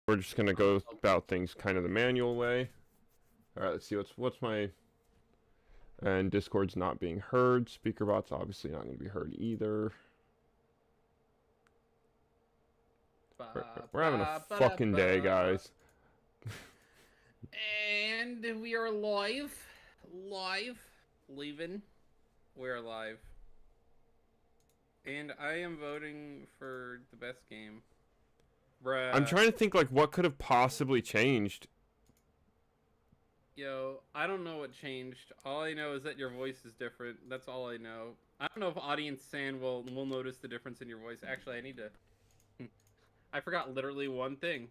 We're just gonna go about things kind of the manual way. All right, let's see what's my. And Discord's not being heard. Speakerbot's obviously not going to be heard either. We're having a fucking day, guys. And we are live. Leaving. We're live. And I am voting for the best game. Bruh. I'm trying to think, like, what could have possibly changed. Yo, I don't know what changed. All I know is that your voice is different. That's all I know. I don't know if audience San will notice the difference in your voice. Actually, I need to... I forgot literally one thing.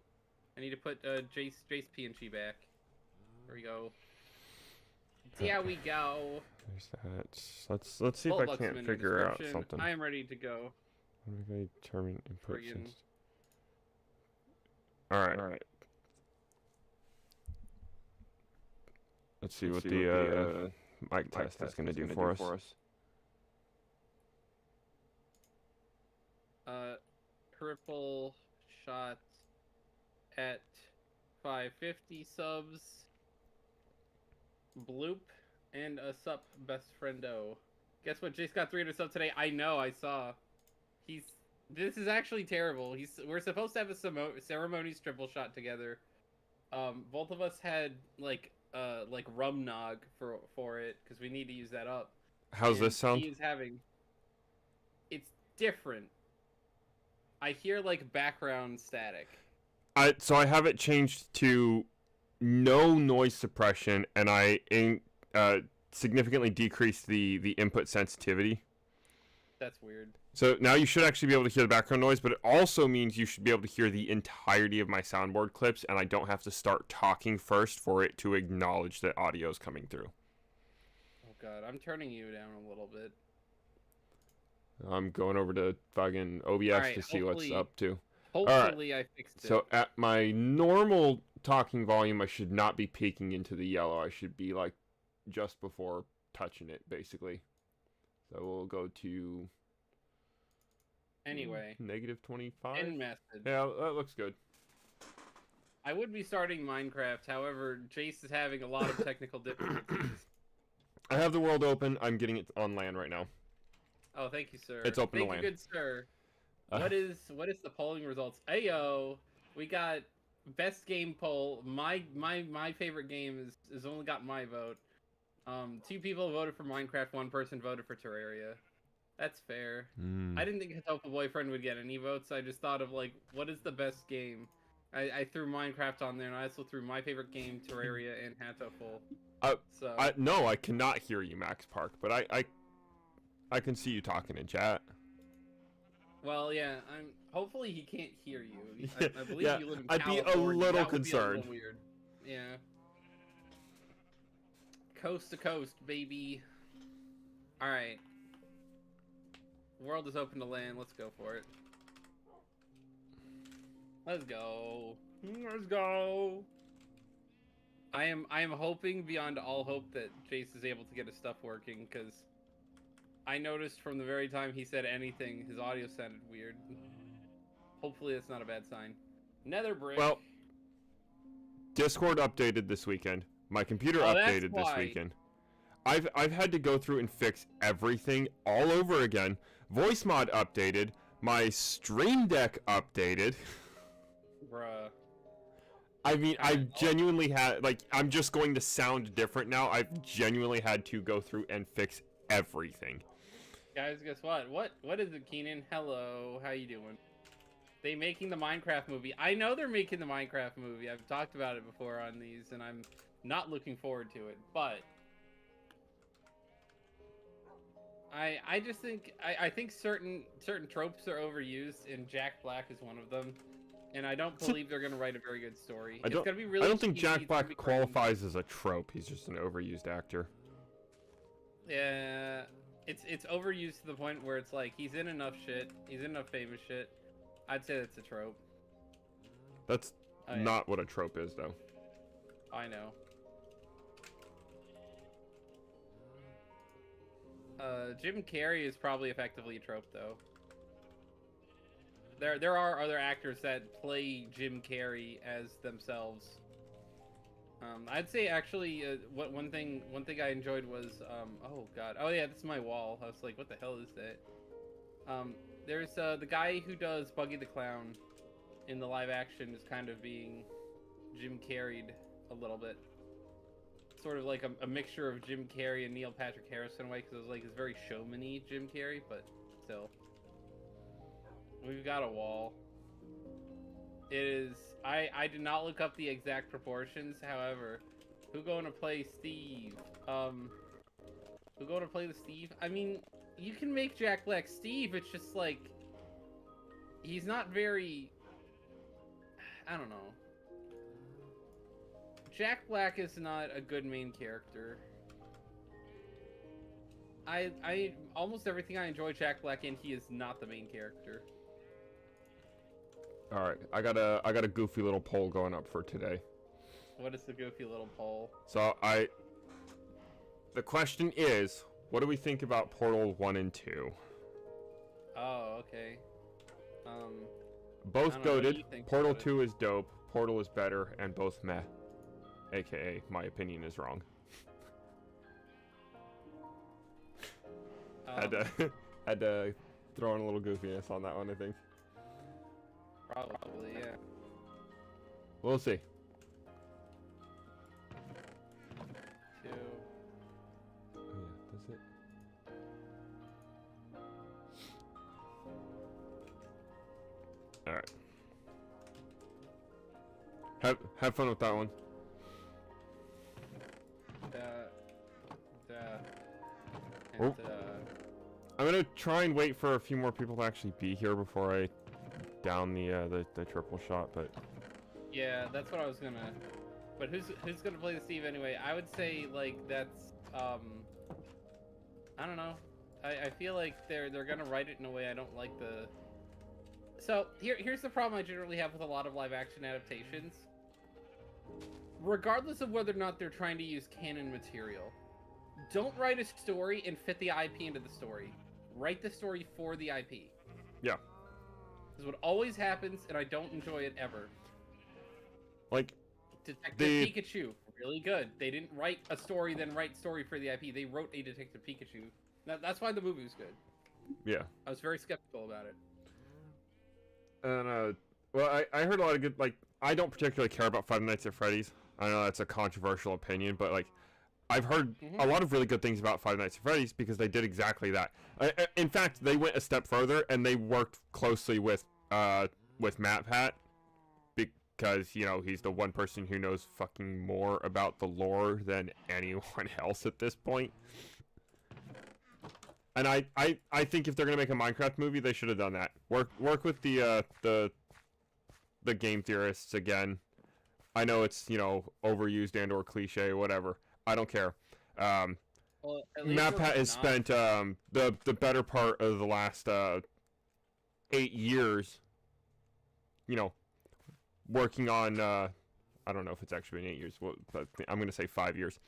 I need to put Jace PNG back. There we go. See how we go. There's that. Let's see if I can't figure out something. I am ready to go. Determine input since. All right. Let's see what the mic test is going to do for us. Triple shot at 550 subs. Bloop and a sup best friendo. Guess what? Jace got 300 subs today. I know. I saw. This is actually terrible. We're supposed to have a ceremonies triple shot together. Both of us had like rum nog for it because we need to use that up. How's this sound? He is having. It's different. I hear like background static. So I have it changed to no noise suppression, and I significantly decreased the input sensitivity. That's weird. So now you should actually be able to hear the background noise, but it also means you should be able to hear the entirety of my soundboard clips, and I don't have to start talking first for it to acknowledge that audio is coming through. Oh god, I'm turning you down a little bit. I'm going over to fucking OBS to see what's up to. Hopefully I fixed it. So at my normal talking volume, I should not be peeking into the yellow. I should be like just before touching it, basically. So we'll go to... Anyway. Negative 25? End message. Yeah, that looks good. I would be starting Minecraft, however, Jace is having a lot of technical difficulties. I have the world open. I'm getting it on land right now. Oh, thank you, sir. It's open to land. Thank you, good sir. What is the polling results? Ayo, we got best game poll. My favorite game has only got my vote. 2 people voted for Minecraft. 1 person voted for Terraria. That's fair. I didn't think Hatopa Boyfriend would get any votes. I just thought of like, what is the best game? I threw Minecraft on there, and I also threw my favorite game, Terraria, and Hatopa. No, I cannot hear you, Max Park, but I can see you talking in chat. Well, yeah, hopefully he can't hear you. I believe you live in California. I'd be a little concerned. Be a little weird. Yeah. Coast to coast, baby. Alright. World is open to land. Let's go for it. Let's go. Let's go. I am hoping beyond all hope that Jace is able to get his stuff working, because I noticed from the very time he said anything, his audio sounded weird. Hopefully that's not a bad sign. Nether brick. Well, Discord updated this weekend. My computer updated this weekend. I've had to go through and fix everything all over again. Voice mod updated. My Stream Deck updated. Bruh. I mean, I've genuinely had, like, I'm just going to sound different now. I've genuinely had to go through and fix everything. Guys, guess what? What is it, Keenan? Hello, how you doing? They making the Minecraft movie. I know they're making the Minecraft movie. I've talked about it before on these, and I'm not looking forward to it. But I just think I think certain tropes are overused, and Jack Black is one of them. And I don't believe they're gonna write a very good story. It's gonna be really. I don't think Jack Black qualifies as a trope. He's just an overused actor. Yeah, it's overused to the point where it's like he's in enough shit. He's in enough famous shit. I'd say that's a trope. That's not what a trope is, though. I know. Jim Carrey is probably effectively a trope, though. there are other actors that play Jim Carrey as themselves. I'd say actually, one thing I enjoyed was oh god, oh yeah, this is my wall. I was like, what the hell is that? There's the guy who does Buggy the Clown in the live action is kind of being Jim Carrey'd a little bit. Sort of like a mixture of Jim Carrey and Neil Patrick Harris in a way, because it was like it's very showman-y Jim Carrey, but still. We've got a wall. It is... I did not look up the exact proportions, however. Who going to play Steve? Who going to play the Steve? I mean, you can make Jack Black Steve, it's just like... He's not very... I don't know. Jack Black is not a good main character. I almost everything I enjoy Jack Black in, he is not the main character. All right, I got a goofy little poll going up for today. What is the goofy little poll? So the question is, what do we think about Portal 1 and 2? Oh, okay. Both goated. Portal 2 is dope. Portal is better, and both meh. AKA, my opinion is wrong. Had to throw in a little goofiness on that one, I think. Probably, yeah. We'll see. 2. Oh, yeah, that's it. All right. Have fun with that one. And, I'm gonna try and wait for a few more people to actually be here before I down the triple shot, but yeah, that's what I was gonna. But who's gonna play the Steve anyway? I would say like that's I don't know. I feel like they're gonna write it in a way I don't like the. So here's the problem I generally have with a lot of live action adaptations. Regardless of whether or not they're trying to use canon material, don't write a story and fit the IP into the story. Write the story for the IP. Yeah. This is what always happens, and I don't enjoy it ever. Like Detective Pikachu, really good. They didn't write a story, then write story for the IP. They wrote a Detective Pikachu. That's why the movie was good. Yeah. I was very skeptical about it. And well, I heard a lot of good, like, I don't particularly care about Five Nights at Freddy's. I know that's a controversial opinion, but like, I've heard a lot of really good things about Five Nights at Freddy's because they did exactly that. In fact, they went a step further and they worked closely with Matt Pat, because, you know, he's the one person who knows fucking more about the lore than anyone else at this point. And I think if they're gonna make a Minecraft movie, they should have done that. Work with the game theorists again. I know it's, you know, overused and or cliche or whatever. I don't care. Well, Matt Pat has spent the better part of the last 8 years, you know, working on I don't know if it's actually been 8 years, but I'm gonna say 5 years.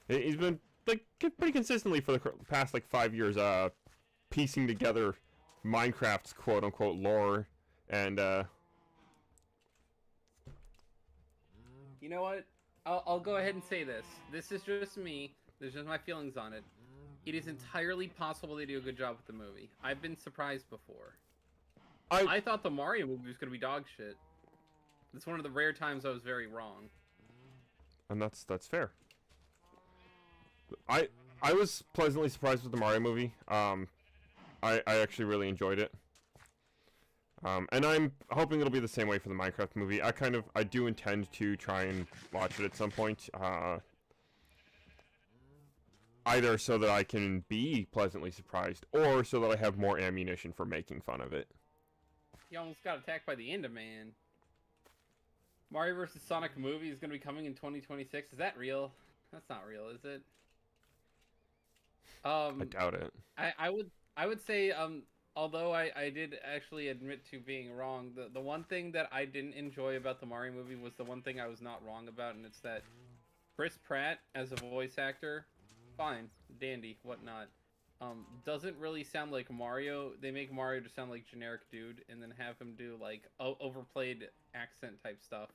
He's been like pretty consistently for the past like 5 years piecing together Minecraft's quote unquote lore, and you know what? I'll go ahead and say this. This is just me. There's just my feelings on it. It is entirely possible they do a good job with the movie. I've been surprised before. I thought the Mario movie was gonna be dog shit. It's one of the rare times I was very wrong. And that's fair. I was pleasantly surprised with the Mario movie. I actually really enjoyed it. And I'm hoping it'll be the same way for the Minecraft movie. I do intend to try and watch it at some point. Either so that I can be pleasantly surprised, or so that I have more ammunition for making fun of it. You almost got attacked by the Enderman. Mario vs. Sonic movie is going to be coming in 2026. Is that real? That's not real, is it? I doubt it. I would say, although I did actually admit to being wrong, the one thing that I didn't enjoy about the Mario movie was the one thing I was not wrong about, and it's that Chris Pratt as a voice actor, fine, dandy, whatnot. doesn't really sound like Mario. They make Mario to sound like generic dude, and then have him do like overplayed accent type stuff.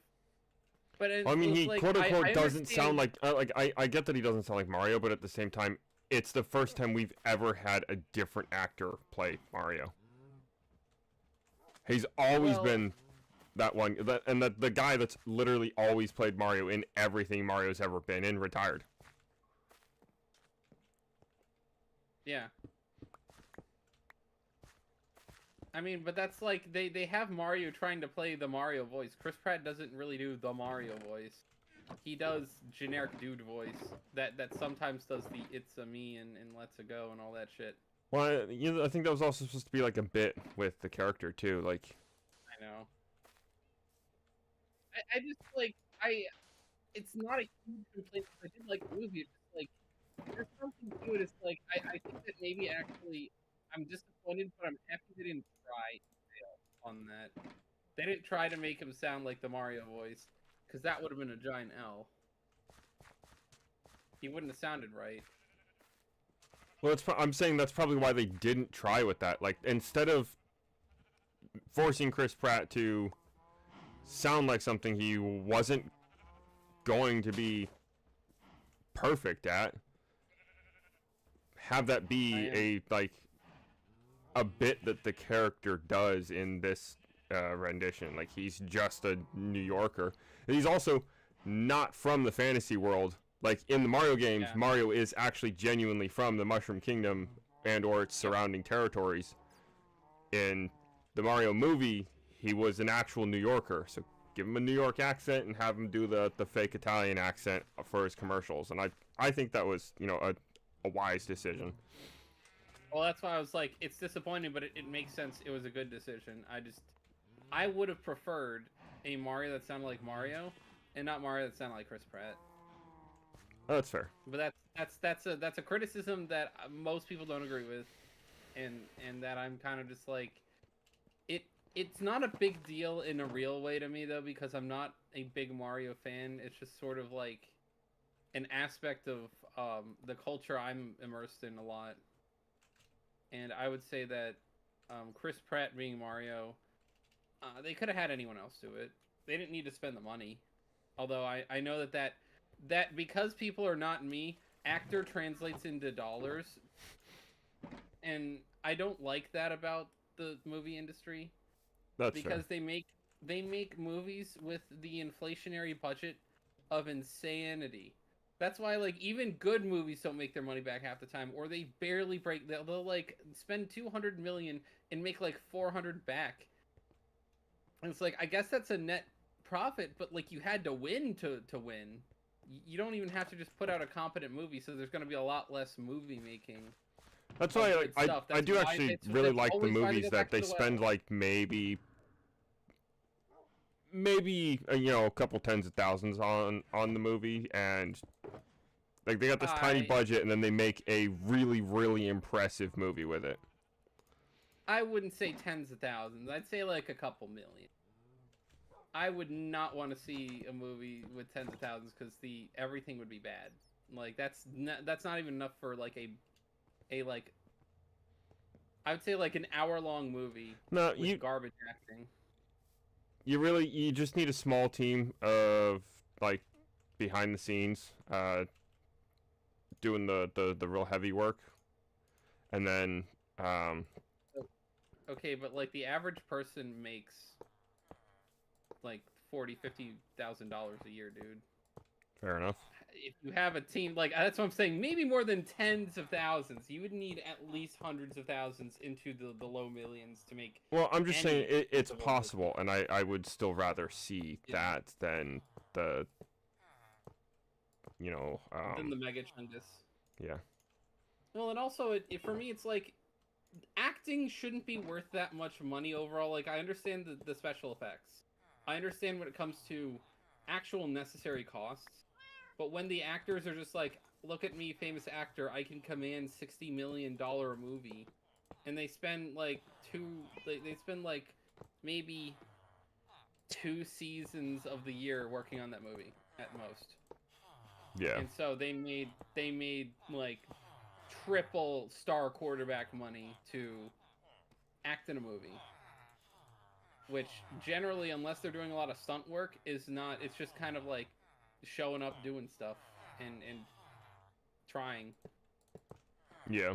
But Well, I mean, he like quote unquote I doesn't sound understand. like I get that he doesn't sound like Mario, but at the same time, it's the first time we've ever had a different actor play Mario. He's always Well, been that one, and the guy that's literally always played Mario in everything Mario's ever been in retired. yeah. I mean, but that's like they have Mario trying to play the Mario voice. Chris Pratt doesn't really do the Mario voice. He does generic dude voice that sometimes does the "It's a me" and "Let's a go" and all that shit. Well, I think that was also supposed to be like a bit with the character too. Like, I know. I just like I. It's not a huge complaint. I did like the movie. It's just like there's something to it. It's like I think that maybe actually I'm disappointed, but I'm happy they didn't try on that. They didn't try to make him sound like the Mario voice, because that would have been a giant L. He wouldn't have sounded right. well, I'm saying that's probably why they didn't try with that. Like, instead of forcing Chris Pratt to sound like something he wasn't going to be perfect at, have that be a bit that the character does in this rendition. Like, he's just a New Yorker. And he's also not from the fantasy world. Like, in the Mario games, Yeah. Mario is actually genuinely from the Mushroom Kingdom and or its surrounding territories. In the Mario movie, he was an actual New Yorker. So give him a New York accent and have him do the fake Italian accent for his commercials. And I think that was, a wise decision. Well, that's why I was like, it's disappointing, but it makes sense. It was a good decision. I would have preferred a Mario that sounded like Mario, and not Mario that sounded like Chris Pratt. Oh, that's fair. But that's a criticism that most people don't agree with, and that I'm kind of just like, it's not a big deal in a real way to me though, because I'm not a big Mario fan. It's just sort of like an aspect of the culture I'm immersed in a lot. And I would say that Chris Pratt being Mario, they could have had anyone else do it. They didn't need to spend the money. Although I know that because people are not me, actor translates into dollars, and I don't like that about the movie industry. That's Because fair. they make movies with the inflationary budget of insanity. That's why like even good movies don't make their money back half the time, or they barely break. They'll like spend 200 million and make like 400 back. And it's like I guess that's a net profit, but like you had to win to win. You don't even have to just put out a competent movie, so there's going to be a lot less movie making That's of why good stuff. I That's do why actually it's really like the always why they movies go that back they to the spend well. like maybe a couple tens of thousands on the movie, and like they got this tiny I budget and then they make a really impressive movie with it. I wouldn't say tens of thousands. I'd say like a couple million. I would not want to see a movie with tens of thousands because the everything would be bad. Like that's not even enough for like a like I would say like an hour-long movie No, with garbage acting. you just need a small team of like behind the scenes doing the real heavy work, and then Okay, but like the average person makes like $40,000-$50,000 a year, dude. fair enough. If you have a team like that's what I'm saying, maybe more than tens of thousands. You would need at least hundreds of thousands into the low millions to make Well, I'm just saying it's usable movie. possible, and I would still rather see that than the Than the mega chungus. yeah. Well, and also for me, it's like acting shouldn't be worth that much money overall. Like I understand the special effects, I understand when it comes to actual necessary costs, but when the actors are just like, "Look at me, famous actor, I can command $60 million a movie," and they spend like they spend like maybe 2 seasons of the year working on that movie at most. Yeah. And so they made like triple star quarterback money to act in a movie. Which generally, unless they're doing a lot of stunt work, is not. It's just kind of like showing up, doing stuff, and trying. Yeah.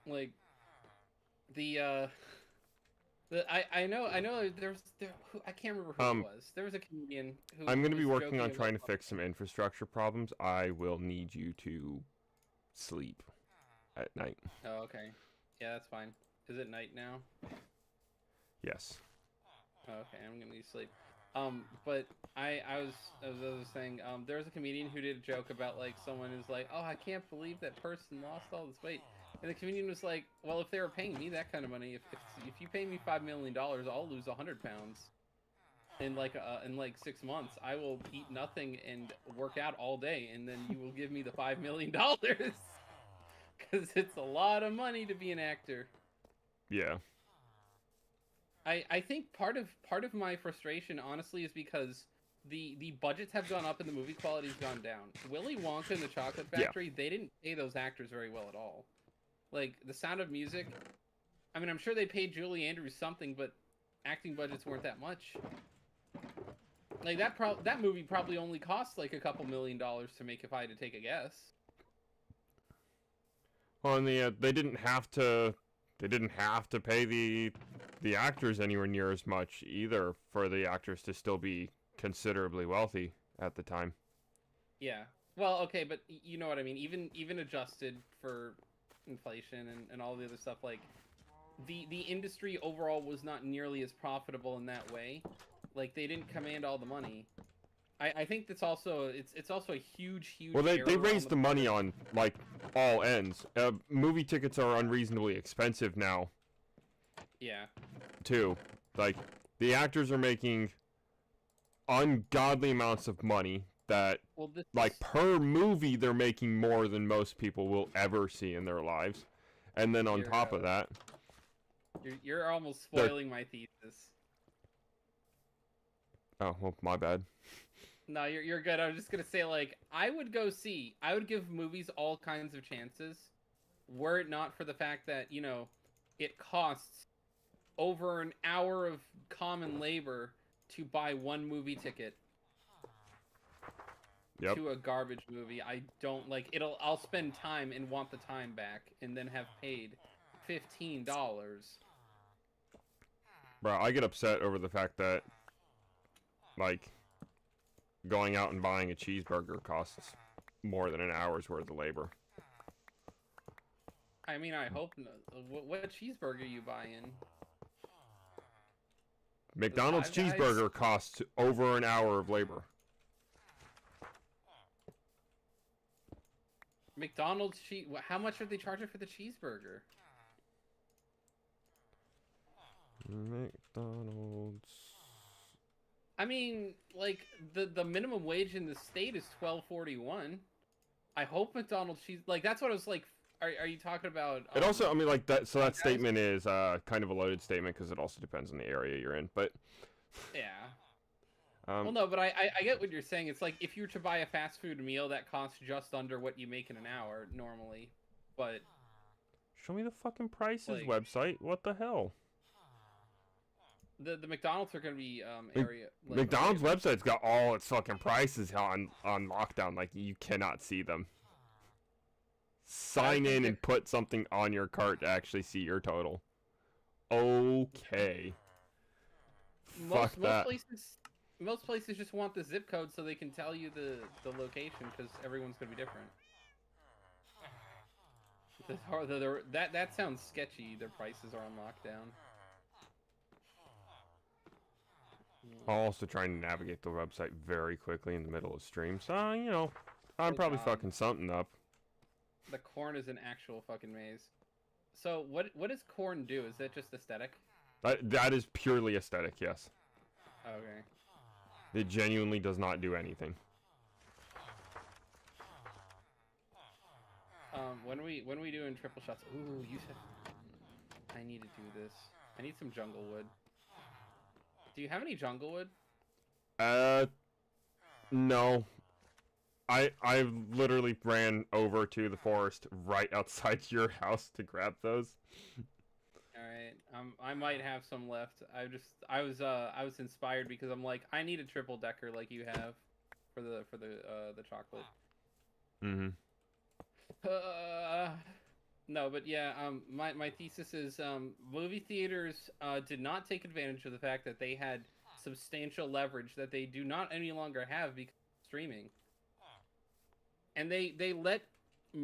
Like I know there I can't remember who it was. There was a comedian who I'm going to be was working on joking trying to about fix some infrastructure problems. I will need you to sleep at night. Oh, okay. Yeah, that's fine. Is it night now? Yes. Okay, I'm gonna need sleep. But I was saying, there was a comedian who did a joke about like someone who's like, oh, I can't believe that person lost all this weight, and the comedian was like, well, if they were paying me that kind of money, if you pay me $5 million, I'll lose 100 pounds in like 6 months. I will eat nothing and work out all day, and then you will give me the $5 million because it's a lot of money to be an actor. Yeah. I think part of my frustration, honestly, is because the budgets have gone up and the movie quality's gone down. Willy Wonka and the Chocolate Factory, they didn't pay those actors very well at all. Like, The Sound of Music, I mean, I'm sure they paid Julie Andrews something, but acting budgets weren't that much. Like, that movie probably only cost like a couple $1 million to make, if I had to take a guess. Well, and they didn't have to pay the actors anywhere near as much either for the actors to still be considerably wealthy at the time. Yeah. Well, okay, but you know what I mean. Even adjusted for inflation and all the other stuff, like the industry overall was not nearly as profitable in that way. Like, they didn't command all the money. I think that's also it's also a huge. Well, they raised the money on like all ends. Movie tickets are unreasonably expensive now. Yeah. Too, like the actors are making ungodly amounts of money that, like per movie, they're making more than most people will ever see in their lives, and then on top of that, you're almost spoiling my thesis. Oh, well, my bad. No, you're good. I was just gonna say, like, I would give movies all kinds of chances, were it not for the fact that, you know, it costs over an hour of common labor to buy one movie ticket. Yep. To a garbage movie. I don't like I'll spend time and want the time back, and then have paid $15. Bro, I get upset over the fact that, like, going out and buying a cheeseburger costs more than an hour's worth of labor. I mean, I hope not. What cheeseburger are you buying? McDonald's cheeseburger costs over an hour of labor. McDonald's how much are they charging for the cheeseburger? McDonald's. I mean, like, the minimum wage in the state is $12.41. I hope McDonald's cheese, like, that's what I was like. Are you talking about? It also, I mean, like that. So that statement is kind of a loaded statement because it also depends on the area you're in. But yeah. Well, no, but I get what you're saying. It's like if you were to buy a fast food meal that costs just under what you make in an hour normally, but show me the fucking prices like, website. What the hell? The McDonald's are gonna be area. Like, McDonald's website's got all its fucking prices on lockdown. Like, you cannot see them. Sign in and put something on your cart to actually see your total. Okay. Fuck that. Most places just want the zip code so they can tell you the location, because everyone's gonna be different. That sounds sketchy. Their prices are on lockdown. I'm also trying to navigate the website very quickly in the middle of stream, so, you know, I'm probably fucking something up. The corn is an actual fucking maze. So what does corn do? Is that just aesthetic? That is purely aesthetic, yes. Okay. It genuinely does not do anything. When are we doing triple shots? Ooh, you said I need to do this. I need some jungle wood. Do you have any jungle wood? No. I literally ran over to the forest right outside your house to grab those. All right, I might have some left. I was inspired because I'm like, I need a triple decker like you have for the chocolate. Mm-hmm. No, but yeah, my thesis is movie theaters did not take advantage of the fact that they had substantial leverage that they do not any longer have because of streaming. And they let the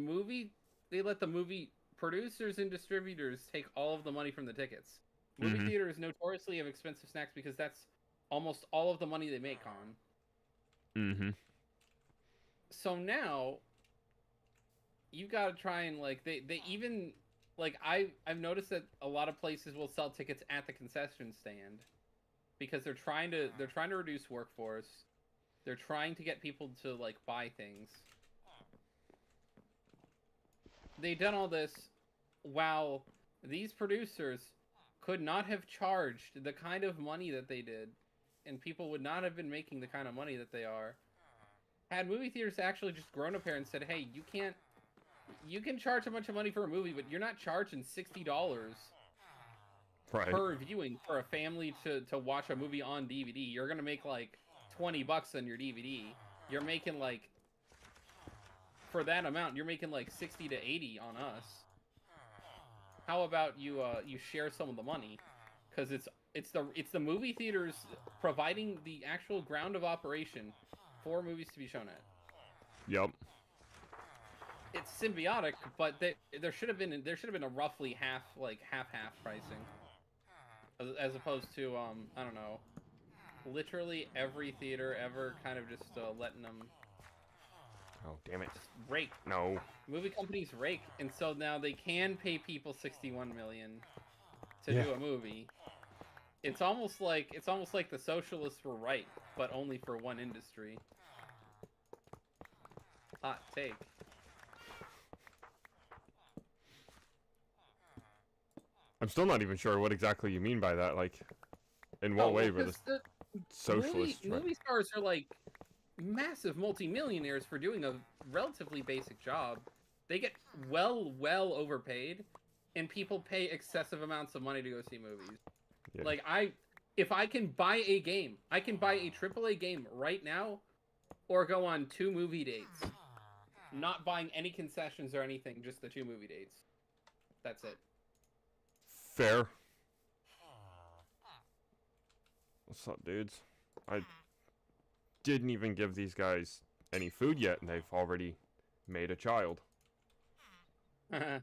movie producers and distributors take all of the money from the tickets. Movie theaters notoriously have expensive snacks because that's almost all of the money they make on. Mm-hmm. So now you gotta try and like they even like I've noticed that a lot of places will sell tickets at the concession stand because they're trying to reduce workforce. They're trying to get people to like buy things. They've done all this while these producers could not have charged the kind of money that they did, and people would not have been making the kind of money that they are. Had movie theaters actually just grown up here and said, "Hey, you can charge a bunch of money for a movie, but you're not charging $60 per viewing for a family to watch a movie on DVD. You're gonna make like $20 on your DVD. You're making like for that amount, you're making like 60 to 80 on us. How about you share some of the money? Because it's the movie theaters providing the actual ground of operation for movies to be shown at. Yep. It's symbiotic, but there should have been a roughly half pricing, as opposed to I don't know, literally every theater ever kind of just letting them. Oh damn it! Rake. No. Movie companies rake, and so now they can pay people $61 million to do a movie. It's almost like the socialists were right, but only for one industry. Hot take. I'm still not even sure what exactly you mean by that. Like, in what way were the socialists? Movie stars are like massive multimillionaires for doing a relatively basic job. They get well overpaid, and people pay excessive amounts of money to go see movies. Yeah. Like if I can buy a game, I can buy a AAA game right now, or go on 2 movie dates, not buying any concessions or anything, just the 2 movie dates. That's it. Fair. What's up, dudes? I didn't even give these guys any food yet, and they've already made a child. Don't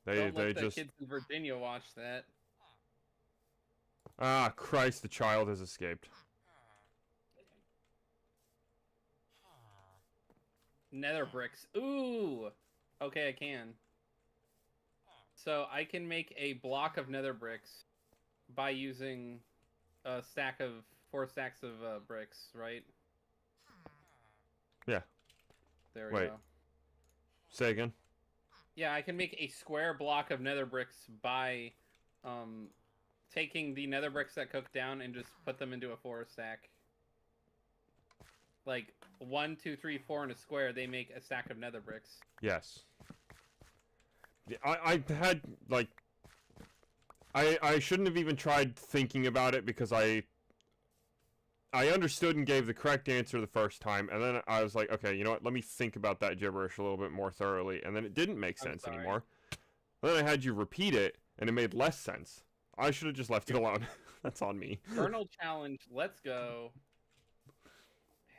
They let the just kids in Virginia watch that. Ah, Christ! The child has escaped. Nether bricks. Ooh. Okay, I can. So I can make a block of nether bricks by using a stack of 4 stacks of bricks, right? Yeah. There we go. Say again. Yeah, I can make a square block of nether bricks by taking the nether bricks that cook down and just put them into a 4 stack. Like 1, 2, 3, 4 in a square, they make a stack of nether bricks. Yes. I had like I shouldn't have even tried thinking about it because I understood and gave the correct answer the first time, and then I was like, okay, you know what? Let me think about that gibberish a little bit more thoroughly, and then it didn't make sense anymore. And then I had you repeat it, and it made less sense. I should have just left it alone. That's on me. Colonel challenge. Let's go.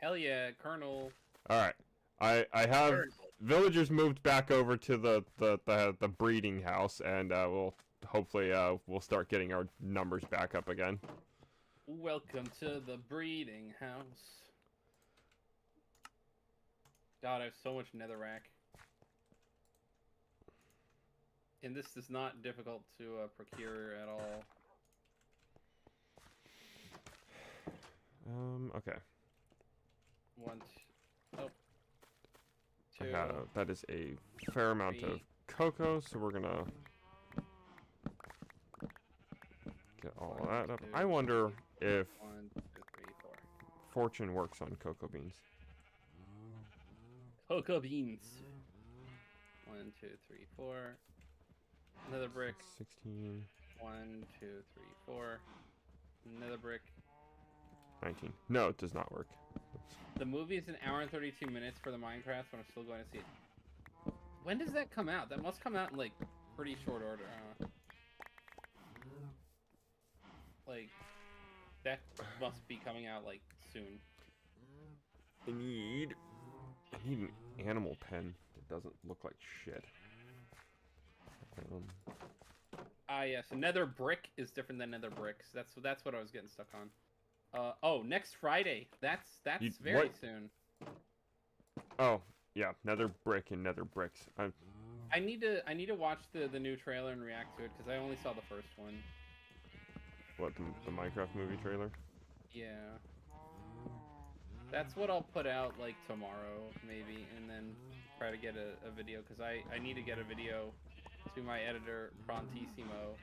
Hell yeah, Colonel. All right. I have villagers moved back over to the breeding house, and we'll hopefully we'll start getting our numbers back up again. Welcome to the breeding house. God, I have so much netherrack. And this is not difficult to procure at all. Okay. 1, 2, 2. That is a fair amount of cocoa, so we're gonna get all of that up. I wonder if 1, 2, 3, fortune works on cocoa beans. Cocoa beans. 1, 2, 3, 4. Another brick. 16. 1, 2, 3, 4. Another brick. 19. No, it does not work. The movie is an hour and 32 minutes for the Minecraft, but I'm still going to see it. When does that come out? That must come out in, like, pretty short order. Like, that must be coming out, like, soon. I need an animal pen that doesn't look like shit. Yes, nether brick is different than nether bricks. That's what I was getting stuck on. Oh, next Friday. That's very soon. Oh, yeah, nether brick and nether bricks. I need to watch the new trailer and react to it because I only saw the first one. What, the Minecraft movie trailer? Yeah. That's what I'll put out, like, tomorrow, maybe, and then try to get a video, because I need to get a video to my editor, Prontissimo,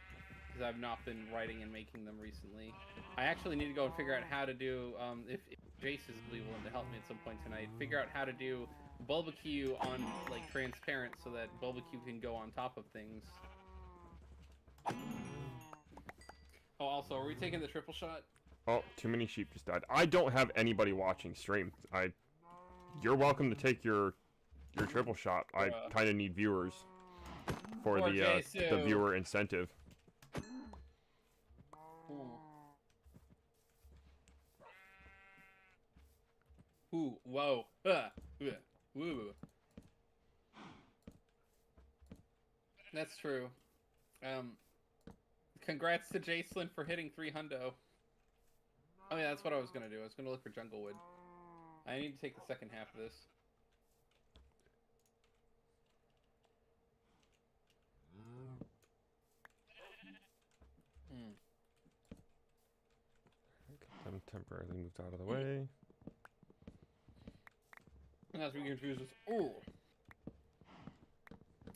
because I've not been writing and making them recently. I actually need to go and figure out how to do, if Jace is willing to help me at some point tonight, figure out how to do Bulbikyu on, like, transparent, so that Bulbikyu can go on top of things. Oh, also, are we taking the triple shot? Oh, too many sheep just died. I don't have anybody watching stream. You're welcome to take your triple shot. I kind of need viewers for the viewer incentive. Ooh, whoa. Woo. That's true. Congrats to Jacelyn for hitting 300. Oh yeah, that's what I was gonna do. I was gonna look for jungle wood. I need to take the second half of this. I'm temporarily moved out of the way. As we confuse this. Ooh.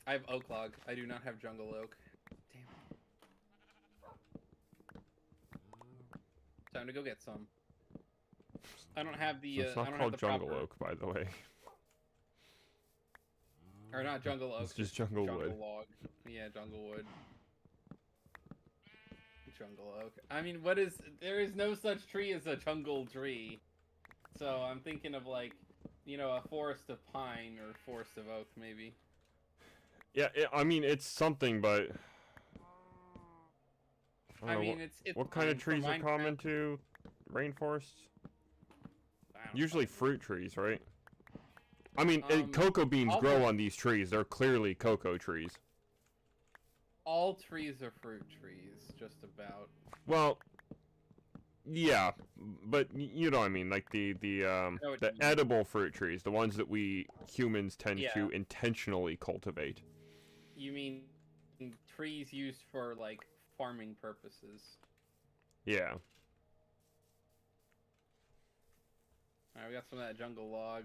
I have oak log. I do not have jungle oak. Damn it. Time to go get some. I don't have the. So it's not called jungle oak, by the way. Or not jungle oak. It's just jungle wood. Log. Yeah, jungle wood. Jungle oak. I mean, what is? There is no such tree as a jungle tree. So I'm thinking of, like, you know, a forest of pine or forest of oak, maybe. Yeah, I mean, it's something, but I mean, it's what kind of trees are common to rainforests? Usually fruit trees, right? I mean, cocoa beans grow on these trees. They're clearly cocoa trees. All trees are fruit trees, just about. Well, yeah, but you know what I mean, like the edible fruit trees, the ones that we humans tend to intentionally cultivate. You mean trees used for, like, farming purposes? Yeah. Alright, we got some of that jungle log.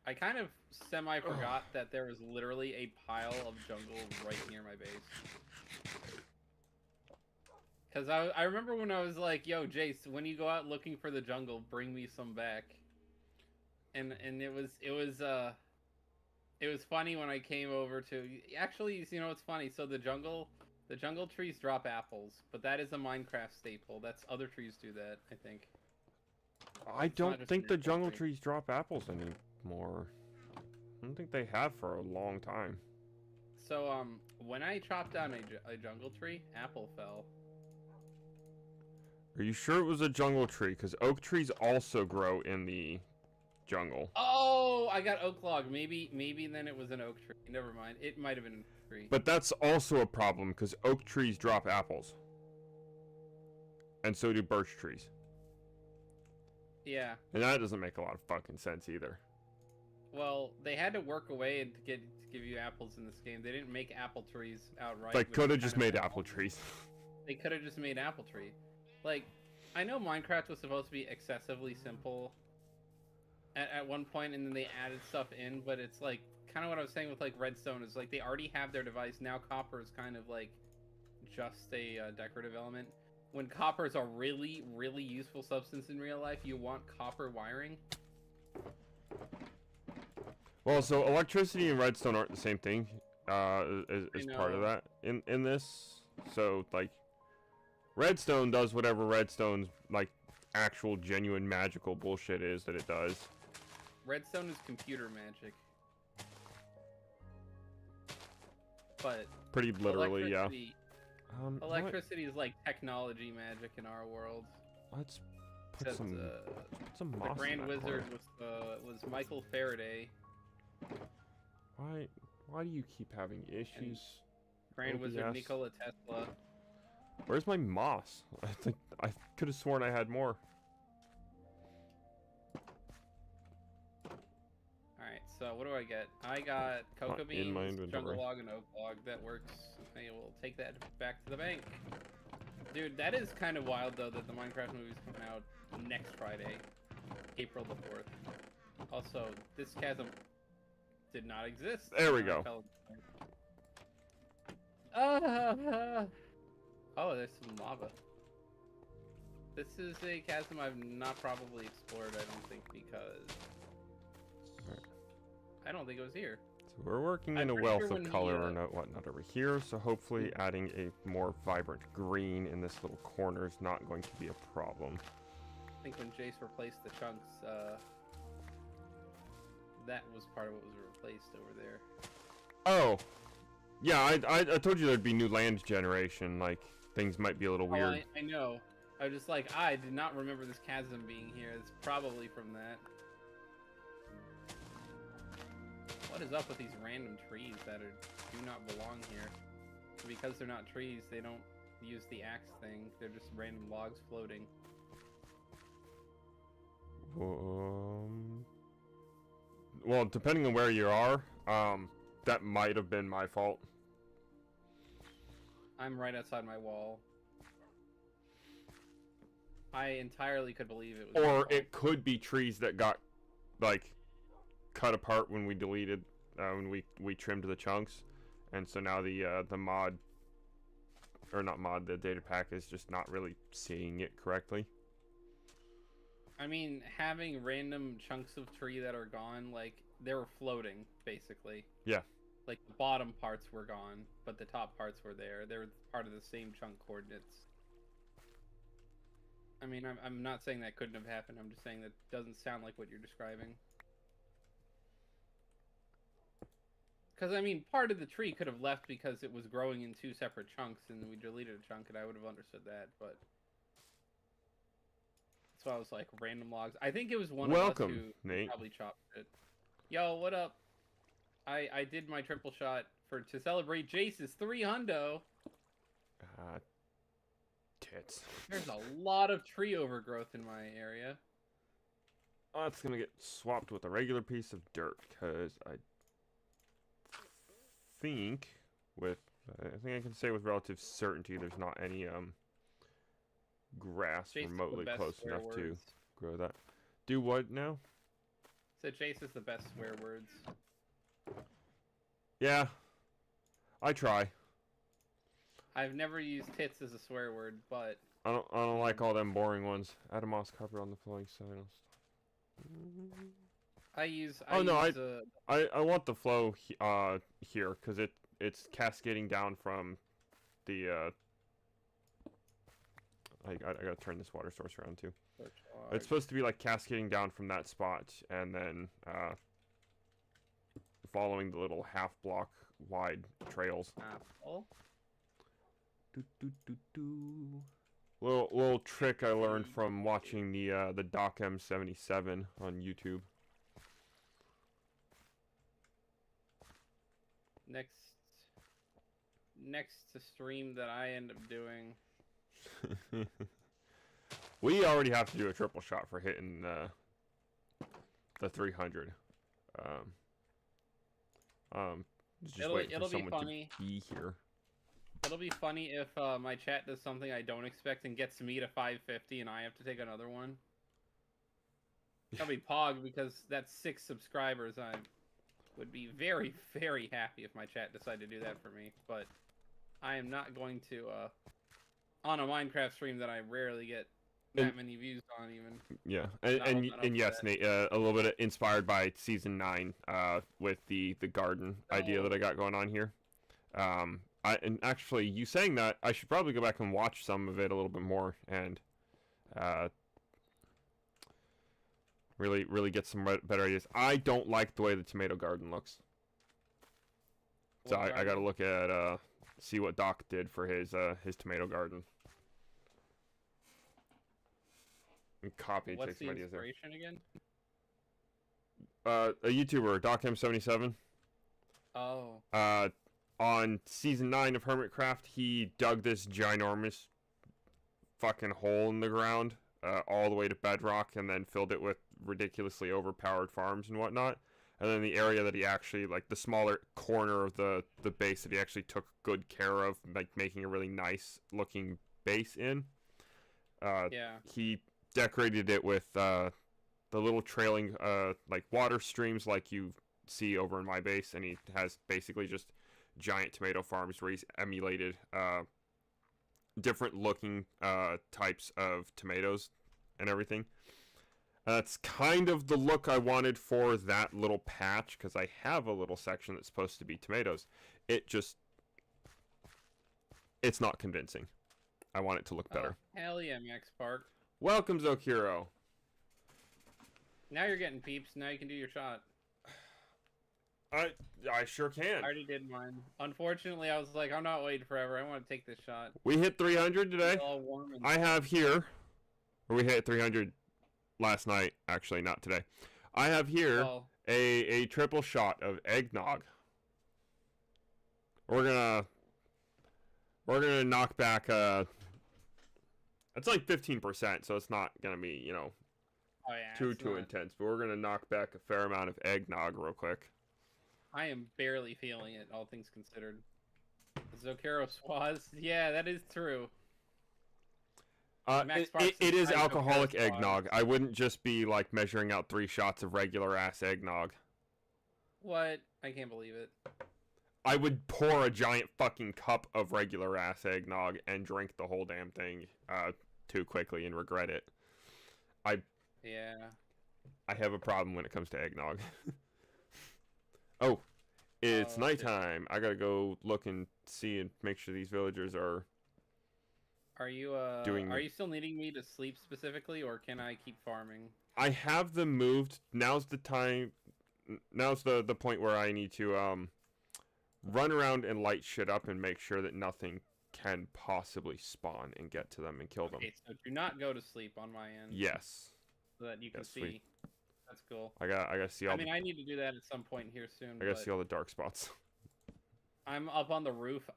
I kind of semi-forgot that there was literally a pile of jungle right near my base. Because I remember when I was like, yo, Jace, when you go out looking for the jungle, bring me some back. And it was funny when I came over to... Actually, you know what's funny? So the jungle trees drop apples, but that is a Minecraft staple. That's other trees do that, I think. I don't think the jungle trees drop apples anymore. I don't think they have for a long time. So, when I chopped down a jungle tree, apple fell. Are you sure it was a jungle tree? Because oak trees also grow in the jungle. Oh, I got oak log. Maybe then it was an oak tree. Never mind. It might have been a tree. But that's also a problem, because oak trees drop apples. And so do birch trees. Yeah. And that doesn't make a lot of fucking sense either. Well, they had to work away to give you apples in this game. They didn't make apple trees outright. They could have just made apple trees. They could have just made apple tree. Like, I know Minecraft was supposed to be excessively simple at one point, and then they added stuff in, but it's like, kind of what I was saying with, like, redstone is, like, they already have their device. Now copper is kind of, like, just a decorative element. when copper is a really, really useful substance in real life, you want copper wiring. Well, so electricity and redstone aren't the same thing. Is part of that in this. So like, redstone does whatever redstone's like actual genuine magical bullshit is that it does. Redstone is computer magic. But pretty literally, yeah. Electricity is like technology magic in our world. Let's put some moss. The Grand Wizard was Michael Faraday. Why do you keep having issues? And Grand Wizard Nikola Tesla. Where's my moss? I could have sworn I had more. Alright, so what do I get? I got cocoa beans, jungle log, and oak log. That works. I will take that back to the bank. Dude, that is kind of wild though that the Minecraft movie's coming out next Friday, April the 4th. Also, this chasm did not exist. There we go. Oh, there's some lava. This is a chasm I've not probably explored, I don't think, because I don't think it was here. So we're working in a wealth of color and whatnot over here, so hopefully adding a more vibrant green in this little corner is not going to be a problem. I think when Jace replaced the chunks, that was part of what was replaced over there. Oh, yeah, I told you there'd be new land generation, like, things might be a little weird. I know. I was just like, I did not remember this chasm being here. It's probably from that. What is up with these random trees that do not belong here? Because they're not trees, they don't use the axe thing. They're just random logs floating. Well, depending on where you are, that might have been my fault. I'm right outside my wall. I entirely could believe it was. Or it could be trees that got, like, cut apart when we deleted, when we trimmed the chunks, and so now the mod, or not mod, the data pack is just not really seeing it correctly. I mean, having random chunks of tree that are gone, like, they were floating, basically. Yeah. Like, the bottom parts were gone, but the top parts were there. They were part of the same chunk coordinates. I mean, I'm not saying that couldn't have happened. I'm just saying that doesn't sound like what you're describing. Because, I mean, part of the tree could have left because it was growing in two separate chunks, and we deleted a chunk, and I would have understood that, but... So I was like, random logs. I think it was one of us who Nate. Probably chopped it. Yo, what up? I did my triple shot to celebrate Jace's 300. Tits. There's a lot of tree overgrowth in my area. Oh, it's gonna get swapped with a regular piece of dirt, because I think I can say with relative certainty there's not any grass Jace remotely close enough words. to grow that. Do what now? So Jace is the best swear words. Yeah, I try. I've never used tits as a swear word, but I don't like all them boring ones. Add a moss cover on the flowing side. I want the flow here because it's cascading down from the I gotta turn this water source around too. It's supposed to be like cascading down from that spot and then following the little half block wide trails. Apple. Little trick I learned from watching the Doc M77 on YouTube. Next to stream that I end up doing. We already have to do a triple shot for hitting the 300. Just waiting for someone to be here. It'll be funny if my chat does something I don't expect and gets me to 550 and I have to take another one. That'll be Pog because that's 6 subscribers. I would be very, very happy if my chat decided to do that for me, but I am not going to on a Minecraft stream that I rarely get that many views on even. Yeah, and yes, Nate, a little bit inspired by season 9, with the garden idea that I got going on here. And actually, you saying that, I should probably go back and watch some of it a little bit more and really get some better ideas. I don't like the way the tomato garden looks, so I got to look at see what Doc did for his tomato garden. And copy and take some ideas there. What's the inspiration again? A YouTuber, DocM77. Oh. On season 9 of Hermitcraft, he dug this ginormous fucking hole in the ground, all the way to bedrock, and then filled it with ridiculously overpowered farms and whatnot. And then the area that he actually, like the smaller corner of the base that he actually took good care of, like making a really nice looking base in. Yeah. He decorated it with the little trailing like water streams like you see over in my base, and he has basically just giant tomato farms where he's emulated different looking types of tomatoes and everything. That's kind of the look I wanted for that little patch, because I have a little section that's supposed to be tomatoes. It's not convincing. I want it to look better. Hell yeah, Max Park. Welcome, Zokiro. Now you're getting peeps. Now you can do your shot. I sure can. I already did mine. Unfortunately, I was like, I'm not waiting forever. I want to take this shot. We hit 300 today. All warm and I have here, or we hit 300 last night. Actually, not today. I have here a triple shot of eggnog. We're gonna knock back. It's like 15%, so it's not gonna be, you know, too intense. But we're gonna knock back a fair amount of eggnog real quick. I am barely feeling it, all things considered. Zokero Swaz. Yeah, that is true. It is alcoholic eggnog. I wouldn't just be like measuring out 3 shots of regular ass eggnog. What? I can't believe it. I would pour a giant fucking cup of regular ass eggnog and drink the whole damn thing too quickly and regret it. Yeah. I have a problem when it comes to eggnog. Oh, it's nighttime. I gotta go look and see and make sure these villagers are. Are you still needing me to sleep specifically, or can I keep farming? I have them moved. Now's the time. Now's the point where I need to run around and light shit up and make sure that nothing can possibly spawn and get to them and kill them. Okay, so do not go to sleep on my end. Yes. So that you can see. Sweet. That's cool. I gotta see all. I mean, I need to do that at some point here soon. I gotta see all the dark spots. I'm up on the roof.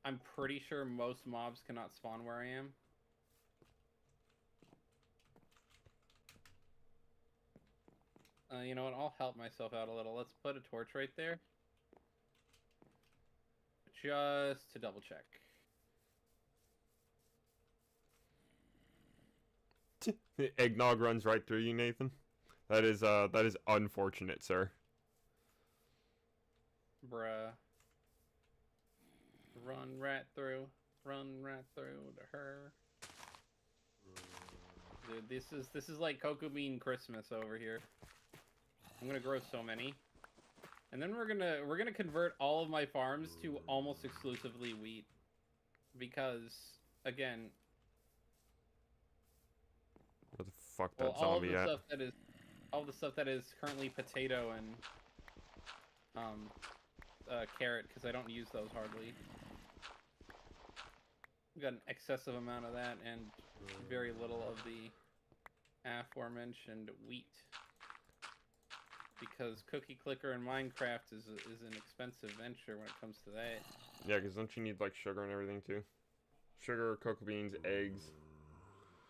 I'm pretty sure most mobs cannot spawn where I am. You know what? I'll help myself out a little. Let's put a torch right there. Just to double check. Eggnog runs right through you, Nathan. That is unfortunate, sir. Bruh. Run right through. Run right through to her. Dude, this is like cocoa bean Christmas over here. I'm gonna grow so many. And then we're gonna convert all of my farms to almost exclusively wheat. Because again, what the fuck that zombie at? All the stuff that is currently potato and carrot, because I don't use those hardly. We've got an excessive amount of that and very little of the aforementioned wheat. Because Cookie Clicker in Minecraft is an expensive venture when it comes to that. Yeah, because don't you need like sugar and everything too? Sugar, cocoa beans, eggs.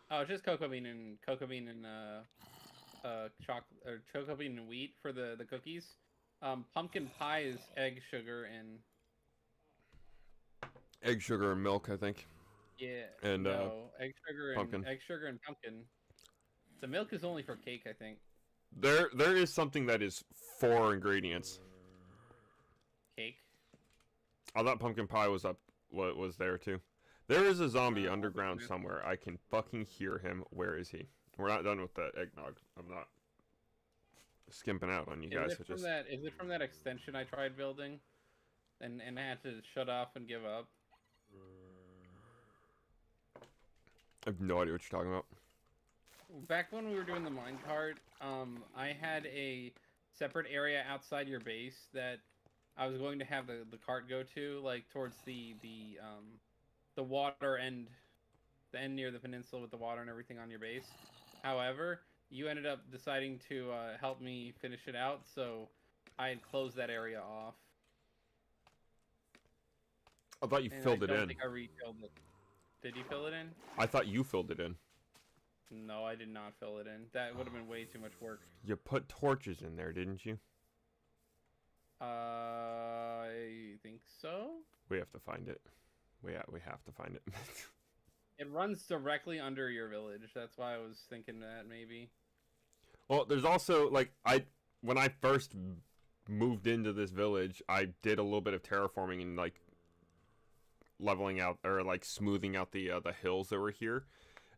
Oh, just cocoa bean and cocoa bean and wheat for the cookies. Pumpkin pie is egg, sugar, and egg, sugar, and milk, I think. Yeah. And no, egg, sugar, pumpkin. And egg, sugar, and pumpkin. The milk is only for cake, I think. There is something that is 4 ingredients. Cake. I thought pumpkin pie was there too. There is a zombie underground somewhere. I can fucking hear him. Where is he? We're not done with that eggnog. I'm not skimping out on you guys. Is it from that extension I tried building, and had to shut off and give up? I have no idea what you're talking about. Back when we were doing the minecart, I had a separate area outside your base that I was going to have the cart go to, like towards the water end, the end near the peninsula with the water and everything on your base. However, you ended up deciding to help me finish it out, so I had closed that area off. I thought you filled it in. I don't think I refilled it. Did you fill it in? I thought you filled it in. No, I did not fill it in. That would have been way too much work. You put torches in there, didn't you? I think so. We have to find it. We have to find it. It runs directly under your village. That's why I was thinking that maybe. Well, there's also like when I first moved into this village, I did a little bit of terraforming and like leveling out or like smoothing out the hills that were here.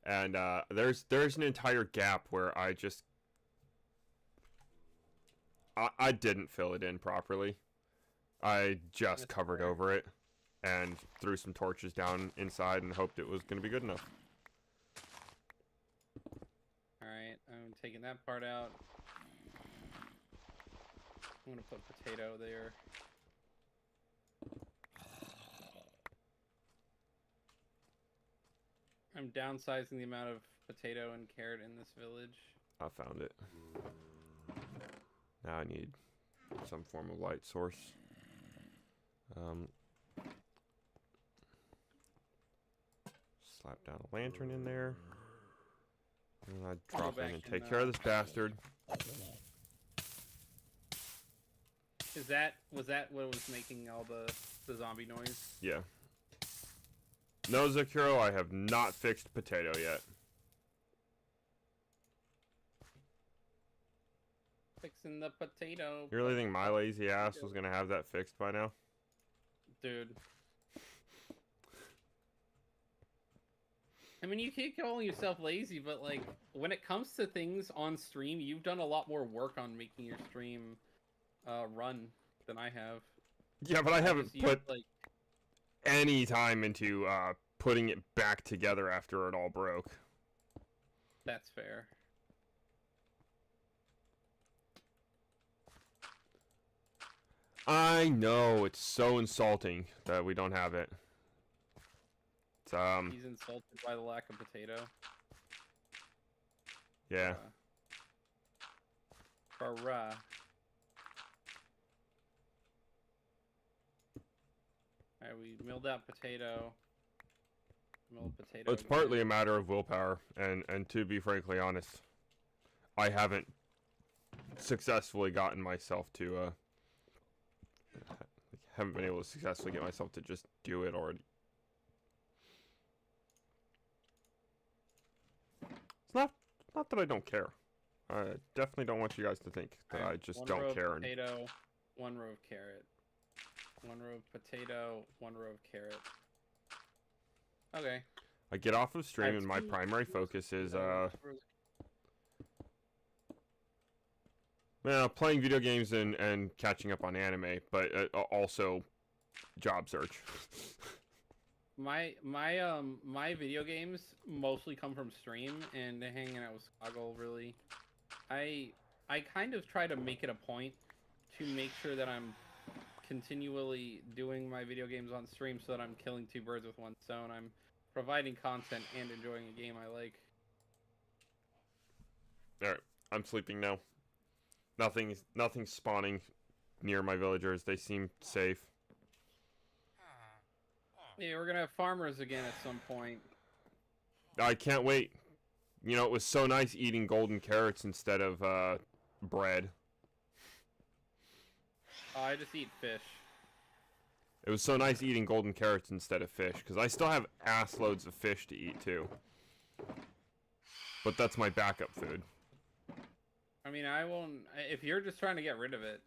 And there's an entire gap where I didn't fill it in properly. I just covered over it and threw some torches down inside and hoped it was going to be good enough. Alright, I'm taking that part out. I'm going to put potato there. I'm downsizing the amount of potato and carrot in this village. I found it. Now I need some form of light source. Slap down a lantern in there. And I drop in and take care of this bastard. Was that what was making all the zombie noise? Yeah. No, Zakuro, I have not fixed potato yet. Fixing the potato. You really think my lazy ass was gonna have that fixed by now? Dude. I mean, you keep calling yourself lazy, but like, when it comes to things on stream, you've done a lot more work on making your stream run than I have. Yeah, but I haven't put like any time into putting it back together after it all broke. That's fair. I know, it's so insulting that we don't have it. It's, He's insulted by the lack of potato. Yeah. Alright, we milled out potato. Milled potato. It's partly a matter of willpower, and to be frankly honest, I haven't successfully gotten myself to haven't been able to successfully get myself to just do it already. It's not that I don't care. I definitely don't want you guys to think that I just don't care. One row of potato, one row of carrot. One row of potato, one row of carrot. Okay. I get off of stream and my primary focus is playing video games and catching up on anime, but also job search. My video games mostly come from stream and hanging out with Skoggle, really. I kind of try to make it a point to make sure that I'm continually doing my video games on stream so that I'm killing two birds with one stone. I'm providing content and enjoying a game I like. Alright, I'm sleeping now. Nothing's spawning near my villagers. They seem safe. Yeah, we're gonna have farmers again at some point. I can't wait. You know, it was so nice eating golden carrots instead of bread. I just eat fish. It was so nice eating golden carrots instead of fish, because I still have ass loads of fish to eat too. But that's my backup food. I mean, I won't. If you're just trying to get rid of it.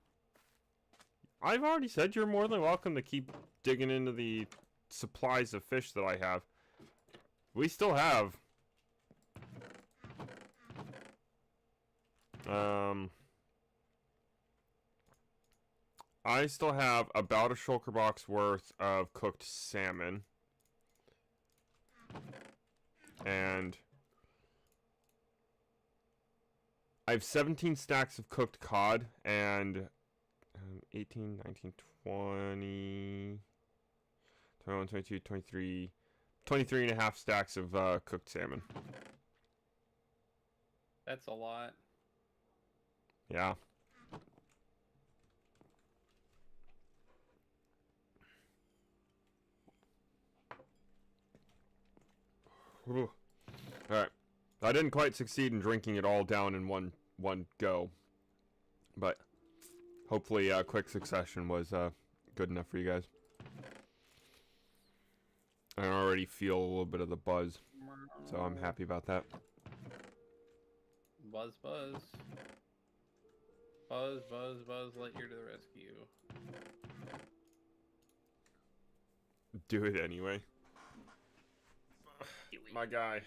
I've already said you're more than welcome to keep digging into the supplies of fish that I have. We still have I still have about a shulker box worth of cooked salmon. And I have 17 stacks of cooked cod and 18, 19, 20, 21, 22, 23, 23 and a half stacks of cooked salmon. That's a lot. Yeah. All right. I didn't quite succeed in drinking it all down in one go, but hopefully quick succession was good enough for you guys. I already feel a little bit of the buzz, so I'm happy about that. Buzz, buzz. Buzz, buzz, buzz, Lightyear to the rescue. Do it anyway. My guy.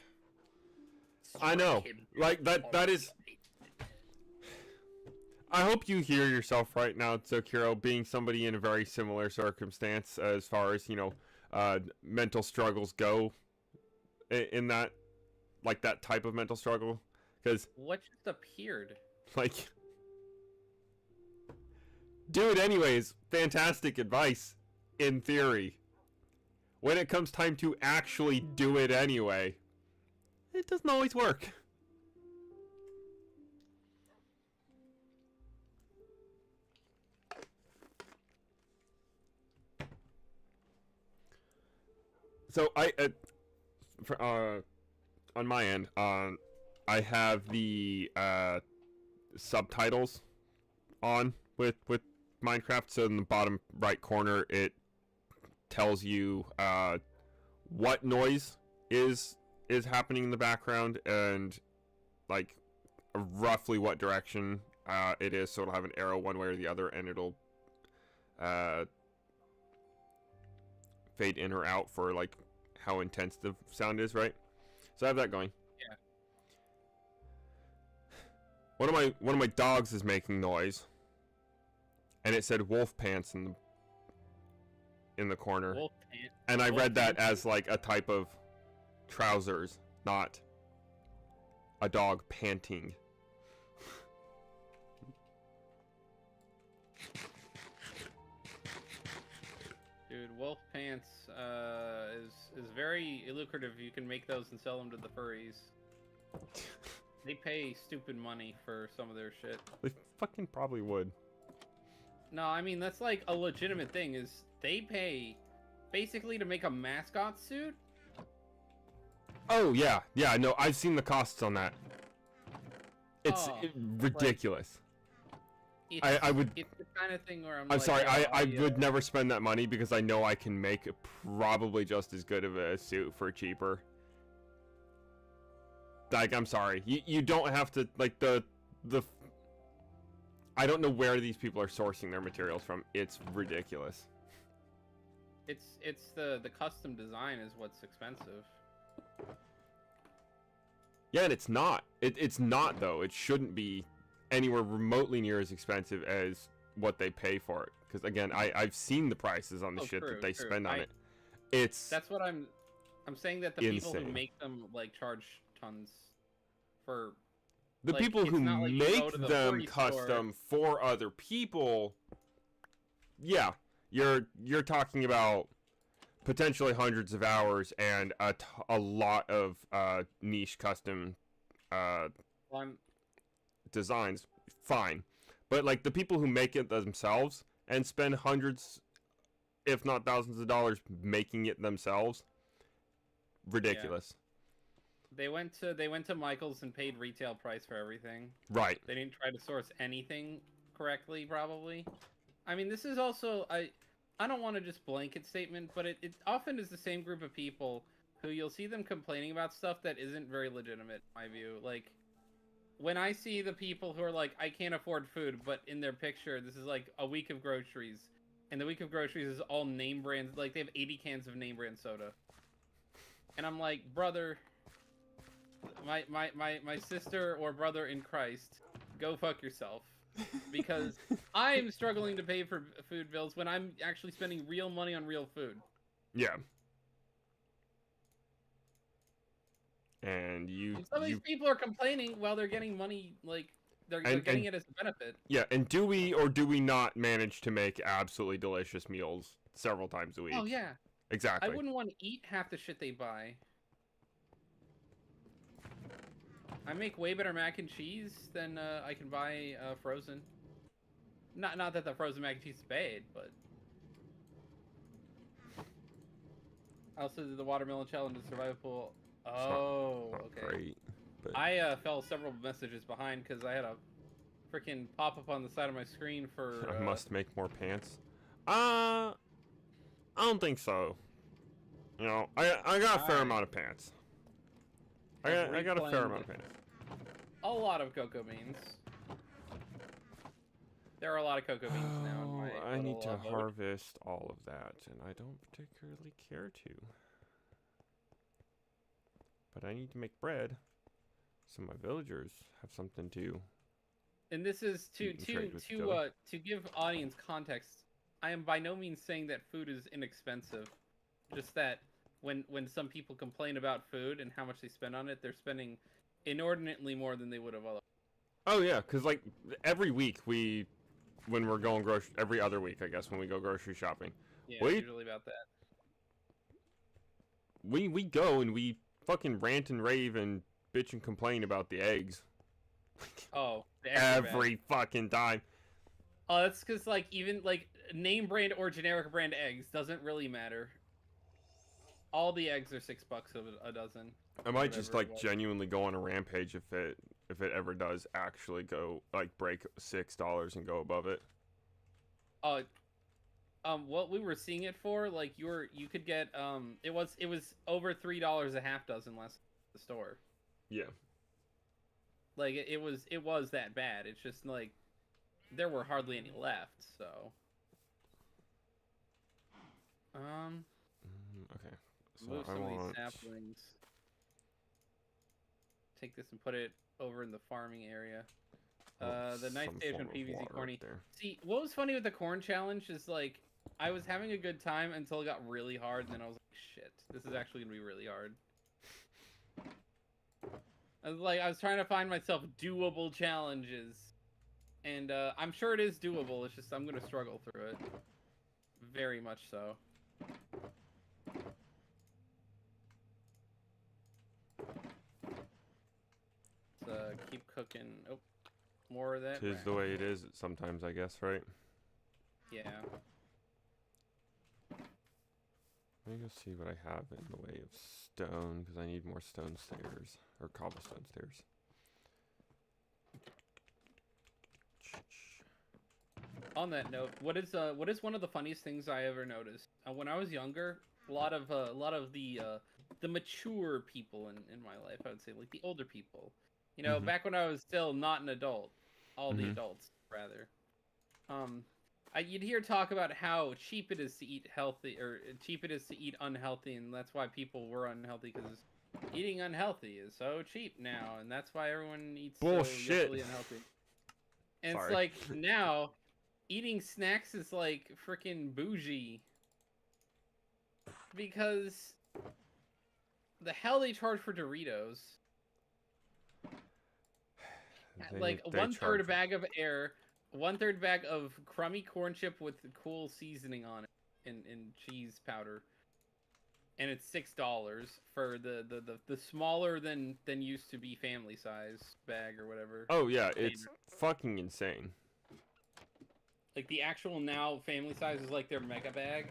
I know. Like, that is... I hope you hear yourself right now, Tsukiro, being somebody in a very similar circumstance as far as, you know, mental struggles go in that, like, that type of mental struggle. Because... What just appeared? Like... Do it anyways. Fantastic advice, in theory. When it comes time to actually do it anyway, it doesn't always work. So on my end, I have the subtitles on with Minecraft. So in the bottom right corner, it tells you what noise is happening in the background and like roughly what direction it is. So it'll have an arrow one way or the other, and it'll fade in or out for like how intense the sound is, right? So I have that going. Yeah. One of my dogs is making noise, and it said wolf pants in the corner. Wolf pant. And I Wolf read that pants. as like a type of trousers, not a dog panting. Dude, wolf pants is very lucrative. You can make those and sell them to the furries. They pay stupid money for some of their shit. They fucking probably would. No, I mean, that's like a legitimate thing, is they pay basically to make a mascot suit. Oh, yeah. Yeah, no, I've seen the costs on that. It's ridiculous. I would... It's the kind of thing where I'm like, sorry, oh, I would never spend that money because I know I can make probably just as good of a suit for cheaper. Like, I'm sorry. You don't have to, like, the... I don't know where these people are sourcing their materials from. It's ridiculous. It's the custom design is what's expensive. Yeah, and it's not. It's not, though. It shouldn't be anywhere remotely near as expensive as what they pay for it. Because, again, I've seen the prices on the shit that they spend on it. That's what I'm saying, that the insane. people who make them, like, charge tons for... The like, people who like make them custom for other people, yeah, you're talking about potentially hundreds of hours and a lot of niche custom designs. Fine, but like the people who make it themselves and spend hundreds, if not thousands of dollars making it themselves, ridiculous. Yeah. They went to Michael's and paid retail price for everything. Right. They didn't try to source anything correctly, probably. I mean, this is also... I don't want to just blanket statement, but it often is the same group of people who you'll see them complaining about stuff that isn't very legitimate, in my view. Like, when I see the people who are like, I can't afford food, but in their picture, this is like a week of groceries. And the week of groceries is all name brands. Like, they have 80 cans of name brand soda. And I'm like, brother, my sister or brother in Christ, go fuck yourself. Because I'm struggling to pay for food bills when I'm actually spending real money on real food. Yeah. And some of these people are complaining while they're getting money, like they're getting it as a benefit. Yeah, and do we or do we not manage to make absolutely delicious meals several times a week? Oh yeah, exactly. I wouldn't want to eat half the shit they buy. I make way better mac and cheese than I can buy frozen. Not that the frozen mac and cheese is bad, but I also did the watermelon challenge and survival pool. Oh, not okay. Great. But... I fell several messages behind because I had a freaking pop up on the side of my screen for. I must make more pants. I don't think so. You know, I got a fair amount of pants. I got a fair amount of pants. A lot of cocoa beans. There are a lot of cocoa beans now in my I need to boat. harvest all of that, and I don't particularly care to. But I need to make bread, so my villagers have something to. And this is to give audience context. I am by no means saying that food is inexpensive. Just that when some people complain about food and how much they spend on it, they're spending inordinately more than they would have otherwise. Oh yeah, because like every week when we're going every other week, I guess, when we go grocery shopping. Yeah, it's usually about that. We go and we fucking rant and rave and bitch and complain about the eggs. Oh, every fucking time. Oh, that's because like even like name brand or generic brand eggs doesn't really matter. All the eggs are $6 a dozen. I might just like genuinely go on a rampage if it ever does actually go like break $6 and go above it. What we were seeing it for, like you could get it was over $3 a half dozen less at the store. Yeah. Like it was that bad. It's just like there were hardly any left, so okay. So move some I want of these saplings. Take this and put it over in the farming area. The nice stage on PVZ corny. See, what was funny with the corn challenge is like I was having a good time until it got really hard, and then I was like, shit, this is actually gonna be really hard. I was trying to find myself doable challenges, and I'm sure it is doable. It's just I'm gonna struggle through it, very much so. Let's keep cooking. Oh, more of that. Tis the way it is sometimes, I guess, right? Yeah. Let me go see what I have in the way of stone, because I need more stone stairs, or cobblestone stairs. On that note, what is one of the funniest things I ever noticed? When I was younger, a lot of the mature people in my life, I would say, like the older people, you know, back when I was still not an adult, all the adults rather, you'd hear talk about how cheap it is to eat healthy, or cheap it is to eat unhealthy, and that's why people were unhealthy, because eating unhealthy is so cheap now, and that's why everyone eats bullshit. so unhealthy. And it's like now, eating snacks is like freaking bougie, because the hell they charge for Doritos. Like one-third bag of air. 1/3 bag of crummy corn chip with cool seasoning on it and cheese powder, and it's $6 for the smaller than used to be family size bag or whatever. Oh yeah, it's fucking insane. Like the actual now family size is like their mega bag.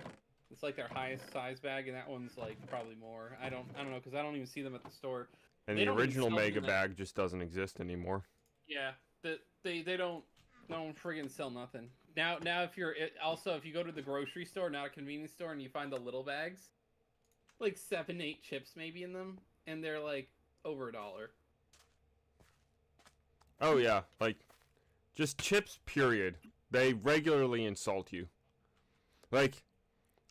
It's like their highest size bag, and that one's like probably more. I don't know, because I don't even see them at the store. And the original mega bag just doesn't exist anymore. Yeah, they don't friggin' sell nothing. Now if you go to the grocery store, not a convenience store, and you find the little bags, like 7-8 chips maybe in them, and they're like over $1. Oh yeah, like just chips period. They regularly insult you. Like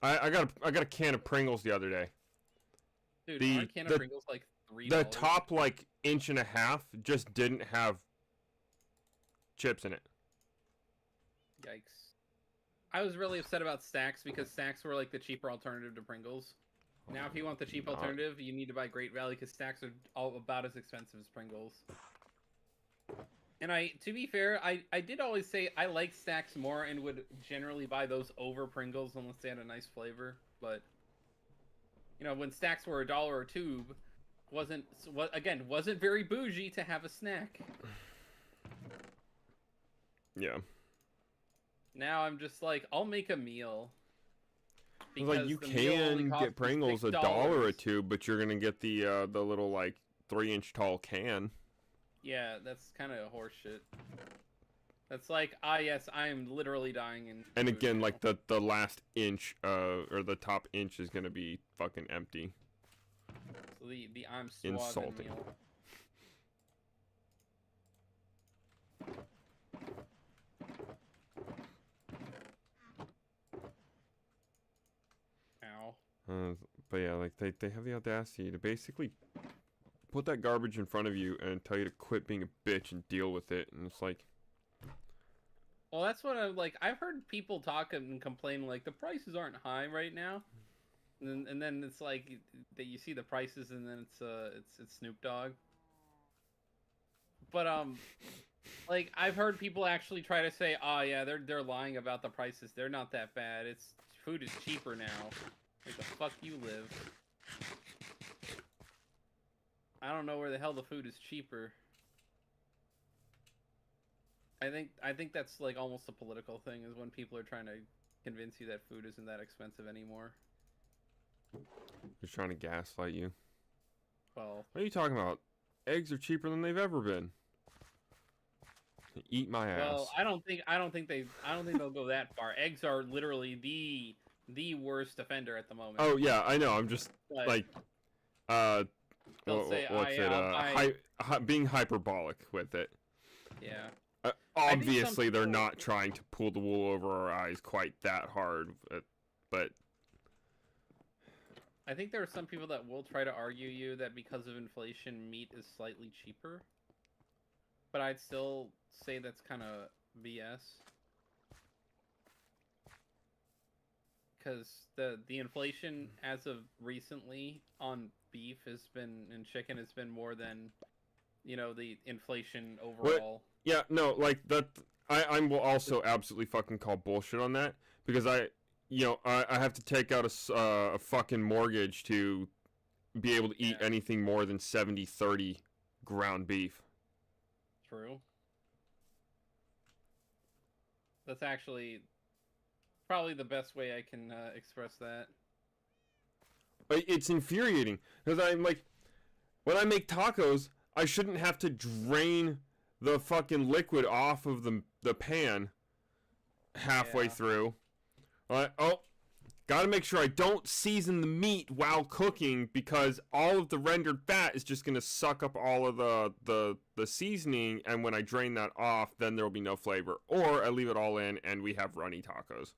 I got a can of Pringles the other day. Dude, The aren't can of Pringles like $3? the top like inch and a half just didn't have chips in it. Yikes. I was really upset about Stacks because Stacks were like the cheaper alternative to Pringles. Now, if you want the cheap alternative, you need to buy Great Value because Stacks are all about as expensive as Pringles. And to be fair, I did always say I like Stacks more and would generally buy those over Pringles unless they had a nice flavor. But you know, when Stacks were $1 a tube, wasn't very bougie to have a snack. Yeah. Now I'm just like, I'll make a meal. Like you can get Pringles $1 a tube, but you're gonna get the little like 3-inch tall can. Yeah, that's kind of horseshit. That's like, yes, I am literally dying in. And again, like the last inch, or the top inch is gonna be fucking empty. So the I'm insulting. Meal. Ow. But yeah, like they have the audacity to basically put that garbage in front of you and tell you to quit being a bitch and deal with it, and it's like. Well, that's what I'm like. I've heard people talk and complain like the prices aren't high right now, and then it's like that you see the prices and then it's Snoop Dogg. But like I've heard people actually try to say, oh yeah, they're lying about the prices. They're not that bad. Food is cheaper now. Where the fuck you live? I don't know where the hell the food is cheaper. I think that's like almost a political thing, is when people are trying to convince you that food isn't that expensive anymore. They're trying to gaslight you. Well, what are you talking about? Eggs are cheaper than they've ever been. Eat my ass. Well, I don't think they'll go that far. Eggs are literally the worst offender at the moment. Oh yeah, I know. I'm just like they'll say, being hyperbolic with it. Yeah. Obviously, they're not trying to pull the wool over our eyes quite that hard, but I think there are some people that will try to argue you that because of inflation, meat is slightly cheaper. But I'd still say that's kind of BS. Because the inflation as of recently on beef and chicken has been more than, you know, the inflation overall. Yeah, no, like that. I will also absolutely fucking call bullshit on that, because I have to take out a fucking mortgage to be able to eat anything more than 70-30 ground beef. True. That's actually probably the best way I can express that. It's infuriating, because I'm like, when I make tacos, I shouldn't have to drain the fucking liquid off of the pan halfway through. Gotta make sure I don't season the meat while cooking, because all of the rendered fat is just gonna suck up all of the seasoning, and when I drain that off, then there will be no flavor. Or I leave it all in and we have runny tacos.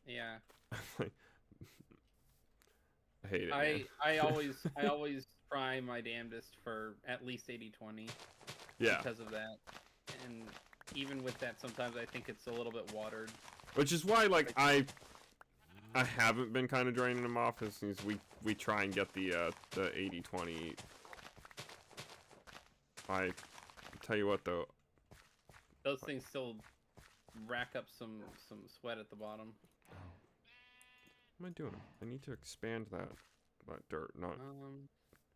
Yeah. I hate it. I always try my damnedest for at least 80-20. Yeah. Because of that. And even with that, sometimes I think it's a little bit watered. Which is why, like, I haven't been kind of draining them off, as soon as we try and get the 80-20. I tell you what, though. Those things still rack up some sweat at the bottom. What am I doing? I need to expand that dirt, not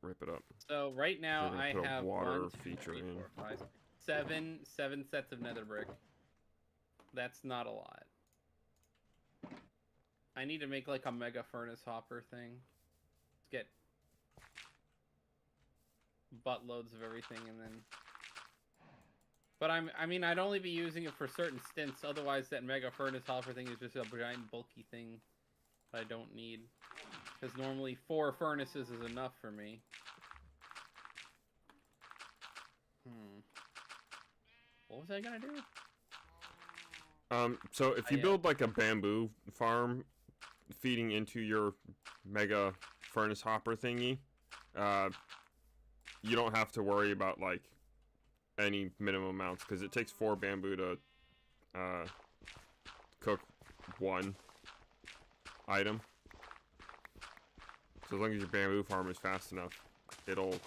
rip it up. So right now I have water 1, 2, feature 3, in 4, 5, 7 sets of nether brick. That's not a lot. I need to make like a mega furnace hopper thing. Let's get buttloads of everything, and then. But I mean, I'd only be using it for certain stints. Otherwise, that mega furnace hopper thing is just a giant bulky thing that I don't need. Because normally 4 furnaces is enough for me. What was I gonna do? So if you build like a bamboo farm feeding into your mega furnace hopper thingy, you don't have to worry about like any minimum amounts because it takes 4 bamboo to cook 1 item. So as long as your bamboo farm is fast enough, it'll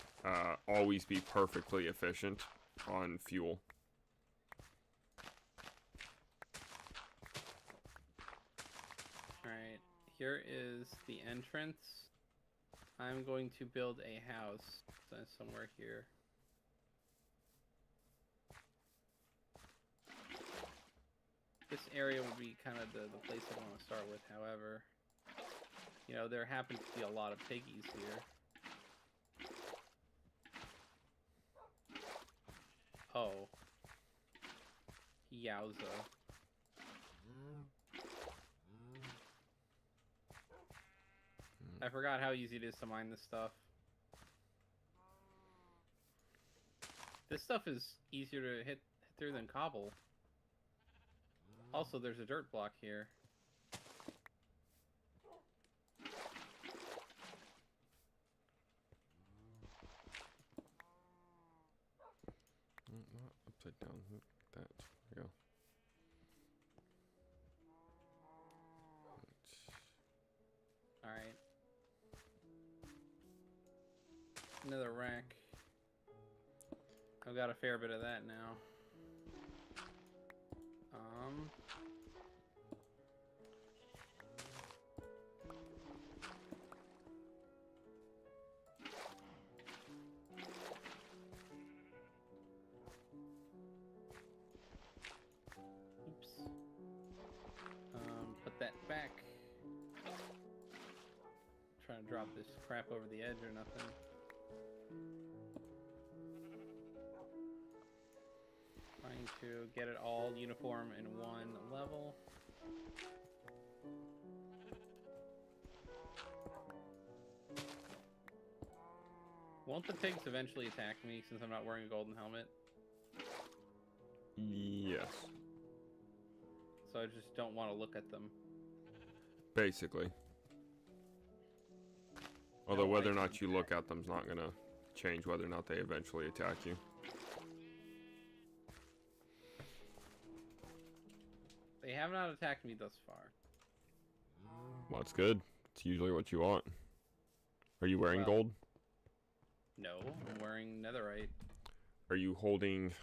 always be perfectly efficient on fuel. Alright, here is the entrance. I'm going to build a house somewhere here. This area would be kind of the place I want to start with, however. You know, there happens to be a lot of piggies here. Oh. Yowza. I forgot how easy it is to mine this stuff. This stuff is easier to hit through than cobble. Also, there's a dirt block here. Not upside down. That. There we go. Alright. Another rack. I've got a fair bit of that now. Oops. Put that back. Trying to drop this crap over the edge or nothing. Trying to get it all uniform in one level. Won't the pigs eventually attack me since I'm not wearing a golden helmet? Yes. So I just don't want to look at them. Basically. Although whether or not you look at them is not going to change whether or not they eventually attack you. They have not attacked me thus far. Well, that's good. It's usually what you want. Are you wearing gold? No, I'm wearing netherite. Are you holding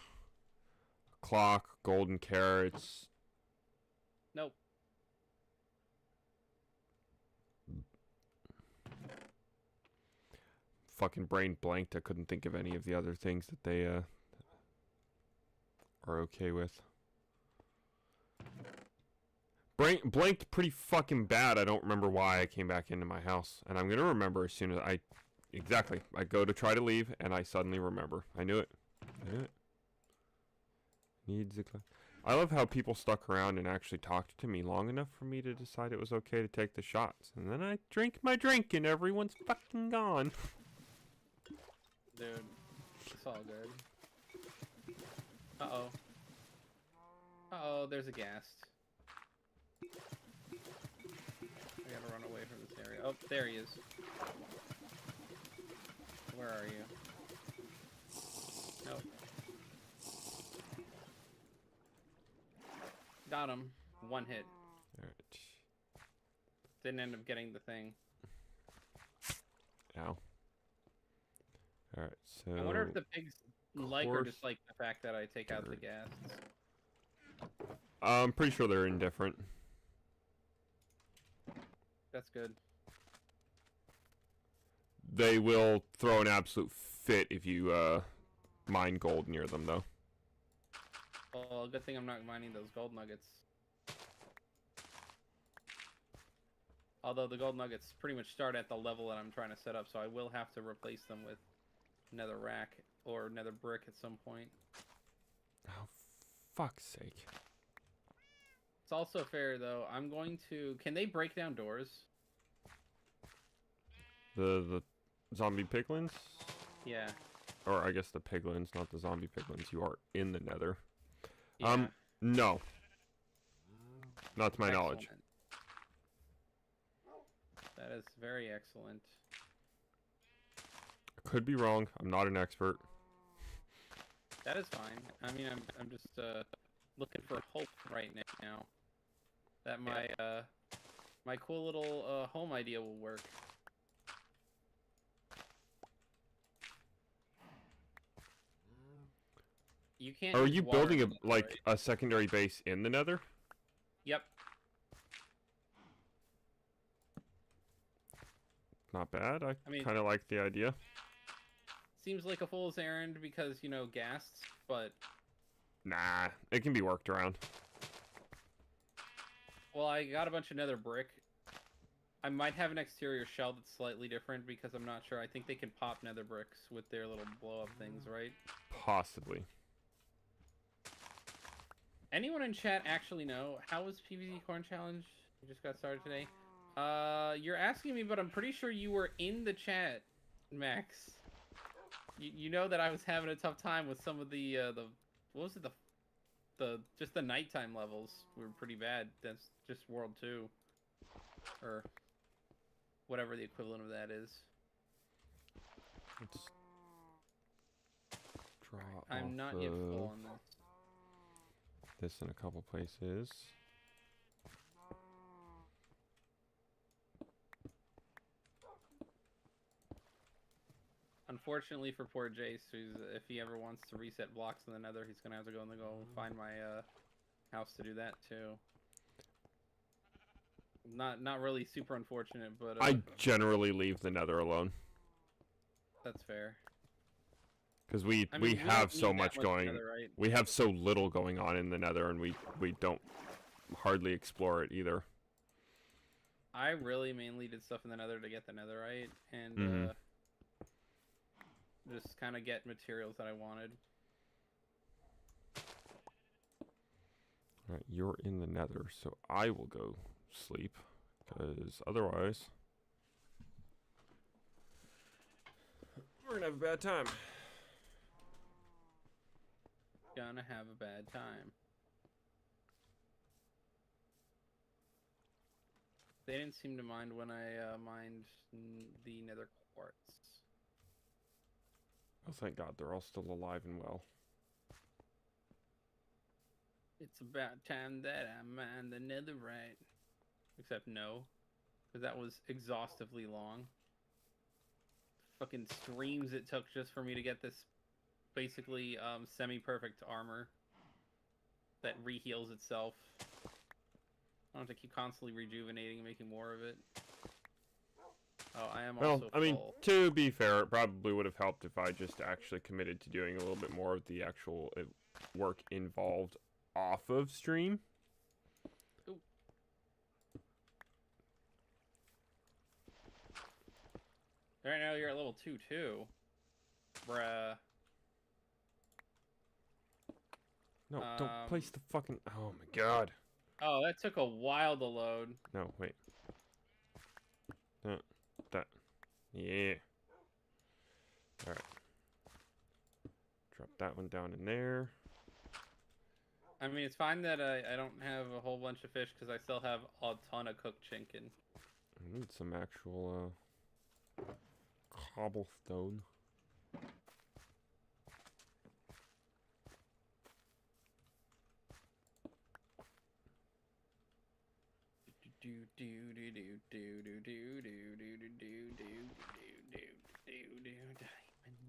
a clock, golden carrots? Nope. Fucking brain blanked. I couldn't think of any of the other things that they are okay with. Brain blanked pretty fucking bad. I don't remember why I came back into my house. And I'm going to remember as soon as I... Exactly. I go to try to leave, and I suddenly remember. I knew it. I knew it. Needs a... I love how people stuck around and actually talked to me long enough for me to decide it was okay to take the shots. And then I drink my drink, and everyone's fucking gone. Dude, it's all good. Uh-oh. Uh-oh, there's a ghast. I gotta run away from this area. Oh, there he is. Where are you? Nope. Got him. One hit. Alright. Didn't end up getting the thing. Ow. Alright, so... I wonder if the pigs like or dislike the fact that I take out the ghasts. I'm pretty sure they're indifferent. That's good. They will throw an absolute fit if you mine gold near them, though. Well, good thing I'm not mining those gold nuggets. Although the gold nuggets pretty much start at the level that I'm trying to set up, so I will have to replace them with nether rack or nether brick at some point. Oh, fuck's sake. It's also fair, though. I'm going to... Can they break down doors? The zombie piglins? Yeah. Or I guess the piglins, not the zombie piglins. You are in the nether. Yeah. No. Not to my knowledge. That is very excellent. could be wrong. I'm not an expert. That is fine. I mean, I'm just looking for hope right now that my cool little home idea will work. You can't. Are use you water building in the nether, right? a secondary base in the Nether? Yep. Not bad. I mean, kind of like the idea. Seems like a fool's errand because, you know, ghasts, but... Nah, it can be worked around. Well, I got a bunch of nether brick. I might have an exterior shell that's slightly different because I'm not sure. I think they can pop nether bricks with their little blow-up things, right? Possibly. Anyone in chat actually know? How was PvZ Corn Challenge? You just got started today. You're asking me, but I'm pretty sure you were in the chat, Max. You know that I was having a tough time with some of the what was it, just the nighttime levels were pretty bad. That's just World 2 or whatever the equivalent of that is. Let's draw I'm not yet full on this. This in a couple places. Unfortunately for poor Jace, if he ever wants to reset blocks in the Nether, he's gonna have to go find my house to do that too. Not really super unfortunate, but I generally leave the Nether alone that's fair. because we have so much going. Nether, right? We have so little going on in the Nether, and we don't hardly explore it either. I really mainly did stuff in the Nether to get the Netherite and just kind of get materials that I wanted. Alright, you're in the Nether, so I will go sleep, because otherwise we're gonna have a bad time. Gonna have a bad time. They didn't seem to mind when I mined the Nether quartz. Oh, thank God, they're all still alive and well. It's about time that I mine the Netherite. Except no, because that was exhaustively long. Fucking streams it took just for me to get this basically semi-perfect armor that re-heals itself. I don't have to keep constantly rejuvenating and making more of it. Oh, I am also full. I mean, to be fair, it probably would have helped if I just actually committed to doing a little bit more of the actual work involved off of stream. Ooh. Right now you're at level 2 too. Bruh. No, don't place the fucking... Oh my God. Oh, that took a while to load. No, wait. That. Yeah. Alright. Drop that one down in there. I mean, it's fine that I don't have a whole bunch of fish because I still have a ton of cooked chicken. I need some actual cobblestone.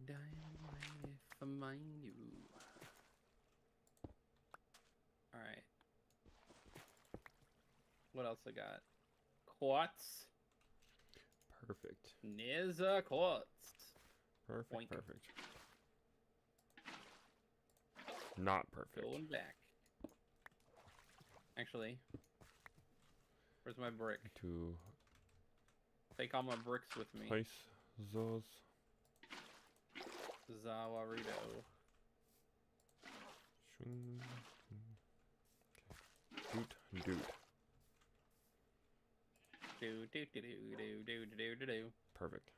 Diamond, if I mind you. Alright. What else I got? Quartz. Perfect. Nizza quartz. Perfect, Boink. perfect. Not perfect. Going back. Actually, where's my brick? To take all my bricks with me. Place those. Zawarito. Doot, doot. Do. Perfect.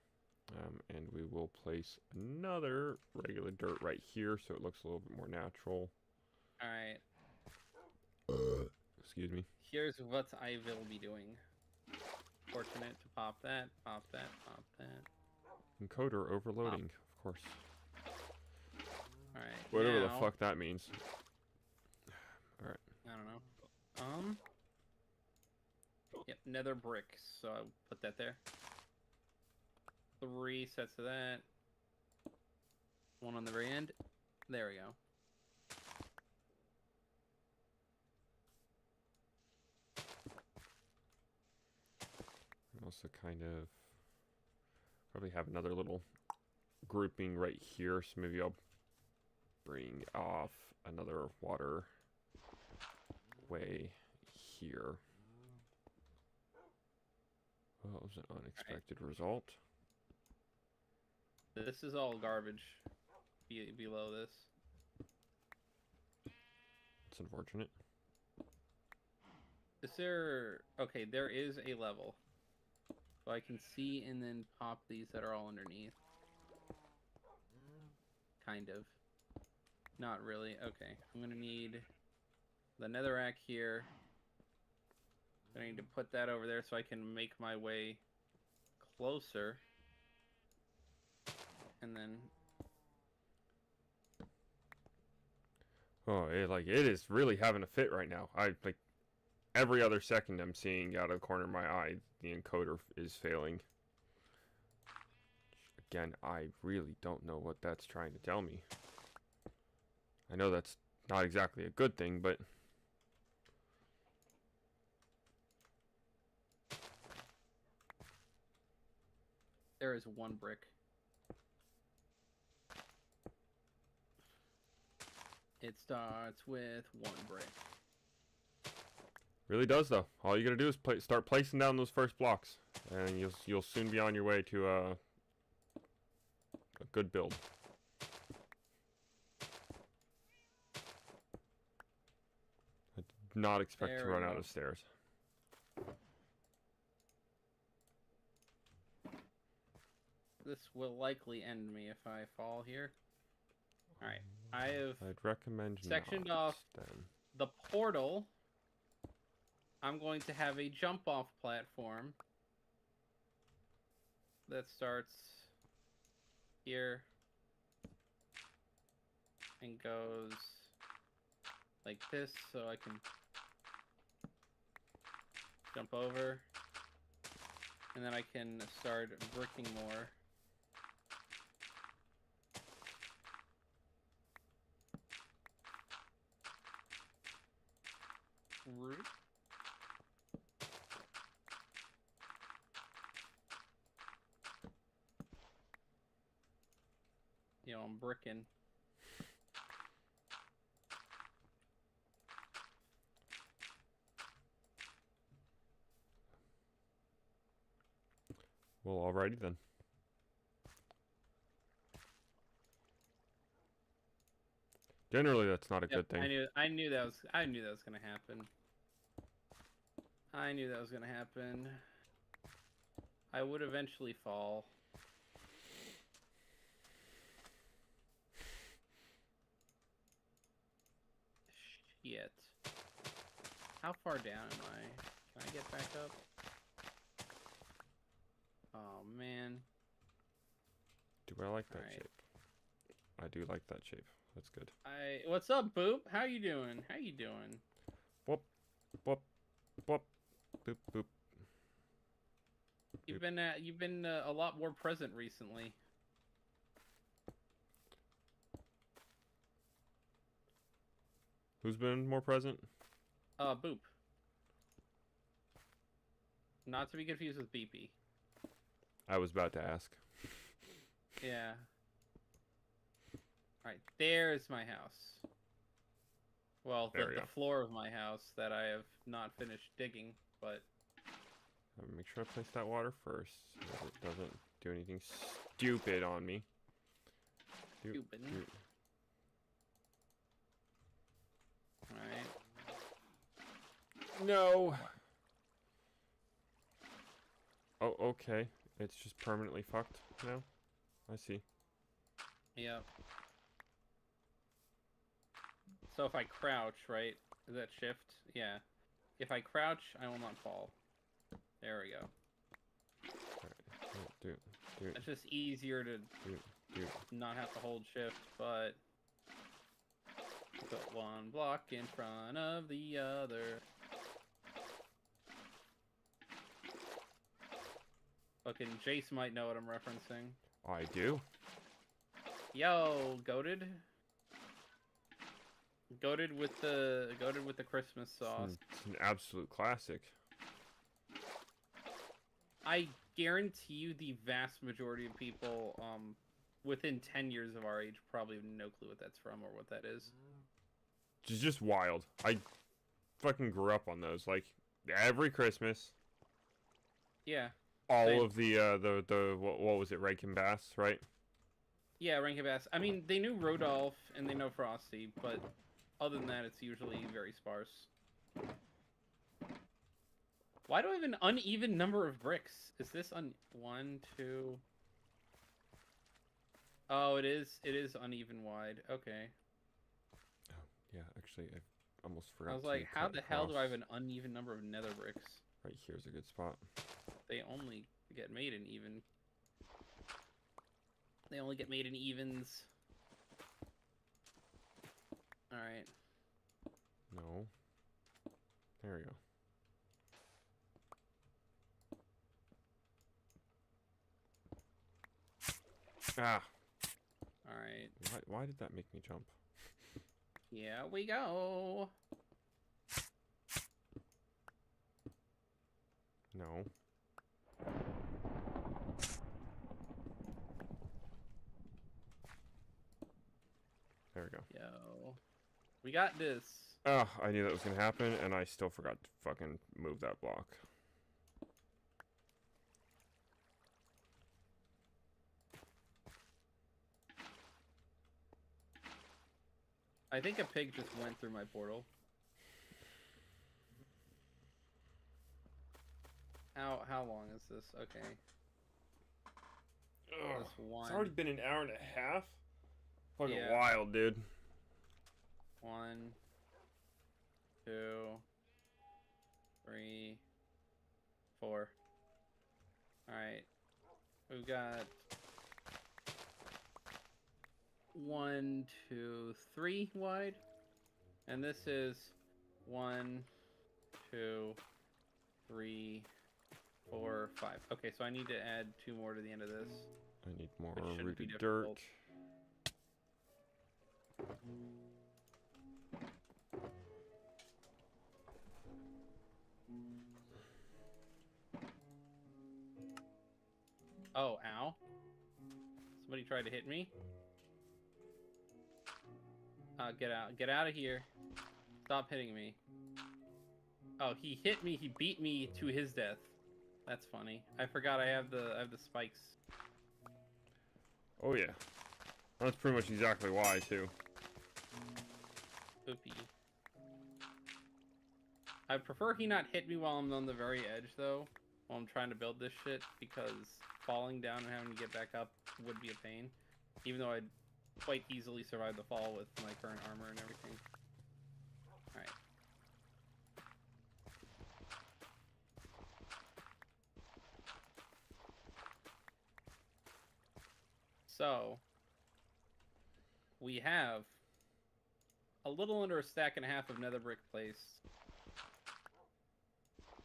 And we will place another regular dirt right here so it looks a little bit more natural. Alright. Excuse me. Here's what I will be doing. Fortunate to pop that, pop that, pop that. Encoder overloading, of course. Alright. Whatever the fuck that means. Alright. I don't know. Yep, nether brick. So I'll put that there. 3 sets of that. 1 on the very end. There we go. Also kind of probably have another little grouping right here, so maybe I'll bring off another water way here. Well, that was an unexpected result. This is all garbage below this. It's unfortunate. Is there... Okay, there is a level. So I can see and then pop these that are all underneath. Kind of. Not really. Okay, I'm gonna need the netherrack here. I need to put that over there so I can make my way closer. And then... Oh, it is really having a fit right now. Like every other second I'm seeing out of the corner of my eye, the encoder is failing. Again, I really don't know what that's trying to tell me. I know that's not exactly a good thing, but... There is 1 brick. It starts with 1 brick. Really does though. All you gotta do is start placing down those first blocks, and you'll soon be on your way to a good build. I did not expect to run out of stairs. This will likely end me if I fall here. Alright, I have I'd recommend sectioned not, off then. the portal. I'm going to have a jump-off platform that starts here and goes like this, so I can jump over, and then I can start bricking more. Root. You know, I'm bricking. Well, alrighty then. Generally, that's not a good thing. I knew that was gonna happen. I knew that was gonna happen. I would eventually fall. Shit. How far down am I? Can I get back up? Oh man. Do I like that shape? I do like that shape. That's good. What's up, Boop? How you doing? How you doing? Whoop, whoop, whoop, boop, boop. You've been a lot more present recently. Who's been more present? Boop. Not to be confused with BP. I was about to ask. Yeah. Alright, there's my house. Well, the floor of my house that I have not finished digging, but... Make sure I place that water first, so it doesn't do anything stupid on me. Stupid. Alright. No! Oh, okay. It's just permanently fucked now? I see. Yep. So if I crouch, right? Is that shift? Yeah. If I crouch, I will not fall. There we go. Alright. It's just easier to not have to hold shift, but put one block in front of the other. Fucking Jace might know what I'm referencing. I do. Yo, goated. Goated with the Christmas sauce. It's an absolute classic. I guarantee you the vast majority of people within 10 years of our age probably have no clue what that's from or what that is. It's just wild. I fucking grew up on those. Like, every Christmas. Yeah. All of the what was it, Rankin Bass, right? Yeah, Rankin Bass. I mean, they knew Rodolph and they know Frosty, but other than that, it's usually very sparse. Why do I have an uneven number of bricks? Is this one, two? Oh, it is uneven wide. Okay. Oh, yeah, actually, I almost forgot. I was like, how the hell do I have an uneven number of nether bricks? Right here's a good spot. They only get made in even. They only get made in evens. Alright. No. There we go. Ah. Alright. Why did that make me jump? Here we go. No. There we go. Yo. We got this. Oh, I knew that was gonna happen, and I still forgot to fucking move that block. I think a pig just went through my portal. How long is this? Okay. Ugh, That's one. it's already been an hour and a half. Fucking Yeah. wild, dude. 1, 2, 3, 4. Alright. We've got 1, 2, 3 wide. And this is 1, 2, 3, 4, 5. Okay, so I need to add 2 more to the end of this. I need more Which shouldn't be rooted dirt. difficult. Oh, ow. Somebody tried to hit me. Get out. Get out of here. Stop hitting me. Oh, he hit me. He beat me to his death. That's funny. I forgot I have the spikes. Oh yeah. That's pretty much exactly why too. Oopie. I prefer he not hit me while I'm on the very edge though, while I'm trying to build this shit, because falling down and having to get back up would be a pain. Even though I'd quite easily survive the fall with my current armor and everything. Alright. So, we have a little under a stack and a half of nether brick placed.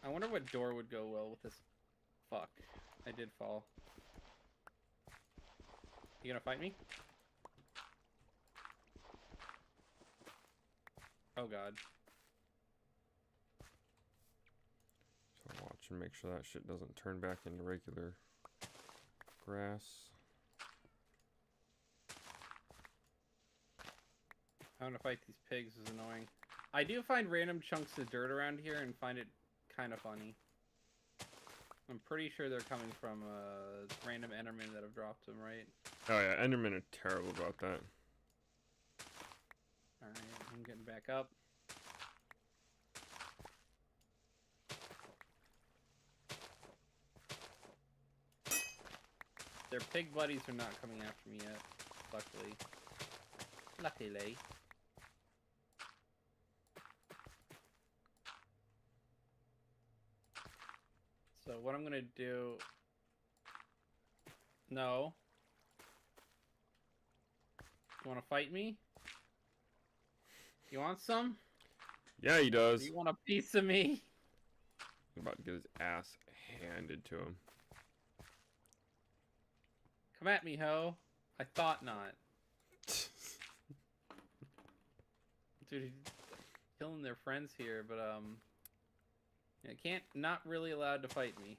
I wonder what door would go well with this. Fuck. I did fall. You gonna fight me? Oh god. So watch and make sure that shit doesn't turn back into regular grass. Having to fight these pigs is annoying. I do find random chunks of dirt around here and find it kind of funny. I'm pretty sure they're coming from random Endermen that have dropped them, right? Oh yeah, Endermen are terrible about that. Alright, I'm getting back up. Their pig buddies are not coming after me yet, luckily. Luckily. So what I'm gonna do No. You want to fight me? You want some? Yeah, he does. Do you want a piece of me? He's about to get his ass handed to him. Come at me, ho. I thought not. Dude, he's killing their friends here, but not really allowed to fight me.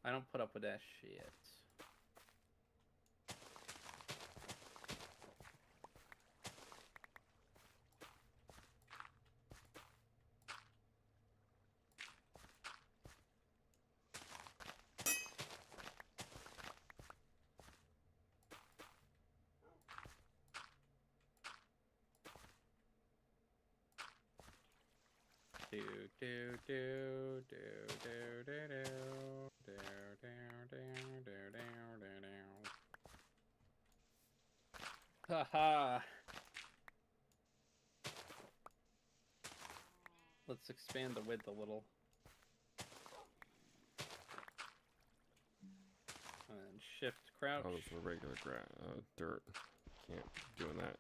I don't put up with that shit. Haha. Let's expand the width a little. And then shift crouch. Oh, those were regular dirt. Can't be doing that.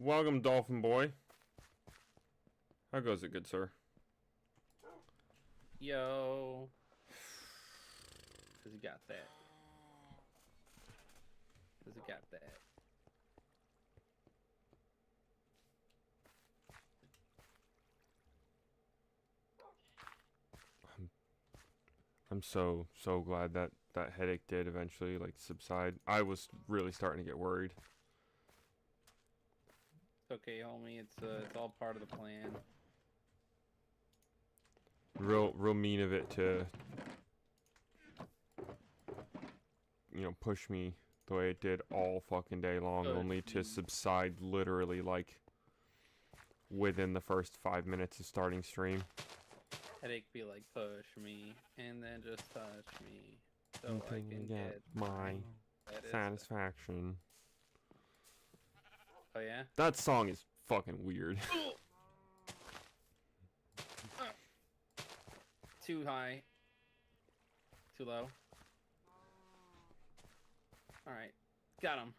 Welcome, Dolphin Boy. How goes it, good sir? Yo. Cause he got that. Cause he got that. I'm so glad that that headache did eventually like subside. I was really starting to get worried. It's okay, homie. It's all part of the plan. Real mean of it to, you know, push me the way it did all fucking day long, only to subside literally like within the first 5 minutes of starting stream. Headache be like, push me, and then just touch me, so I can get my satisfaction. Oh yeah? That song is fucking weird. Too high. Too low. Alright. Got him.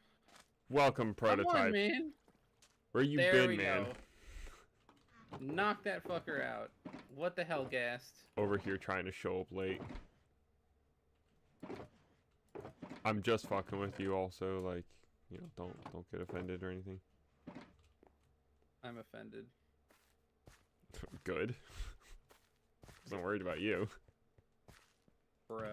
Welcome, Prototype. Come on, man. Where you there been, we man? Go. Knock that fucker out. What the hell, Gast? Over here trying to show up late. I'm just fucking with you also, like, you know, don't get offended or anything. I'm offended. Good. I'm worried about you. Bruh.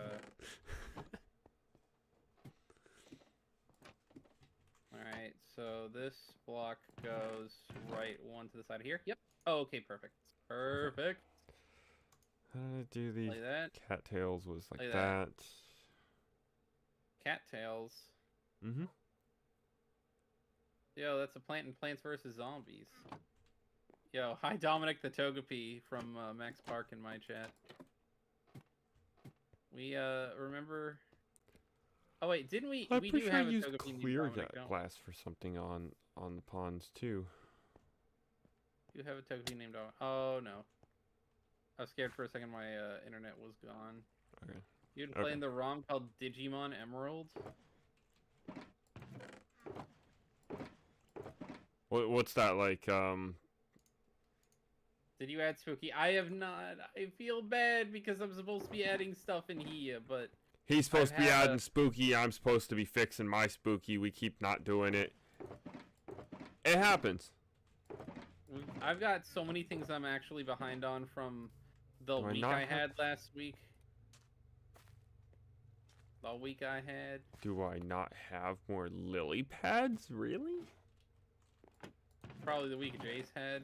Alright, so this block goes right one to the side of here. Yep. Oh, okay, perfect. Perfect. How did I do the Like that. cattails was like Like that. Cattails. Mm-hmm. Yo, that's a plant in Plants vs. Zombies. Yo, hi Dominic the Togepi from Max Park in my chat. We remember. Oh wait, didn't we? I'm we pretty do sure I have a used Togepi clear named Dominic, don't we? glass for something on the ponds too. You have a Togepi named Dominic. Oh no. I was scared for a second my internet was gone. Okay. You'd playing the ROM called Digimon Emerald? What's that like? Did you add Spooky? I have not. I feel bad because I'm supposed to be adding stuff in here, but He's supposed to be adding Spooky. I'm supposed to be fixing my Spooky. We keep not doing it. It happens. I've got so many things I'm actually behind on from the week I had last week. The week I had. Do I not have more lily pads? Really? Probably the week Jace had.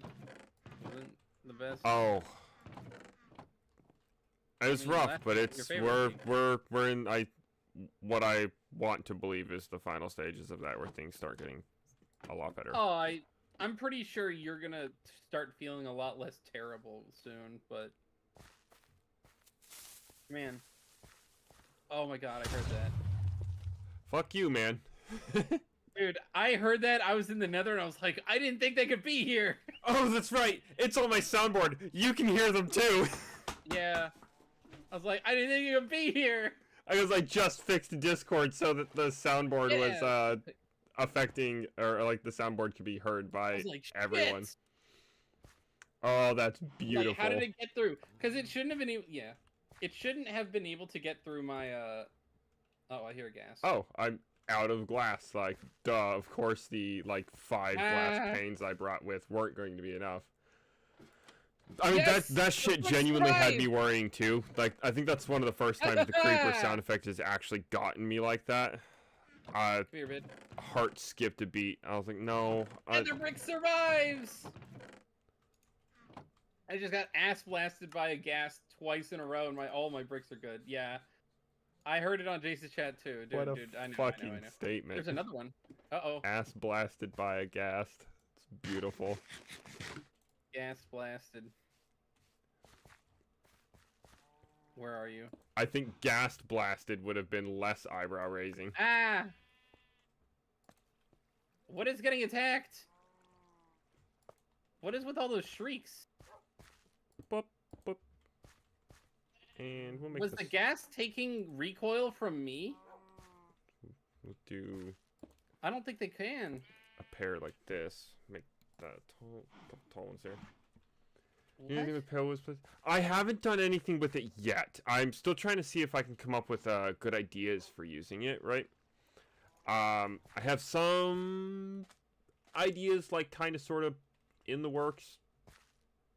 Wasn't the best. Oh. It's rough, but it's we're in what I want to believe is the final stages of that where things start getting a lot better. Oh, I'm pretty sure you're gonna start feeling a lot less terrible soon, but Man. Oh my god, I heard that. Fuck you, man. Dude, I heard that. I was in the Nether and I was like, I didn't think they could be here. Oh, that's right. It's on my soundboard. You can hear them too. Yeah. I was like, I didn't think you could be here. I just fixed Discord so that the soundboard was affecting, or like the soundboard could be heard by everyone. Shit. Oh, that's beautiful. Like, how did it get through? Because it shouldn't have been able. Yeah, it shouldn't have been able to get through my. Oh, I hear gas. Oh, I'm out of glass. Like, duh. Of course, the like 5 glass panes I brought with weren't going to be enough. I mean, that shit genuinely had me worrying too. Like, I think that's one of the first times the creeper sound effect has actually gotten me like that. Heart skipped a beat. I was like, no. Nether brick survives. I just got ass blasted by a gas twice in a row, and all my bricks are good. Yeah, I heard it on Jason's chat too. Dude, what a I know, fucking I know. statement. There's another one. Uh-oh. Ass blasted by a ghast. It's beautiful. Gas blasted. Where are you? I think ghast blasted would have been less eyebrow raising. Ah! What is getting attacked? What is with all those shrieks? Boop, boop. And we'll make Was the gas taking recoil from me? We'll do... I don't think they can. a pair like this. Make that tall ones there. What? Anything with pillows, please? I haven't done anything with it yet. I'm still trying to see if I can come up with good ideas for using it, right? I have some ideas, like, kind of, sort of, in the works.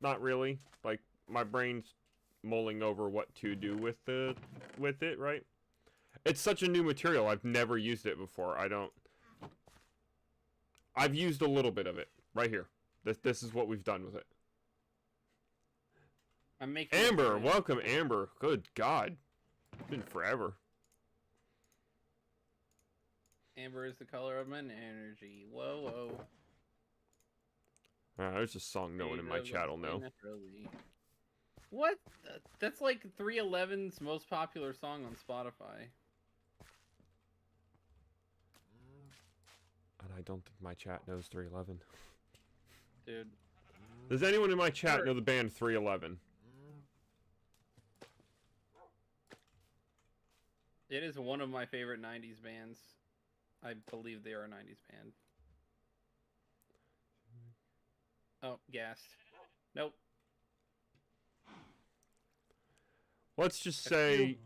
Not really. Like, my brain's mulling over what to do with it, right? It's such a new material. I've never used it before. I've used a little bit of it. Right here. This is what we've done with it. I'm making Amber, welcome, Amber. Good God. It's been forever. Amber is the color of my energy. Whoa, whoa. There's a song no one in my chat will know. What? That's like 311's most popular song on Spotify. And I don't think my chat knows 311. Dude. Does anyone in my chat know the band 311? It is one of my favorite 90s bands. I believe they are a 90s band. Oh, gassed. Nope. Let's just say,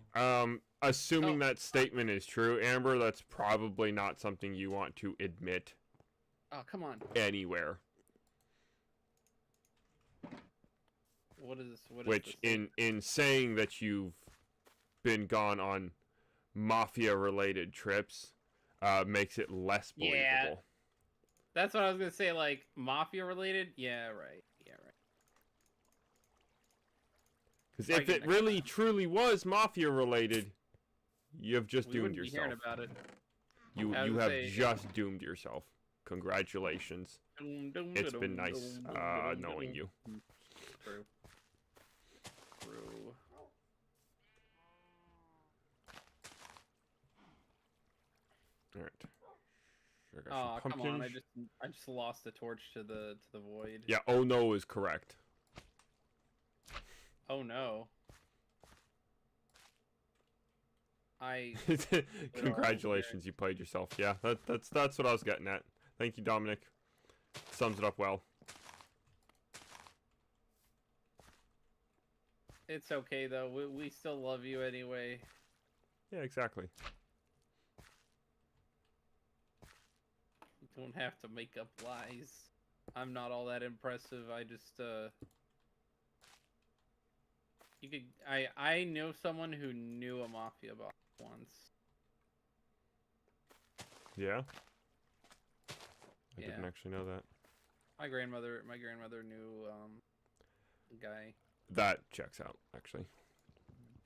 assuming that statement is true, Amber, that's probably not something you want to admit. Oh, come on. Anywhere. Which in saying that you've been gone on mafia-related trips, makes it less believable. Yeah. That's what I was gonna say, like, mafia-related? Yeah, right. Yeah, right. Because if it really, truly was mafia-related, you have just doomed yourself. Hearing about it. You have just doomed yourself. Congratulations. It's been nice knowing you. True. Alright. Sure, oh, come on, I just lost the torch to the void. Yeah, oh no is correct. Oh no. Congratulations, you played yourself. Yeah, that's what I was getting at. Thank you, Dominic. Sums it up well. It's okay though. We still love you anyway. Yeah, exactly. You don't have to make up lies. I'm not all that impressive. I just I know someone who knew a mafia boss once. Yeah? I didn't actually know that. My grandmother knew a guy. That checks out, actually.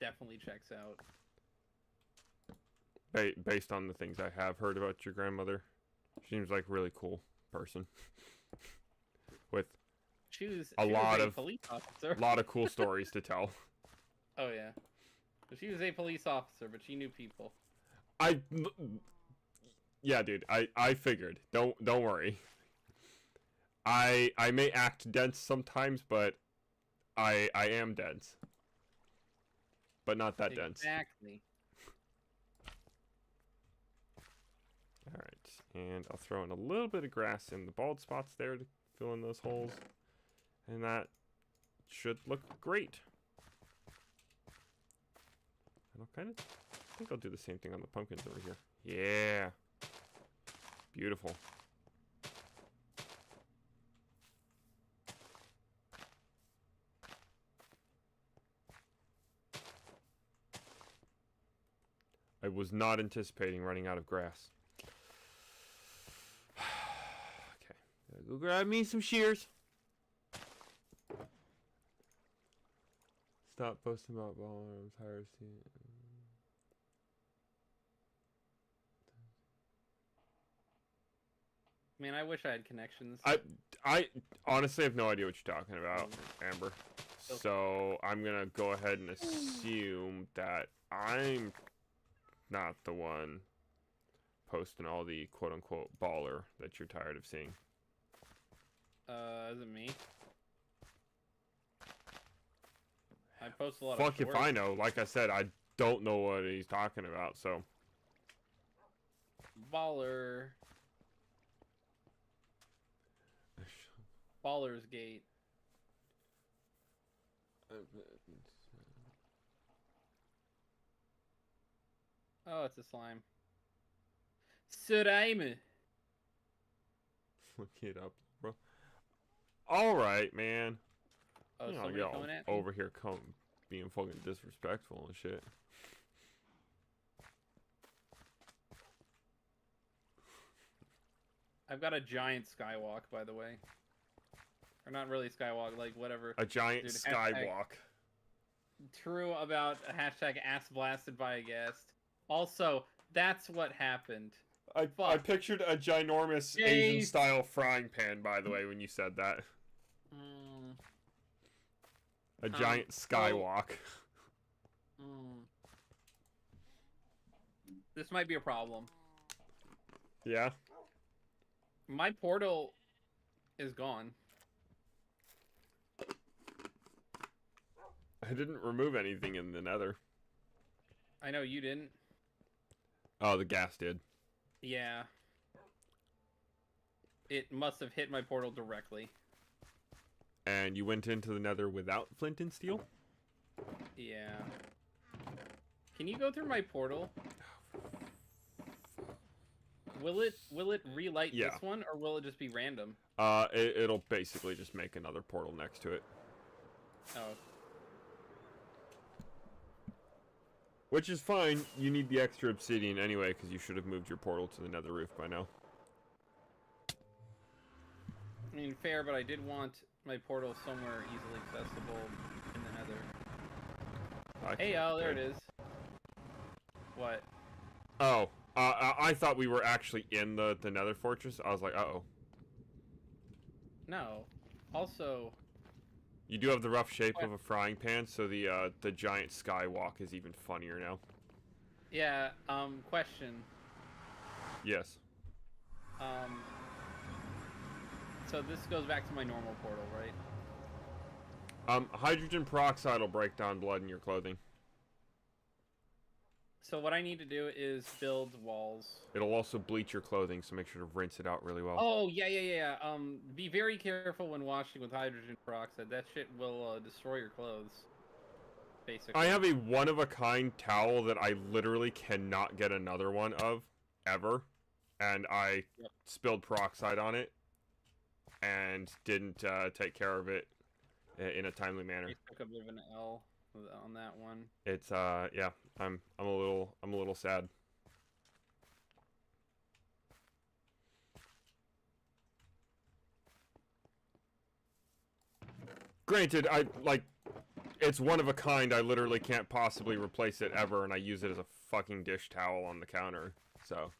Definitely checks out. Based on the things I have heard about your grandmother, she seems like a really cool person. With she was a lot police officer. of cool stories to tell. Oh yeah. She was a police officer, but she knew people. Yeah, dude. I figured. Don't worry. I may act dense sometimes, but I am dense. But not that dense. Exactly. Alright, and I'll throw in a little bit of grass in the bald spots there to fill in those holes. And that should look great. And I think I'll do the same thing on the pumpkins over here. Yeah. Beautiful. I was not anticipating running out of grass. Okay. Gotta go grab me some shears. Stop posting about ball. I'm tired of seeing it. Man, I wish I had connections. I honestly have no idea what you're talking about, Amber. So I'm gonna go ahead and assume that I'm not the one posting all the quote-unquote baller that you're tired of seeing. Is it me? I post a lot Fuck of if I know. Like I said, I don't know what he's talking about, so. Baller. Baller's Gate. Oh, it's a slime. Slime. Look it up, bro. Alright, man. Oh, You know, somebody y'all coming at me? over here being fucking disrespectful and shit. I've got a giant skywalk, by the way. Or not really skywalk, like whatever. A giant Dude, skywalk. True about a hashtag ass blasted by a guest. Also, that's what happened. I pictured a ginormous Asian-style frying pan, by the way, when you said that. A giant skywalk. This might be a problem. Yeah? My portal is gone. I didn't remove anything in the nether. I know you didn't. Oh, the gas did. Yeah. It must have hit my portal directly. And you went into the nether without flint and steel? Yeah. Can you go through my portal? Will it relight this one, or will it just be random? It'll basically just make another portal next to it. Oh. Which is fine. You need the extra obsidian anyway, because you should have moved your portal to the nether roof by now. I mean, fair, but I did want my portal somewhere easily accessible in the nether. Hey, oh, there it is. What? Oh, I thought we were actually in the nether fortress. I was like, uh-oh. No. Also... You do have the rough shape of a frying pan, so the giant skywalk is even funnier now. Yeah, question. Yes. So this goes back to my normal portal, right? Hydrogen peroxide will break down blood in your clothing. So what I need to do is build walls. It'll also bleach your clothing, so make sure to rinse it out really well. Oh, yeah. Be very careful when washing with hydrogen peroxide. That shit will destroy your clothes. Basically. I have a one-of-a-kind towel that I literally cannot get another one of, ever. And I spilled peroxide on it, and didn't take care of it in a timely manner. You took a bit of an L on that one. It's yeah, I'm a little sad. Granted, it's one of a kind. I literally can't possibly replace it ever, and I use it as a fucking dish towel on the counter. So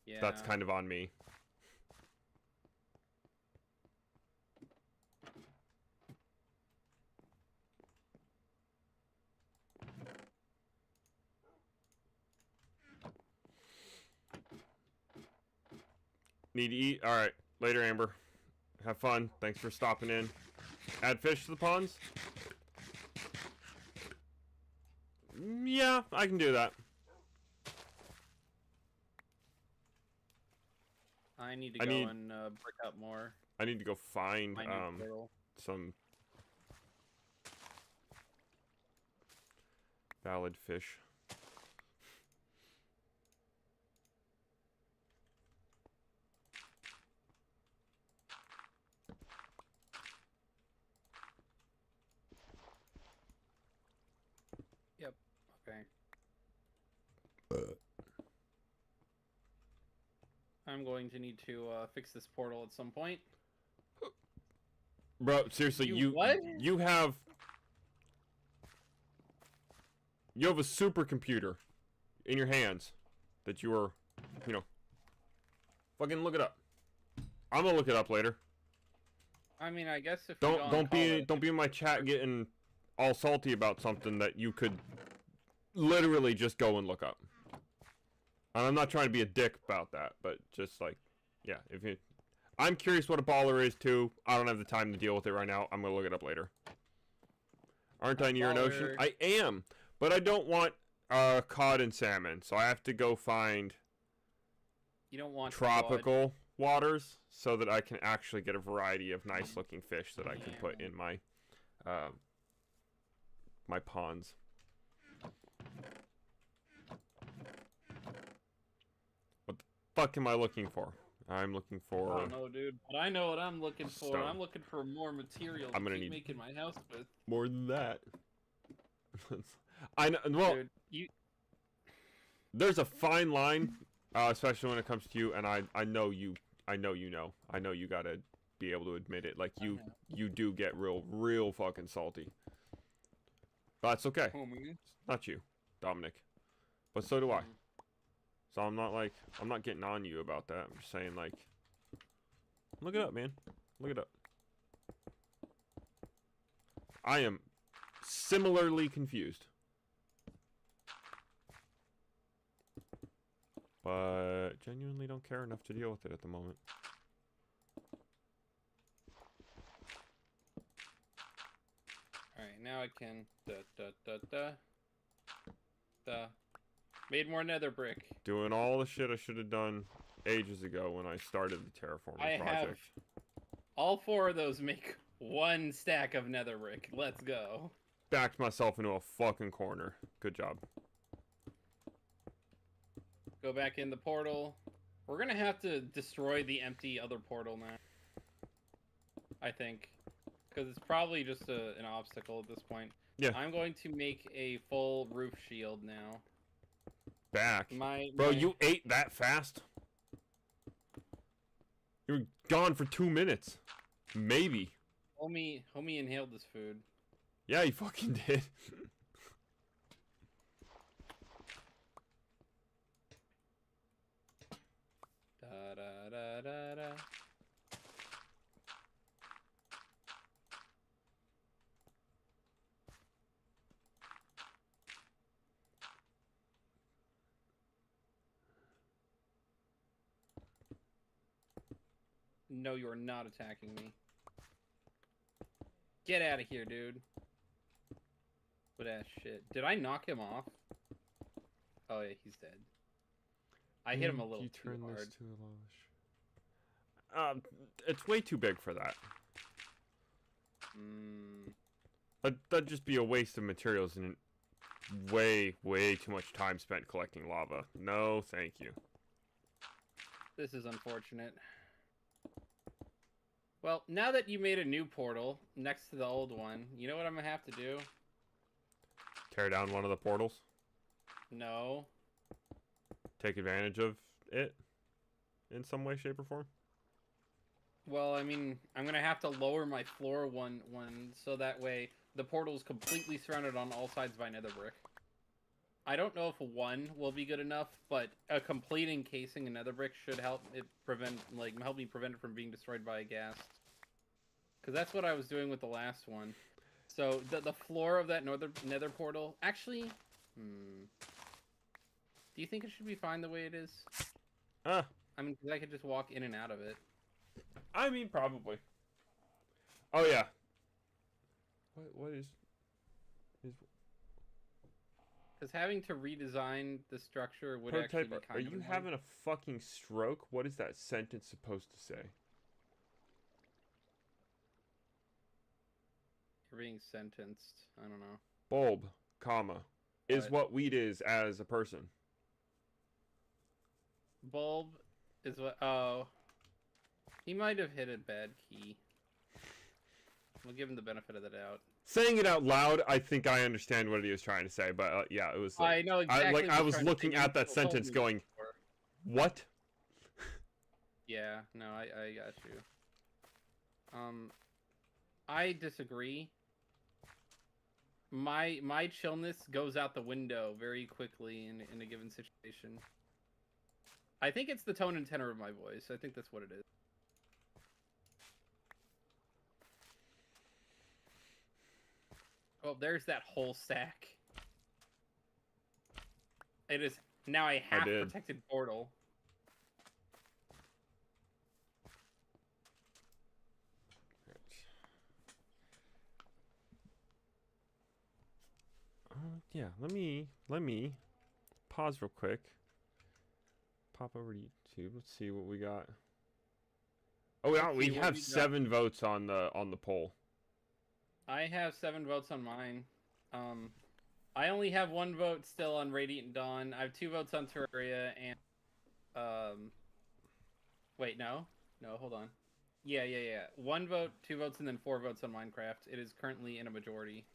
yeah, that's kind of on me. Need to eat? Alright. Later, Amber. Have fun. Thanks for stopping in. Add fish to the ponds? Yeah, I can do that. I need to go and brick up more. I need to go find some valid fish. Yep. Okay. I'm going to need to fix this portal at some point. Bro, seriously, you have a supercomputer in your hands that you are, you know, fucking look it up. I'm gonna look it up later. I mean, I guess if don't be in my chat getting all salty about something that you could literally just go and look up. And I'm not trying to be a dick about that, but just like, yeah, I'm curious what a baller is too. I don't have the time to deal with it right now. I'm gonna look it up later. Aren't I near an ocean? I am, but I don't want cod and salmon, so I have to go find. You don't want tropical waters so that I can actually get a variety of nice looking fish that I can put in my my ponds. What the fuck am I looking for? I'm looking for. I don't know, dude. But I know what I'm looking for. Stone. I'm looking for more material to keep making my house with. More than that. I know. Well, dude, there's a fine line, especially when it comes to you, and I know you. I know you know. I know you gotta be able to admit it. Like you do get real fucking salty. But that's okay. Not you, Dominic. But so do I. So I'm not getting on you about that. I'm just saying, like, look it up, man. Look it up. I am similarly confused. But genuinely don't care enough to deal with it at the moment. Alright, now I can made more nether brick. Doing all the shit I should have done ages ago when I started the terraforming project. Have all 4 of those make 1 stack of nether brick. Let's go. Backed myself into a fucking corner. Good job. Go back in the portal. We're gonna have to destroy the empty other portal now. I think. Because it's probably just an obstacle at this point. Yeah. I'm going to make a full roof shield now. Bro, you ate that fast? You were gone for 2 minutes. Maybe. Homie inhaled this food. Yeah, he fucking did. Da da da da da. No, you are not attacking me. Get out of here, dude. What ass shit. Did I knock him off? Oh yeah, he's dead. I hit him a little too hard. It's way too big for that. That'd just be a waste of materials and way too much time spent collecting lava. No, thank you. This is unfortunate. Well, now that you made a new portal next to the old one, you know what I'm gonna have to do? Tear down one of the portals? No. Take advantage of it in some way, shape, or form? Well, I mean, I'm gonna have to lower my floor one so that way the portal is completely surrounded on all sides by nether brick. I don't know if 1 will be good enough, but a complete encasing in nether brick should help it help me prevent it from being destroyed by a ghast. Because that's what I was doing with the last one. So the floor of that nether portal, actually, do you think it should be fine the way it is? I mean, 'cause I could just walk in and out of it. I mean, probably. Oh yeah. What is? Because having to redesign the structure would Prototype, actually be kind are of you annoying. having a fucking stroke? What is that sentence supposed to say? You're being sentenced. I don't know. Bulb, comma, is what weed is as a person. Bulb is what... Oh. He might have hit a bad key. We'll give him the benefit of the doubt. Saying it out loud, I think I understand what he was trying to say, but yeah, it was. I know exactly. I was looking at that sentence, going, "What?" Yeah, no, I got you. I disagree. My chillness goes out the window very quickly in a given situation. I think it's the tone and tenor of my voice. I think that's what it is. Oh, there's that whole stack. It is now a half-protected portal. Yeah, let me pause real quick. Pop over to YouTube. Let's see what we got. Oh, yeah, we have 7 votes on the poll. I have 7 votes on mine. I only have 1 vote still on Radiant Dawn. I have 2 votes on Terraria and wait, no, hold on. Yeah. 1 vote, 2 votes, and then 4 votes on Minecraft. It is currently in a majority.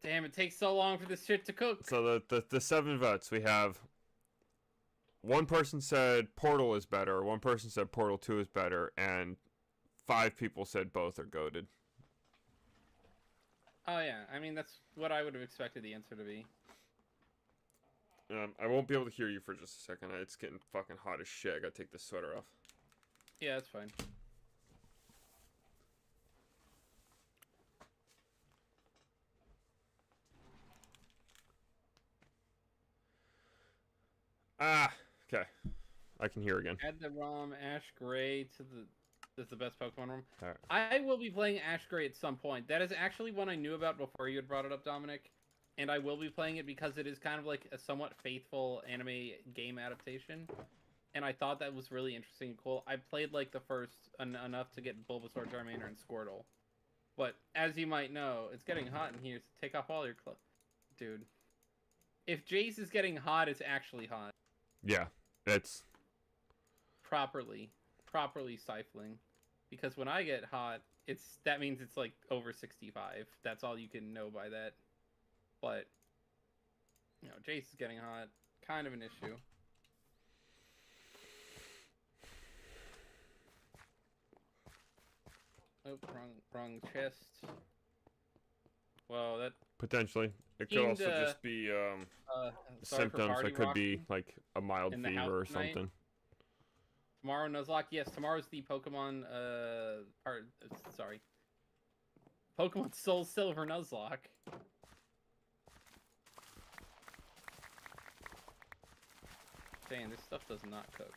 Damn, it takes so long for this shit to cook. So the 7 votes we have. One person said Portal is better. One person said Portal 2 is better, and 5 people said both are goated. Oh yeah, I mean that's what I would have expected the answer to be. I won't be able to hear you for just a second. It's getting fucking hot as shit. I gotta take this sweater off. Yeah, that's fine. Ah, okay. I can hear again. Add the ROM Ash Gray to the... That's the best Pokemon ROM. Right. I will be playing Ash Gray at some point. That is actually one I knew about before you had brought it up, Dominic. And I will be playing it because it is kind of like a somewhat faithful anime game adaptation. And I thought that was really interesting and cool. I played like the first enough to get Bulbasaur, Charmander, and Squirtle. But as you might know, it's getting hot in here, so take off all your clothes. Dude. If Jace is getting hot, it's actually hot. Yeah, it's... Properly stifling. Because when I get hot, that means it's like over 65. That's all you can know by that. But, you know, Jace is getting hot. Kind of an issue. Oh, wrong chest. Well, that... Potentially. It could also just be symptoms. It could be like a mild fever or something. Tomorrow Nuzlocke. Yes, tomorrow's the Pokemon Pokemon Soul Silver Nuzlocke. Dang, this stuff does not cook.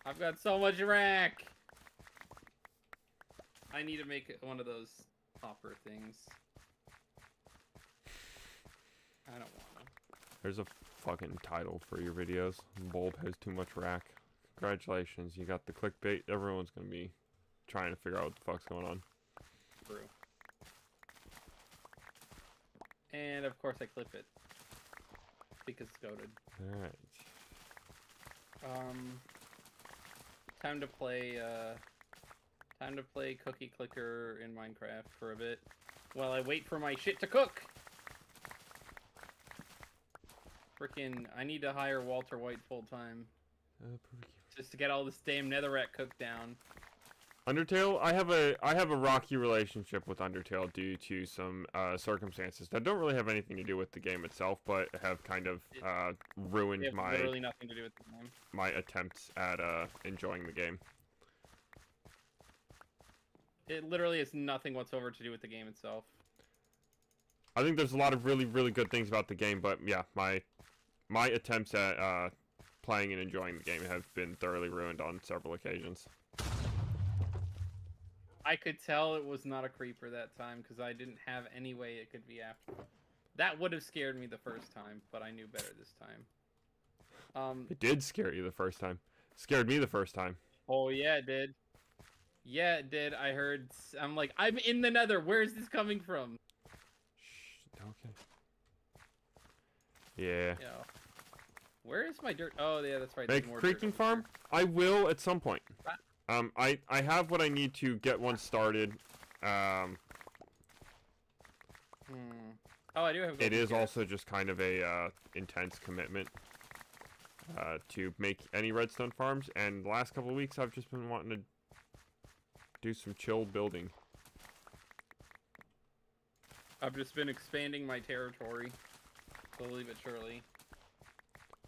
I've got so much rack. I need to make one of those hopper things. I don't want to. There's a fucking title for your videos. Bulb has too much rack. Congratulations, you got the clickbait. Everyone's gonna be trying to figure out what the fuck's going on. True. And of course I clip it. Because it's goated. Alright. Time to play Cookie Clicker in Minecraft for a bit. While I wait for my shit to cook! Frickin', I need to hire Walter White full time. Just to get all this damn netherrack cooked down. Undertale, I have a rocky relationship with Undertale due to some circumstances that don't really have anything to do with the game itself, but have kind of ruined literally nothing to do with the game. My attempts at enjoying the game. It literally has nothing whatsoever to do with the game itself. I think there's a lot of really, really good things about the game, but yeah, my my attempts at playing and enjoying the game have been thoroughly ruined on several occasions. I could tell it was not a creeper that time because I didn't have any way it could be after. That would have scared me the first time, but I knew better this time. It did scare you the first time. Scared me the first time. Oh yeah, it did. Yeah, it did. I heard. I'm like, I'm in the Nether. Where is this coming from? Shh, okay. Yeah. Yeah. Where is my dirt? Oh yeah, that's right. Make a creeking farm? I will at some point. I have what I need to get one started. Oh, I do have. It is also just kind of a intense commitment to make any redstone farms, and the last couple of weeks I've just been wanting to do some chill building. I've just been expanding my territory, slowly but surely.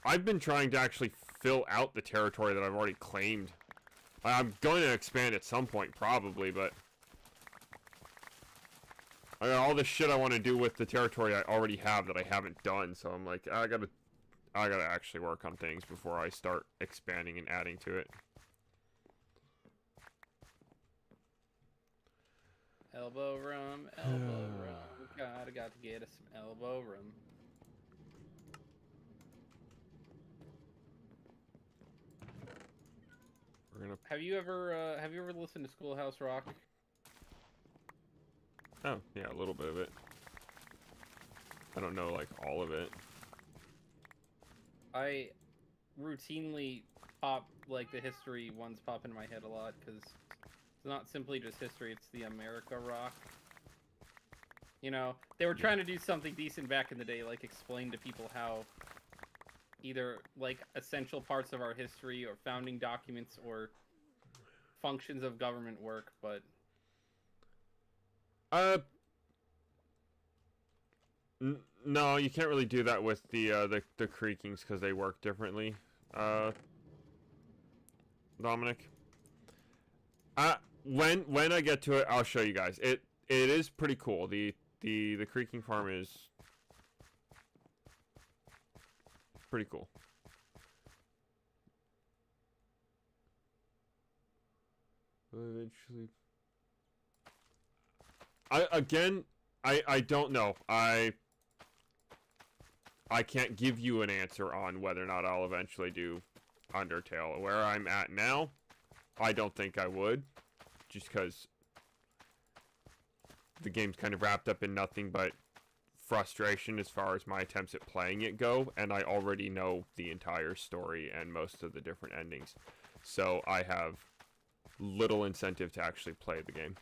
I've been trying to actually fill out the territory that I've already claimed. I'm going to expand at some point, probably, but I got all the shit I want to do with the territory I already have that I haven't done, so I'm like, I gotta actually work on things before I start expanding and adding to it. Elbow room, elbow room. Got to get us some elbow room. We're gonna... Have you ever listened to Schoolhouse Rock? Oh, yeah, a little bit of it. I don't know, like, all of it. I routinely pop, like, the history ones pop in my head a lot, because it's not simply just history, it's the America Rock. You know, they were trying to do something decent back in the day, like explain to people how either, like, essential parts of our history or founding documents or functions of government work, but... No, you can't really do that with the creakings because they work differently. Dominic. When I get to it, I'll show you guys. It is pretty cool. The creaking farm is pretty cool. Eventually, I don't know. I can't give you an answer on whether or not I'll eventually do Undertale. Where I'm at now, I don't think I would, just because the game's kind of wrapped up in nothing but frustration as far as my attempts at playing it go, and I already know the entire story and most of the different endings, so I have little incentive to actually play the game.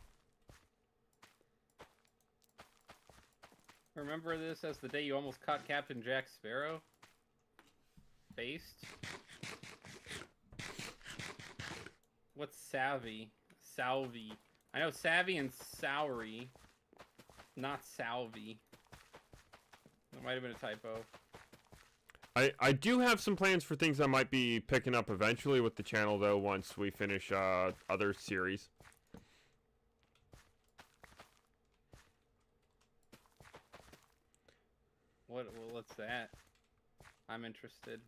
Remember this as the day you almost caught Captain Jack Sparrow? Based? What's savvy? Salvy. I know savvy and soury. Not salvy. That might have been a typo. I do have some plans for things I might be picking up eventually with the channel, though, once we finish other series. What's that? I'm interested.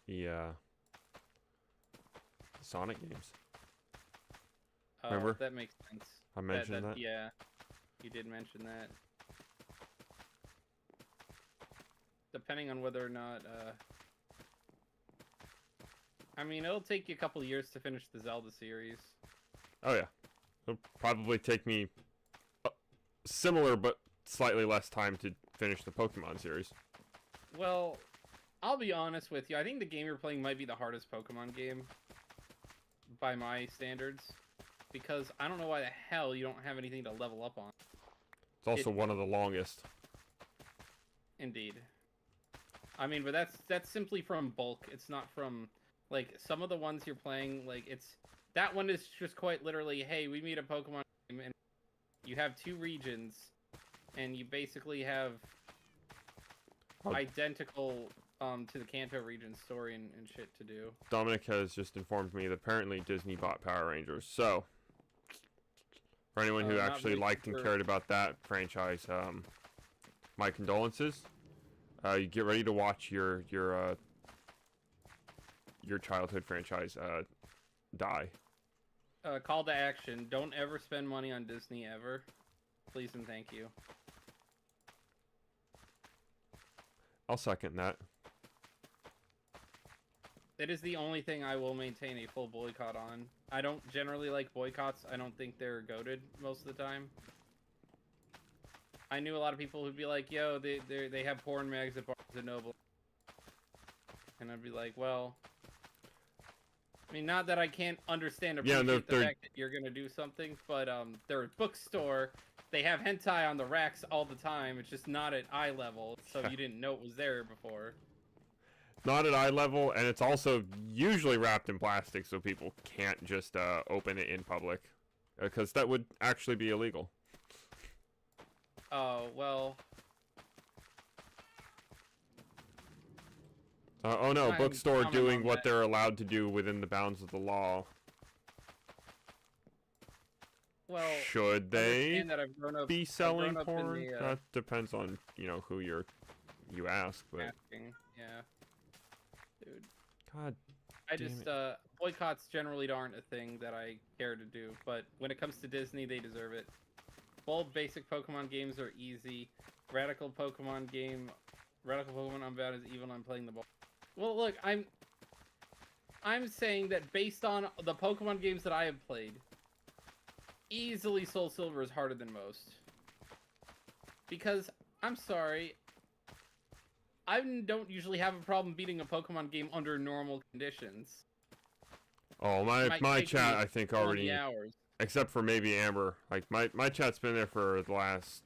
Yeah. Sonic games. Oh, remember? That makes sense. I mentioned that? Yeah, you did mention that. Depending on whether or not, I mean, it'll take you a couple years to finish the Zelda series. Oh, yeah. It'll probably take me similar but slightly less time to finish the Pokemon series. Well, I'll be honest with you. I think the game you're playing might be the hardest Pokemon game by my standards, because I don't know why the hell you don't have anything to level up on. It's also one of the longest. Indeed. I mean, but that's simply from bulk. It's not from, like, some of the ones you're playing, like, that one is just quite literally, hey, we made a Pokemon game, and you have 2 regions, and you basically have identical to the Kanto region story and shit to do. Dominic has just informed me that apparently Disney bought Power Rangers, so for anyone who actually liked and cared about that franchise, my condolences. You get ready to watch your childhood franchise die. Call to action. Don't ever spend money on Disney ever. Please and thank you. I'll second that. It is the only thing I will maintain a full boycott on. I don't generally like boycotts. I don't think they're goated most of the time. I knew a lot of people who'd be like, yo, they have porn mags at Barnes & Noble. And I'd be like, well... I mean, not that I can't understand or appreciate the fact that you're going to do something, but they're a bookstore. They have hentai on the racks all the time. It's just not at eye level, so you didn't know it was there before. Not at eye level, and it's also usually wrapped in plastic, so people can't just open it in public, because that would actually be illegal. Oh, well... oh no, bookstore doing what they're allowed to do within the bounds of the law. Well, should they be selling porn? The, that depends on, you know, who you ask, but... Asking. Yeah. Dude. God I just, boycotts generally aren't a thing that I care to do, but when it comes to Disney, they deserve it. Bold basic Pokemon games are easy. Radical Pokemon Unbound is evil, I'm playing the ball. Well, look, I'm saying that based on the Pokemon games that I have played, easily Soul Silver is harder than most. Because, I'm sorry, I don't usually have a problem beating a Pokemon game under normal conditions. Oh, my chat, I think already, except for maybe Amber, like, my chat's been there for the last,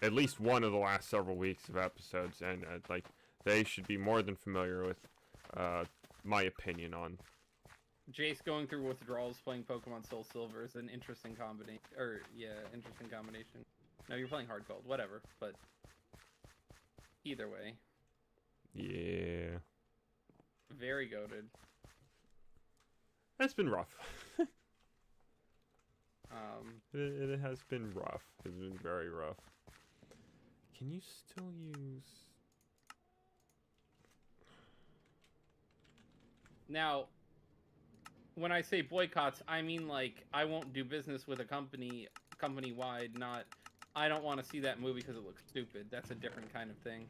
at least one of the last several weeks of episodes, and, like, they should be more than familiar with my opinion on. Jace going through withdrawals playing Pokemon Soul Silver is an interesting combination. Interesting combination. No, you're playing Hard Gold, whatever, but either way. Yeah. Very goated. That's been rough. It has been rough. It's been very rough. Can you still use... Now, when I say boycotts, I mean, like, I won't do business with a company-wide, not, I don't want to see that movie because it looks stupid. That's a different kind of thing.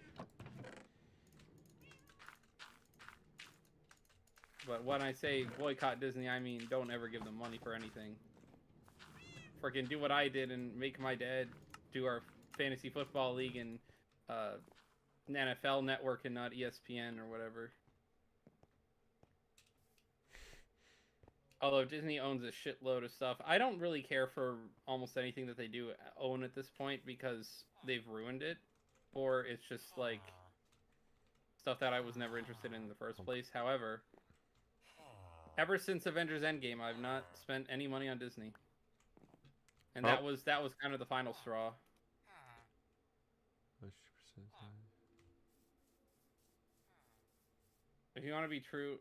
But when I say boycott Disney, I mean don't ever give them money for anything. Freaking do what I did and make my dad do our fantasy football league and NFL network and not ESPN or whatever. Although Disney owns a shitload of stuff, I don't really care for almost anything that they do own at this point because they've ruined it, or it's just like stuff that I was never interested in the first place. However, ever since Avengers Endgame, I've not spent any money on Disney, and that was kind of the final straw. If you want to be true,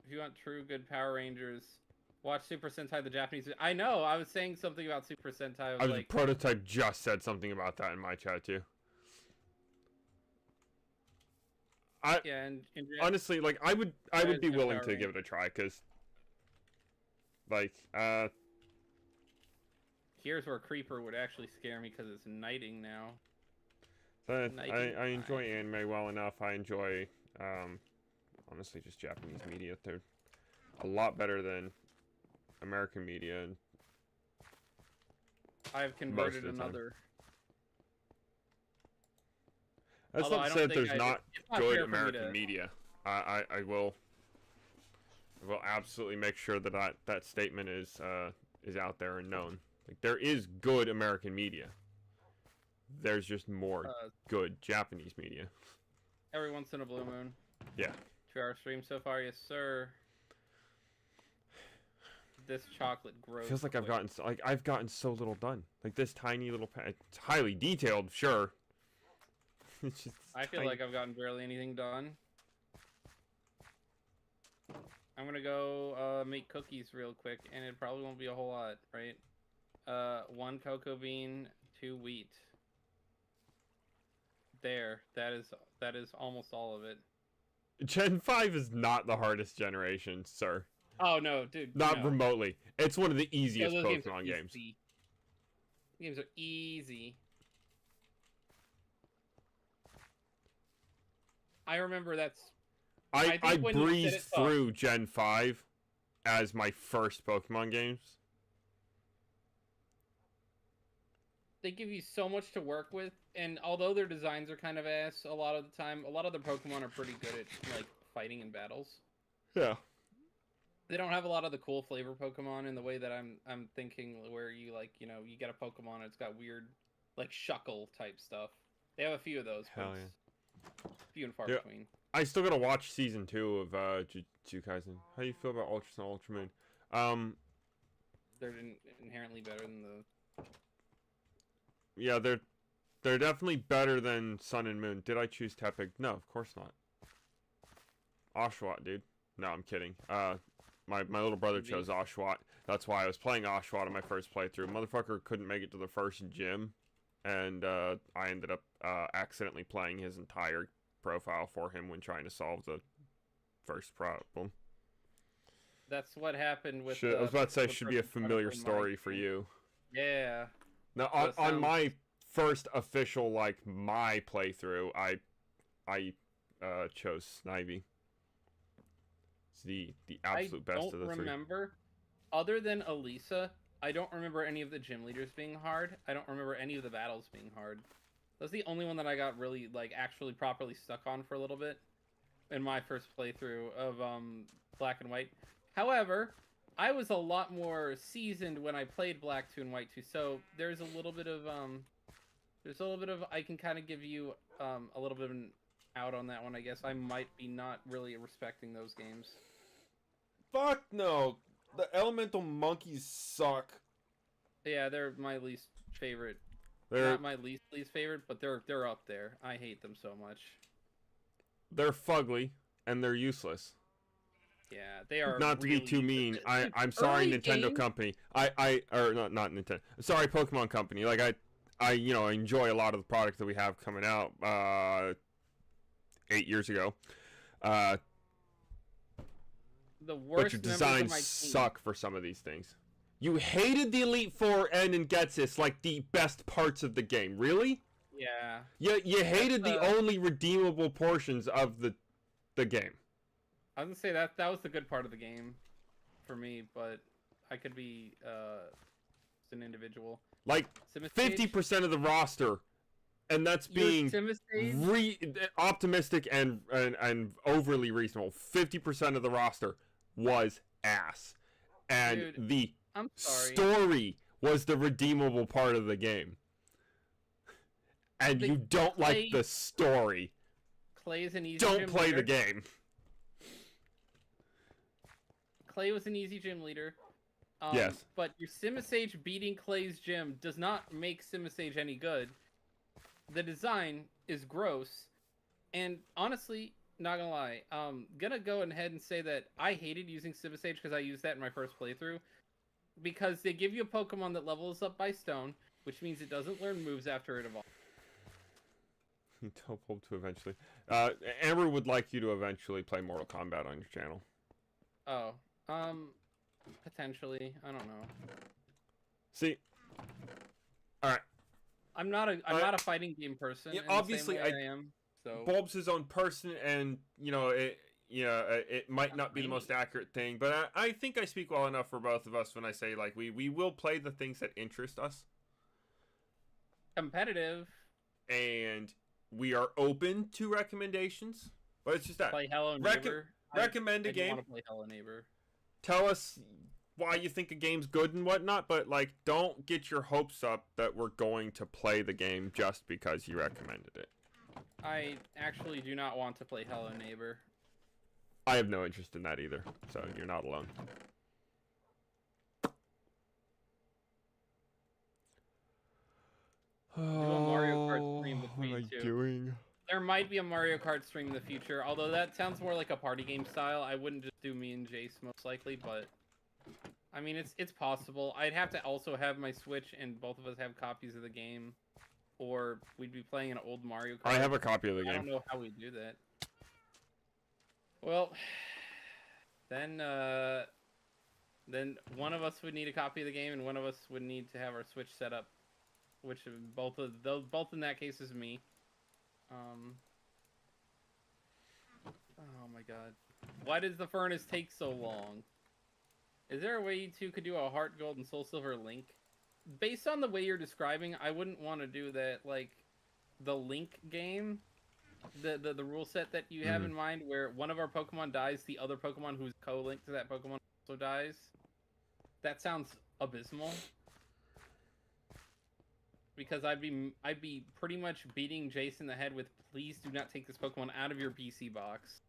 if you want true good Power Rangers, watch Super Sentai the Japanese. I know. I was saying something about Super Sentai. I was like, Prototype just said something about that in my chat too. Yeah, and honestly, like I would be willing to give it a try because, like, here's where Creeper would actually scare me because it's knighting now. I enjoy anime well enough. I enjoy, honestly, just Japanese media. They're a lot better than American media. And I've converted another. That's not to say that there's not good American media. I will absolutely make sure that that statement is out there and known. Like, there is good American media. There's just more good Japanese media. Every once in a blue moon. Yeah. 2-hour stream so far, yes sir. This chocolate grows. Feels like I've gotten so little done. Like this tiny little it's highly detailed, sure. It's just I feel like I've gotten barely anything done. I'm gonna go make cookies real quick, and it probably won't be a whole lot, right? 1 cocoa bean, 2 wheat. there. That is almost all of it. Gen 5 is not the hardest generation, sir. Oh no, dude. Not no. remotely. It's one of the easiest Those Pokemon games. Games are easy. I remember I breezed through Gen 5 as my first Pokemon games. They give you so much to work with, and although their designs are kind of ass a lot of the time, a lot of the Pokemon are pretty good at like fighting in battles. Yeah. They don't have a lot of the cool flavor Pokemon in the way that I'm thinking, where you like, you know, you get a Pokemon and it's got weird like Shuckle type stuff. They have a few of those, but it's few and far between. I still gotta watch season 2 of Jujutsu Kaisen. How do you feel about Ultra Sun, Ultra Moon? They're inherently better than the. Yeah, they're definitely better than Sun and Moon. Did I choose Tepig? No, of course not. Oshawott, dude. No, I'm kidding. My little brother chose Oshawott. That's why I was playing Oshawott on my first playthrough. Motherfucker couldn't make it to the first gym, and I ended up accidentally playing his entire profile for him when trying to solve the first problem. That's what happened with. I was about to say, should be a familiar story for you. Yeah. Now, on my first official, like, my playthrough, I chose Snivy. It's the absolute best of the three. I don't remember, other than Elisa, I don't remember any of the gym leaders being hard. I don't remember any of the battles being hard. That's the only one that I got really, like, actually properly stuck on for a little bit in my first playthrough of Black and White. However, I was a lot more seasoned when I played Black 2 and White 2, so there's a little bit of I can kind of give you a little bit of an out on that one, I guess. I might be not really respecting those games. Fuck no. The elemental monkeys suck. Yeah, they're my least favorite. They're not my least favorite, but they're up there. I hate them so much. They're fugly and they're useless. Yeah, they are. Not to be too mean, I'm sorry, Nintendo company. Or not Nintendo. Sorry, Pokemon company. Like I enjoy a lot of the products that we have coming out 8 years ago. The worst. But your designs suck for some of these things. You hated the Elite Four and Getsis like the best parts of the game. Really? Yeah. You hated the only redeemable portions of the game. I was gonna say that was the good part of the game for me, but I could be just an individual. Like 50% of the roster, and that's being optimistic and overly reasonable. 50% of the roster was ass, and dude, the story was the redeemable part of the game. And you don't like the story. Clay is an easy. Don't play the game. Clay was an easy gym leader. Yes. But your Simisage beating Clay's gym does not make Simisage any good. The design is gross. And honestly, not gonna lie, gonna go ahead and say that I hated using Simisage because I used that in my first playthrough. Because they give you a Pokemon that levels up by stone, which means it doesn't learn moves after it evolves. Don't hope to eventually. Amber would like you to eventually play Mortal Kombat on your channel. Oh. Potentially. I don't know. See. All right. I'm not a fighting game person. Yeah, obviously, I am. So Bulb's his own person, and it might not be the most accurate thing, but I think I speak well enough for both of us when I say like we will play the things that interest us. Competitive. And we are open to recommendations, but it's just that. Play Hello Neighbor. Recommend a game. I want to play Hello Neighbor. Tell us why you think a game's good and whatnot, but like, don't get your hopes up that we're going to play the game just because you recommended it. I actually do not want to play Hello Neighbor. I have no interest in that either, so you're not alone. Do a Mario Kart stream with me what am I doing? There might be a Mario Kart stream in the future, although that sounds more like a party game style. I wouldn't just do me and Jace most likely, but I mean it's possible. I'd have to also have my Switch and both of us have copies of the game, or we'd be playing an old Mario Kart. I have a copy of the game. I don't know how we do that. Well, then one of us would need a copy of the game, and one of us would need to have our Switch set up, which both in that case is me. Oh my god. Why does the furnace take so long? Is there a way you could do a Heart Gold and Soul Silver Link? Based on the way you're describing, I wouldn't want to do that, like, the Link game. The rule set that you have in mind, where one of our Pokemon dies, the other Pokemon who's co-linked to that Pokemon also dies. That sounds abysmal. Because I'd be pretty much beating Jason in the head with, please do not take this Pokemon out of your PC box.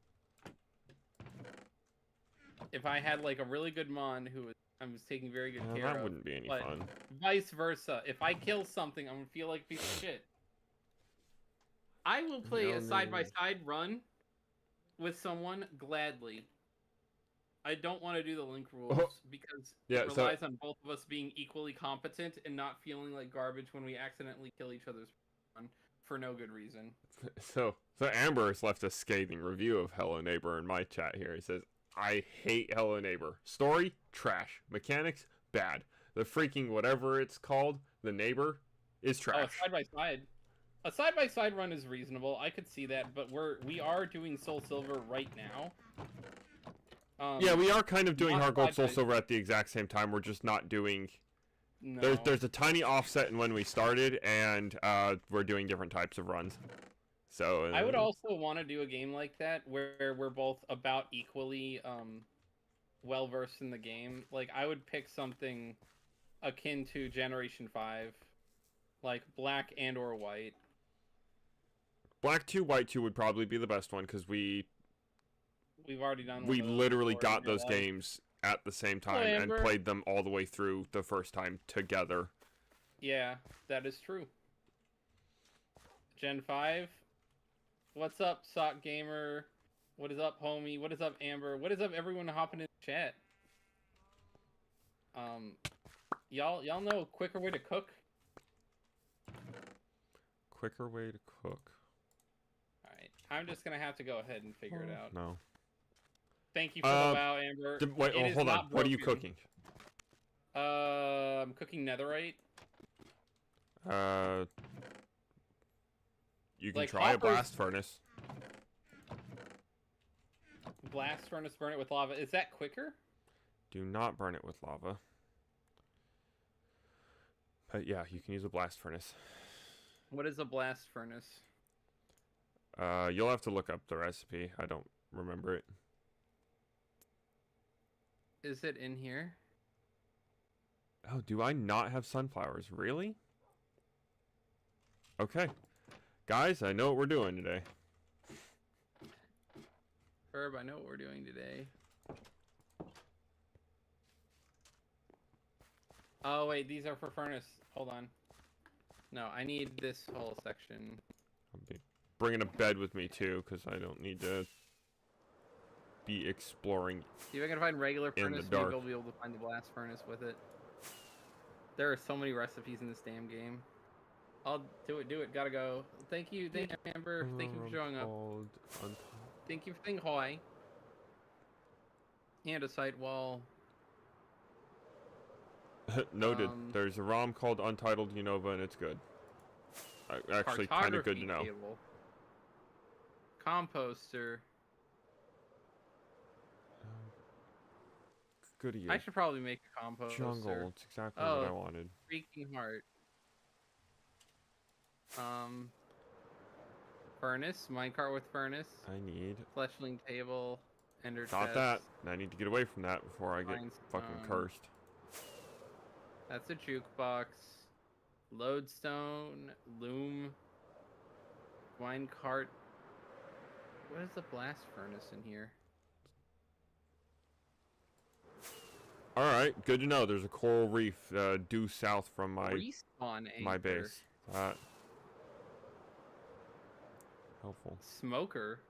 If I had like a really good Mon who I was taking very good care of. That wouldn't be any fun. Vice versa. If I kill something, I'm gonna feel like a piece of shit. I will play a side-by-side run with someone gladly. I don't want to do the Link rules because it relies on both of us being equally competent and not feeling like garbage when we accidentally kill each other's Pokemon for no good reason. So Amber has left a scathing review of Hello Neighbor in my chat here. He says, I hate Hello Neighbor. Story, trash. Mechanics, bad. The freaking whatever it's called, the neighbor, is trash. Oh, side-by-side. A side-by-side run is reasonable. I could see that, but we are doing Soul Silver right now. Yeah, we are kind of doing Heart Gold Soul Silver at the exact same time. We're just not doing... No. There's a tiny offset in when we started, and we're doing different types of runs. So I would also want to do a game like that where we're both about equally well-versed in the game. Like, I would pick something akin to Generation 5, like Black and or White. Black 2, White 2 would probably be the best one, because we've already done. We literally got those games at the same time and played them all the way through the first time together. Yeah, that is true. Gen 5. What's up, Sock Gamer? What is up, homie? What is up, Amber? What is up, everyone hopping in the chat? Y'all know a quicker way to cook? Quicker way to cook. Alright, I'm just gonna have to go ahead and figure it out. No. Thank you for the wow, Amber. Wait, hold on. What are you cooking? I'm cooking netherite. You can try a blast furnace. Blast furnace, burn it with lava. Is that quicker? Do not burn it with lava. But yeah, you can use a blast furnace. What is a blast furnace? You'll have to look up the recipe. I don't remember it. Is it in here? Oh, do I not have sunflowers? Really? Okay. Guys, I know what we're doing today. Herb, I know what we're doing today. Oh, wait, these are for furnace. Hold on. No, I need this whole section. I'll be bringing a bed with me, too, because I don't need to be exploring. See if I can find regular furnace. Maybe I'll be able to find the blast furnace with it. There are so many recipes in this damn game. I'll do it. Gotta go. Thank you, Amber. Thank you for showing up. Thank you for saying hi. And a site wall. Noted. There's a ROM called Untitled Unova, and it's good. Actually, kind of good to know. Table. Composter. Good to you. I should probably make a composter. Jungle. It's exactly what I wanted. Freaking heart. Furnace. Minecart with furnace. I need. Fleshling table. Ender chest. Got that. I need to get away from that before I get fucking cursed. That's a jukebox. Lodestone. Loom. Minecart. What is the blast furnace in here? Alright, good to know. There's a coral reef due south from my base. Helpful. Smoker.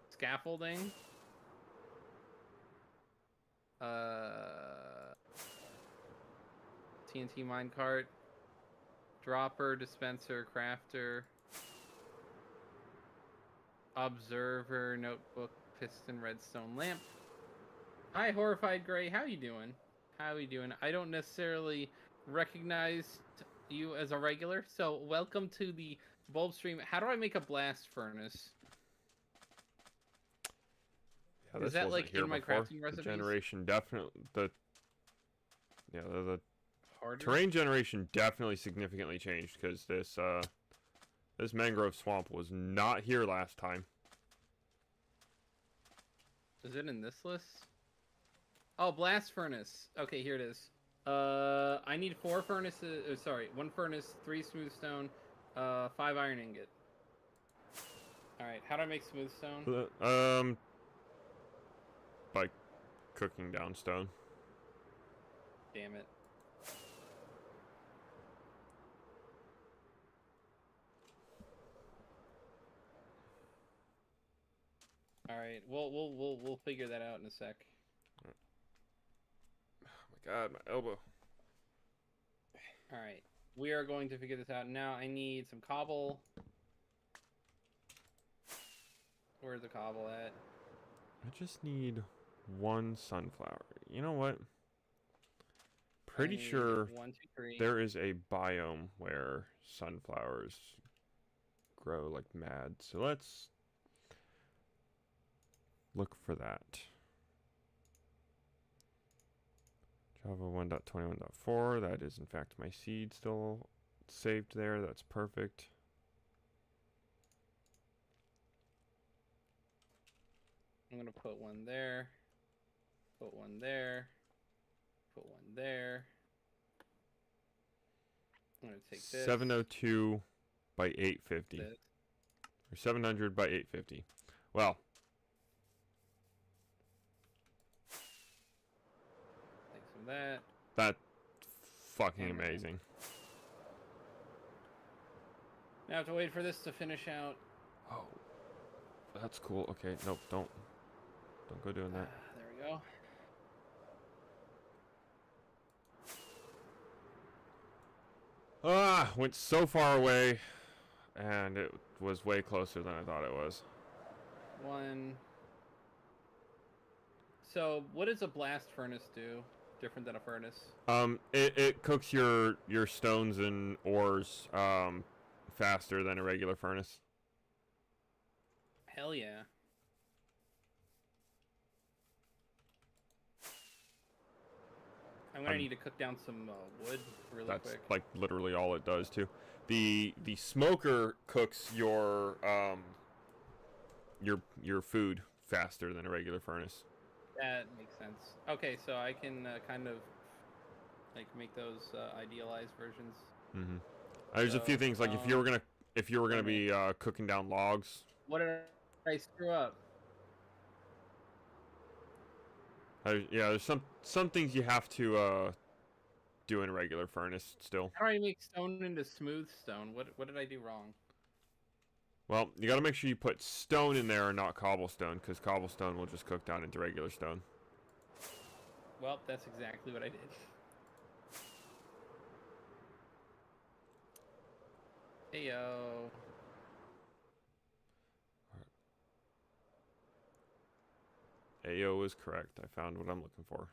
Scaffolding. TNT minecart. Dropper, dispenser, crafter, observer, notebook, piston, redstone, lamp. Hi, Horrified Gray. How you doing? How you doing? I don't necessarily recognize you as a regular, so welcome to the bulb stream. How do I make a blast furnace? Yeah, Is that like in my crafting recipes? The generation definitely the Harder? terrain generation definitely significantly changed because this mangrove swamp was not here last time. Is it in this list? Oh, blast furnace. Okay, here it is. I need 4 furnaces. Sorry, 1 furnace, 3 smooth stone, 5 iron ingot. All right, how do I make smooth stone? By cooking down stone. Damn it. All right, we'll figure that out in a sec. Oh my god, my elbow. All right, we are going to figure this out now. I need some cobble. Where's the cobble at? I just need 1 sunflower. You know what? Pretty sure 1, 2, 3. there is a biome where sunflowers grow like mad. So let's look for that. Java 1.21.4. That is in fact my seed still saved there. That's perfect. I'm gonna put 1 there. Put 1 there. Put 1 there. I'm gonna take this. 702 by 850. This. Or 700 by 850. Well. Take some of that. That's fucking amazing. Now I have to wait for this to finish out. Oh. That's cool. Okay, nope, don't go doing that. There we go. Ah, went so far away, and it was way closer than I thought it was. 1. So, what does a blast furnace do different than a furnace? It cooks your stones and ores faster than a regular furnace. Hell yeah. I'm gonna need to cook down some wood really quick. That's like literally all it does too. The smoker cooks your food faster than a regular furnace. That makes sense. Okay, so I can kind of like make those idealized versions. Mm-hmm. There's a few things like if you were gonna be cooking down logs. What did I screw up? Yeah, there's some things you have to do in a regular furnace still. How do I make stone into smooth stone? What did I do wrong? Well, you gotta make sure you put stone in there and not cobblestone, because cobblestone will just cook down into regular stone. Well, that's exactly what I did. Heyo. Ayo is correct. I found what I'm looking for.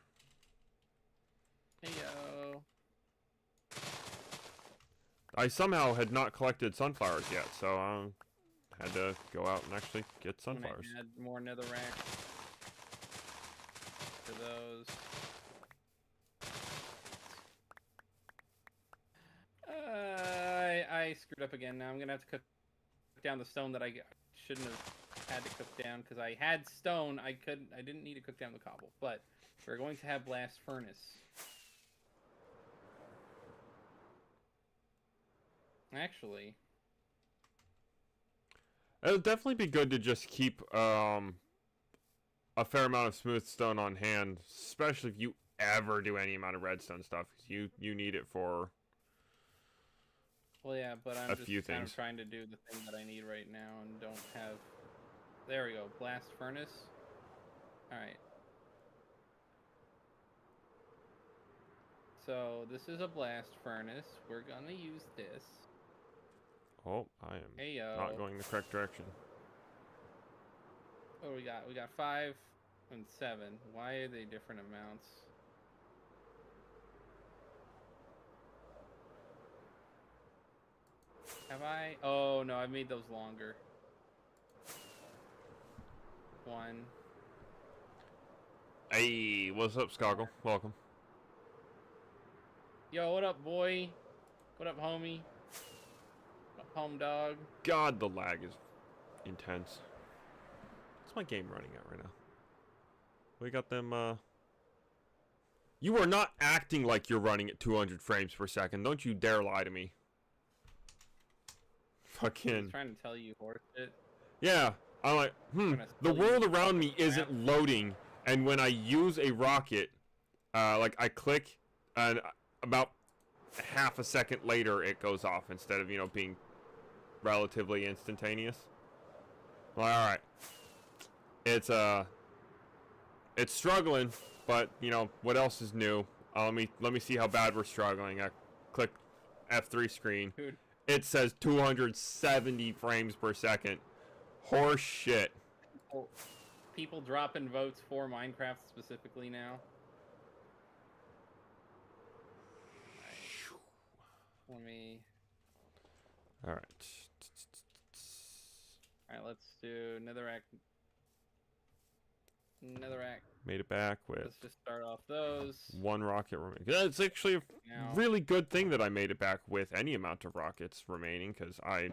Heyo. I somehow had not collected sunflowers yet, so I had to go out and actually get sunflowers. Add more netherrack for those. I screwed up again. Now I'm gonna have to cook down the stone that I shouldn't have had to cook down because I had stone. I didn't need to cook down the cobble, but we're going to have blast furnace. Actually, it'll definitely be good to just keep a fair amount of smooth stone on hand, especially if you ever do any amount of redstone stuff. You need it for well, yeah, but I'm just few kind things. of trying to do the thing that I need right now and don't have. There we go, blast furnace. All right. So this is a blast furnace. We're gonna use this. Oh, I am not going the correct direction. What do we got? We got 5 and 7. Why are they different amounts? Have I? Oh no, I made those longer. 1. Hey, what's up, Skoggle? Welcome. Yo, what up, boy? What up, homie? What up, home dog? God, the lag is intense. What's my game running at right now? We got them, You are not acting like you're running at 200 frames per second. Don't you dare lie to me. Fucking... I was trying to tell you horse shit. Yeah, I'm like, the world around me isn't loading, and when I use a rocket, like, I click, and about half a second later it goes off instead of, you know, being relatively instantaneous. Well, alright. It's struggling, but, you know, what else is new? Let me see how bad we're struggling. I click F3 screen. Dude. It says 270 frames per second. Horse shit. People dropping votes for Minecraft specifically now. Let me... Alright. Alright, let's do Netherrack. Made it back with... Let's just start off those. 1 rocket remaining. It's actually a really good thing that I made it back with any amount of rockets remaining, because I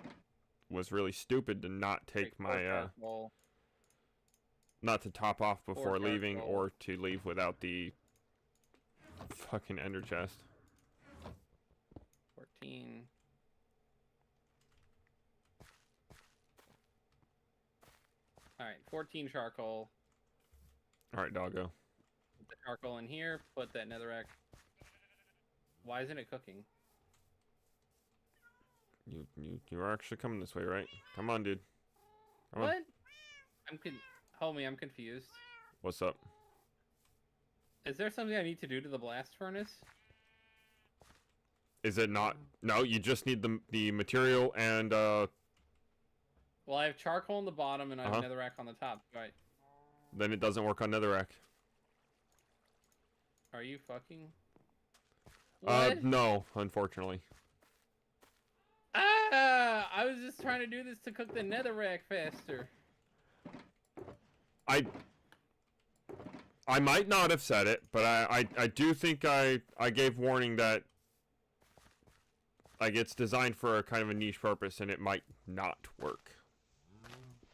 was really stupid to not take my... not to top off before leaving, or to leave without the fucking ender chest. 14. Alright, 14 charcoal. Alright, doggo. Put the charcoal in here, put that netherrack. Why isn't it cooking? You are actually coming this way, right? Come on, dude. Come what? On. Homie, I'm confused. What's up? Is there something I need to do to the blast furnace? Is it not? No, you just need the material and Well, I have charcoal on the bottom and I have netherrack on the top. Right. Then it doesn't work on netherrack. Are you fucking? What? No, unfortunately. Ah! I was just trying to do this to cook the netherrack faster. I might not have said it, but I do think I gave warning that, like, it's designed for a kind of a niche purpose and it might not work.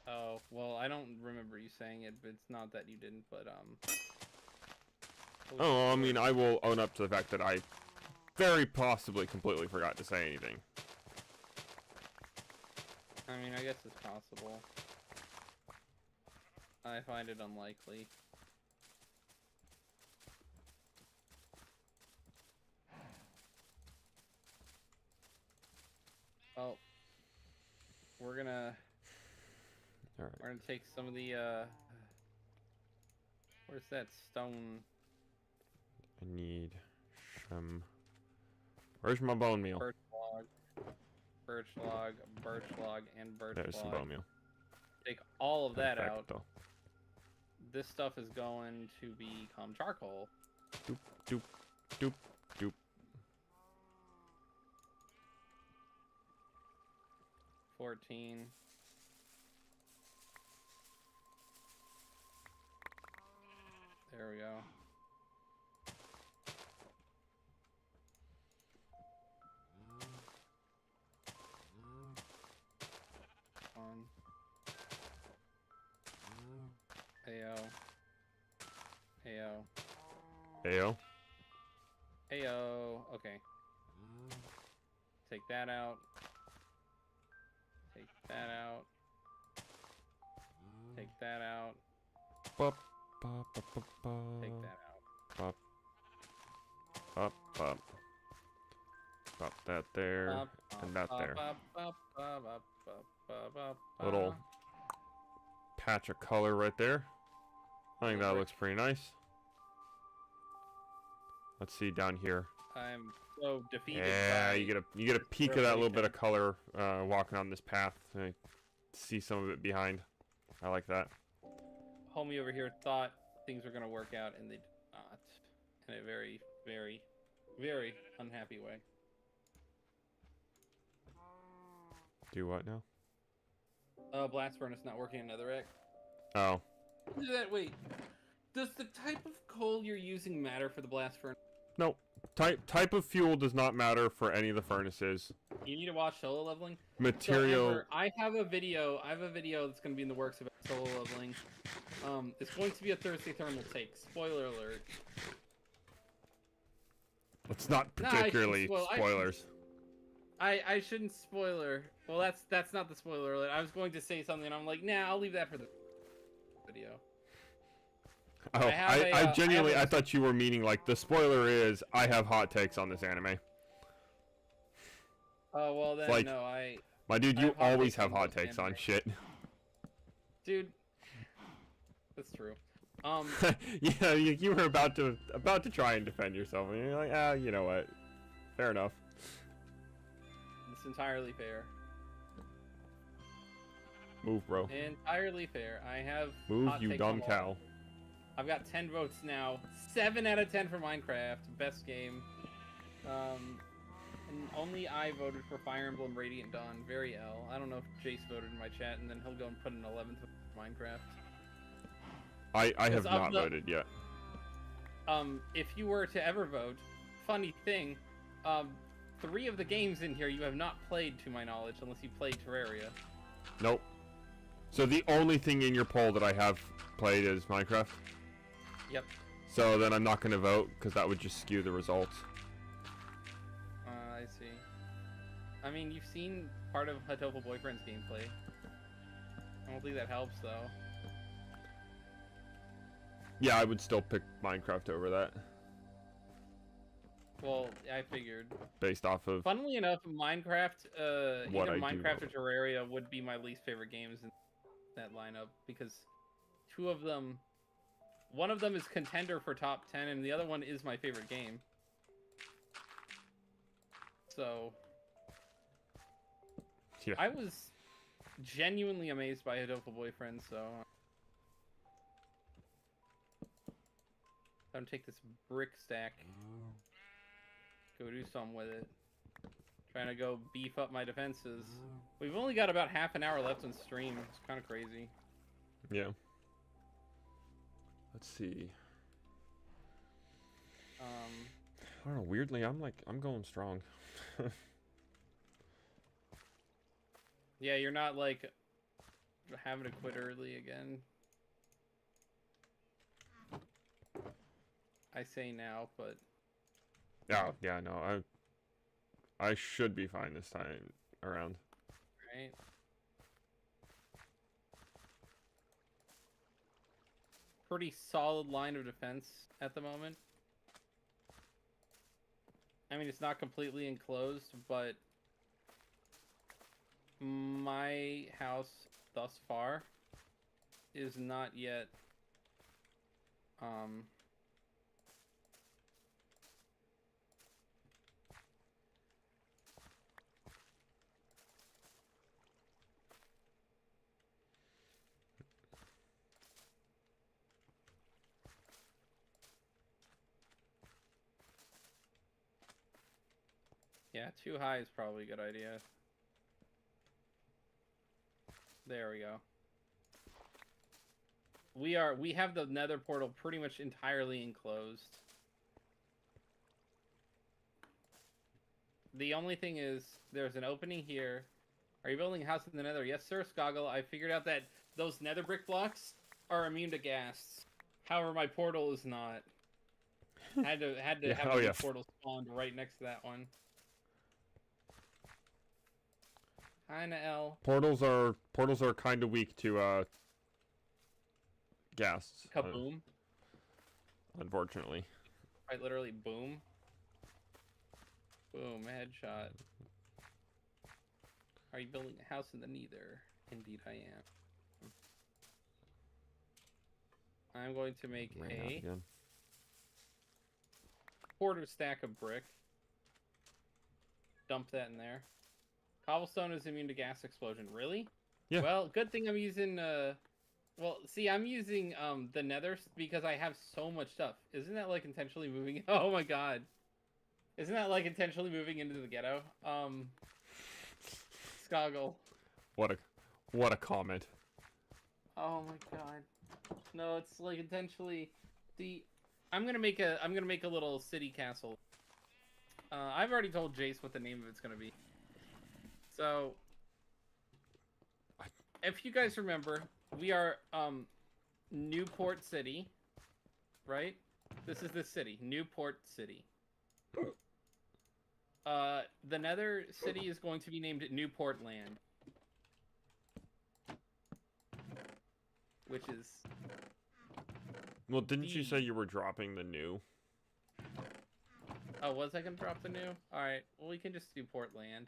Oh, well, I don't remember you saying it, but it's not that you didn't, but, Oh, I mean, I will own up to the fact that I very possibly completely forgot to say anything. I mean, I guess it's possible. I find it unlikely. Well, we're gonna take some of the, where's that stone? I need some... Where's my bone meal? Birch log, and birch There's log. some bone meal. Take all of that out. Perfecto. This stuff is going to become charcoal. Doop, doop, doop, doop. 14. There we go. One. Ayo. Ayo. Ayo. Ayo. Okay. Take that out. Take that out. Take that out. Bop, bop, bop, bop, bop. Take that out. Bop. Bop, bop. Pop that there, and that there. Little patch of color right there. I think that looks pretty nice. Let's see down here. I'm so defeated. Yeah, you get a peek of that little bit of color walking on this path. I see some of it behind. I like that. Homie over here thought things were gonna work out, and they did not, in a very, very, very unhappy way. Do what now? Blast furnace not working in Netherrack. Oh. Wait, does the type of coal you're using matter for the blast furnace? No. Type of fuel does not matter for any of the furnaces. You need to watch solo leveling. Material. So, Amber, I have a video that's going to be in the works about solo leveling. It's going to be a Thursday Thermal take. Spoiler alert. It's not particularly spoilers. I shouldn't spoiler. Well, that's not the spoiler alert. I was going to say something, and I'm like, nah, I'll leave that for the video. Oh, I genuinely, I thought you were meaning like the spoiler is I have hot takes on this anime. Oh well, then like, no, my dude, you always have hot takes on shit. Dude, that's true. Yeah, you were about to try and defend yourself, and you're like, ah, you know what? Fair enough. It's entirely fair. Move, bro. Entirely fair. I have. Move, you dumb cow. I've got 10 votes now. 7 out of 10 for Minecraft. Best game. And only I voted for Fire Emblem Radiant Dawn. Very L. I don't know if Jace voted in my chat, and then he'll go and put an 11th for Minecraft. I have not voted yet. If you were to ever vote, funny thing, 3 of the games in here you have not played, to my knowledge, unless you played Terraria. Nope. So the only thing in your poll that I have played is Minecraft? Yep. So then I'm not going to vote, because that would just skew the results. I see. I mean, you've seen part of Hatopa Boyfriend's gameplay. I don't think that helps, though. Yeah, I would still pick Minecraft over that. Well, I figured. Based off of... Funnily enough, Minecraft, either Minecraft or Terraria would be my least favorite games in that lineup, because 2 of them... One of them is contender for top 10, and the other one is my favorite game. So... Yeah. I was genuinely amazed by Hatopa Boyfriend, so... I'm gonna take this brick stack. Go do something with it. Trying to go beef up my defenses. We've only got about half an hour left on stream. It's kind of crazy. Yeah. Let's see. I don't know. Weirdly, I'm going strong. Yeah, you're not like having to quit early again. I say now, but yeah, no, I should be fine this time around. Right. Pretty solid line of defense at the moment. I mean, it's not completely enclosed, but my house thus far is not yet yeah, too high is probably a good idea. There we go. We have the nether portal pretty much entirely enclosed. The only thing is there's an opening here. Are you building a house in the nether? Yes, sir, Skoggle. I figured out that those nether brick blocks are immune to ghasts. However, my portal is not. Had to Yeah, have a portal spawned right next to that one. Kinda L. Portals are kind of weak to ghasts. Kaboom. Unfortunately. Quite literally, boom. Boom, headshot. Are you building a house in the nether? Indeed I am. I'm going to make a quarter stack of brick. dump that in there. Cobblestone is immune to gas explosion. Really? Yeah. Well, good thing I'm using well, see, I'm using the Nether because I have so much stuff. Isn't that like intentionally moving? Oh my god. Isn't that like intentionally moving into the ghetto? Skoggle. What a comment. Oh my god. No, it's like intentionally I'm gonna make a little city castle. I've already told Jace what the name of it's gonna be. So if you guys remember, we are Newport City, right? This is the city, Newport City. The Nether City is going to be named Newport Land, which is. Well, didn't you say you were dropping the new? Oh, was I gonna drop the new? All right. Well, we can just do Portland.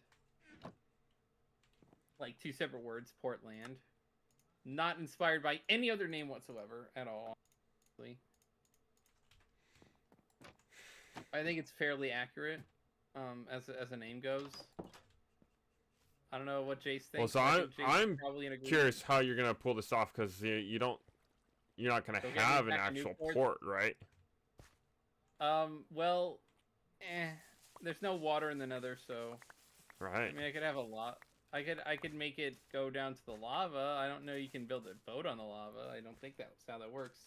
Like 2 separate words, Portland. Not inspired by any other name whatsoever at all. Honestly. I think it's fairly accurate, as a name goes. I don't know what Jace thinks. Well, so I'm curious how you're gonna pull this off, because you're not gonna have an actual port, right? Well, there's no water in the Nether, so. Right. I mean, I could have a lot. I could make it go down to the lava. I don't know. You can build a boat on the lava. I don't think that's how that works.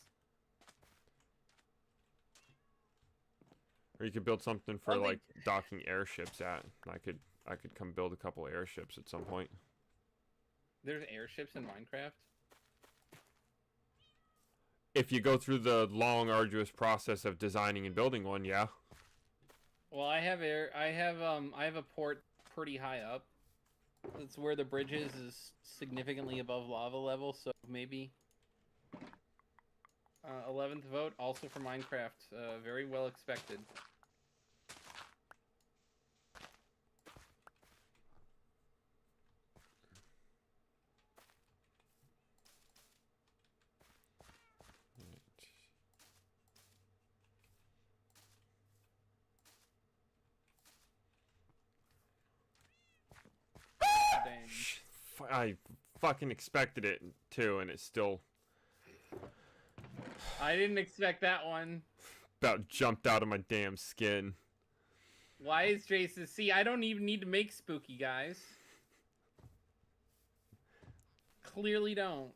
Or you could build something for like docking airships at. I could come build a couple airships at some point. There's airships in Minecraft? If you go through the long, arduous process of designing and building one, yeah. Well, I have a port pretty high up. That's where the bridge is significantly above lava level, so maybe. 11th vote, also for Minecraft. Very well expected. Dang. I fucking expected it too, and it's still. I didn't expect that one. About jumped out of my damn skin. Why is Jason? See, I don't even need to make spooky, guys. Clearly don't.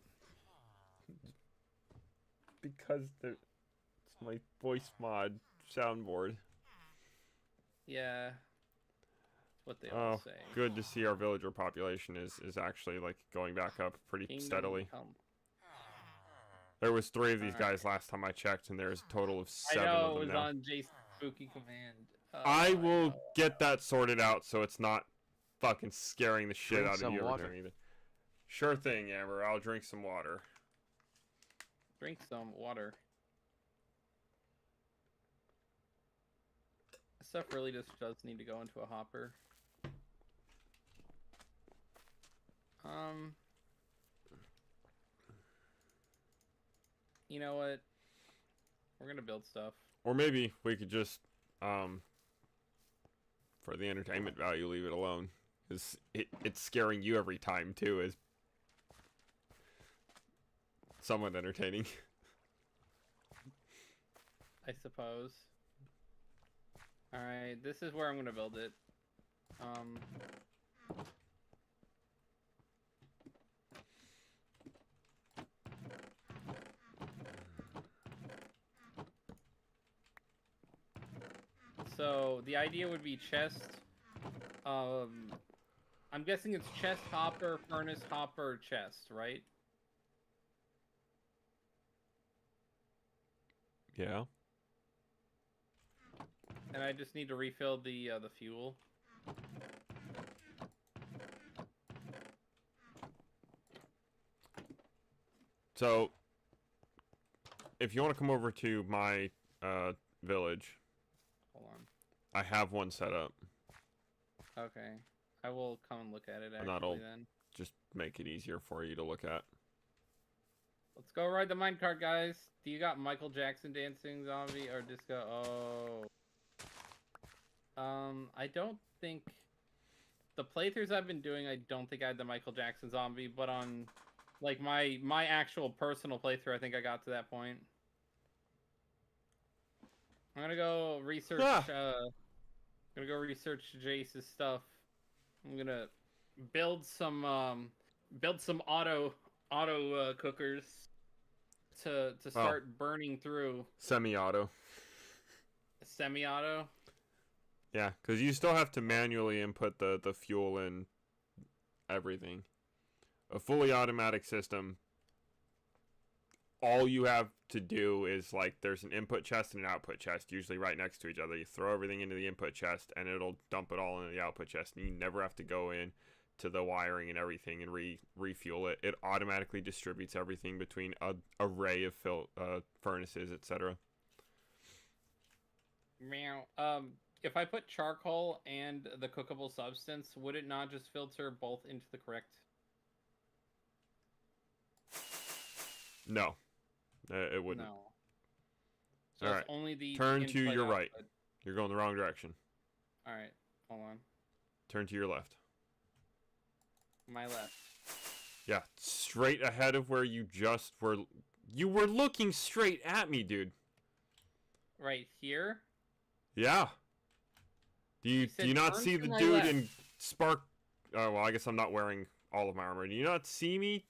Because it's my voice mod soundboard. Yeah. What they all say. Good to see our villager population is actually like going back up pretty steadily. There was 3 of these guys last time I checked, and there's a total of 7 I know, of them it was now. on Jason's spooky command. I will get that sorted out so it's not fucking scaring the shit out of you either. Sure thing, Amber. I'll drink some water. Drink some water. This stuff really just does need to go into a hopper. You know what? We're gonna build stuff. Or maybe we could just, for the entertainment value, leave it alone. Because it's scaring you every time, too, is somewhat entertaining. I suppose. Alright, this is where I'm gonna build it. So the idea would be chest. I'm guessing it's chest, hopper, furnace, hopper, chest, right? Yeah. And I just need to refill the fuel. So, if you want to come over to my village, hold on. I have one set up. Okay, I will come and look at it. Actually, that'll then just make it easier for you to look at. Let's go ride the minecart, guys. Do you got Michael Jackson dancing zombie or disco? Oh. I don't think the playthroughs I've been doing, I don't think I had the Michael Jackson zombie, but on like my actual personal playthrough, I think I got to that point. I'm gonna go research. Gonna go research Jace's stuff. I'm gonna build some auto cookers to start burning through. Semi-auto. Semi-auto. Yeah, because you still have to manually input the fuel and everything. A fully automatic system, all you have to do is, like, there's an input chest and an output chest, usually right next to each other. You throw everything into the input chest, and it'll dump it all into the output chest, and you never have to go in to the wiring and everything and refuel it. It automatically distributes everything between an array of furnaces, etc. Meow. If I put charcoal and the cookable substance, would it not just filter both into the correct? No, it wouldn't. No. So all it's right. only the turn to your output. right. You're going the wrong direction. All right, hold on. Turn to your left. My left. Yeah, straight ahead of where you just were. You were looking straight at me, dude. Right here? Yeah. Do you not see the dude left. in Spark? Oh, well, I guess I'm not wearing all of my armor. Do you not see me?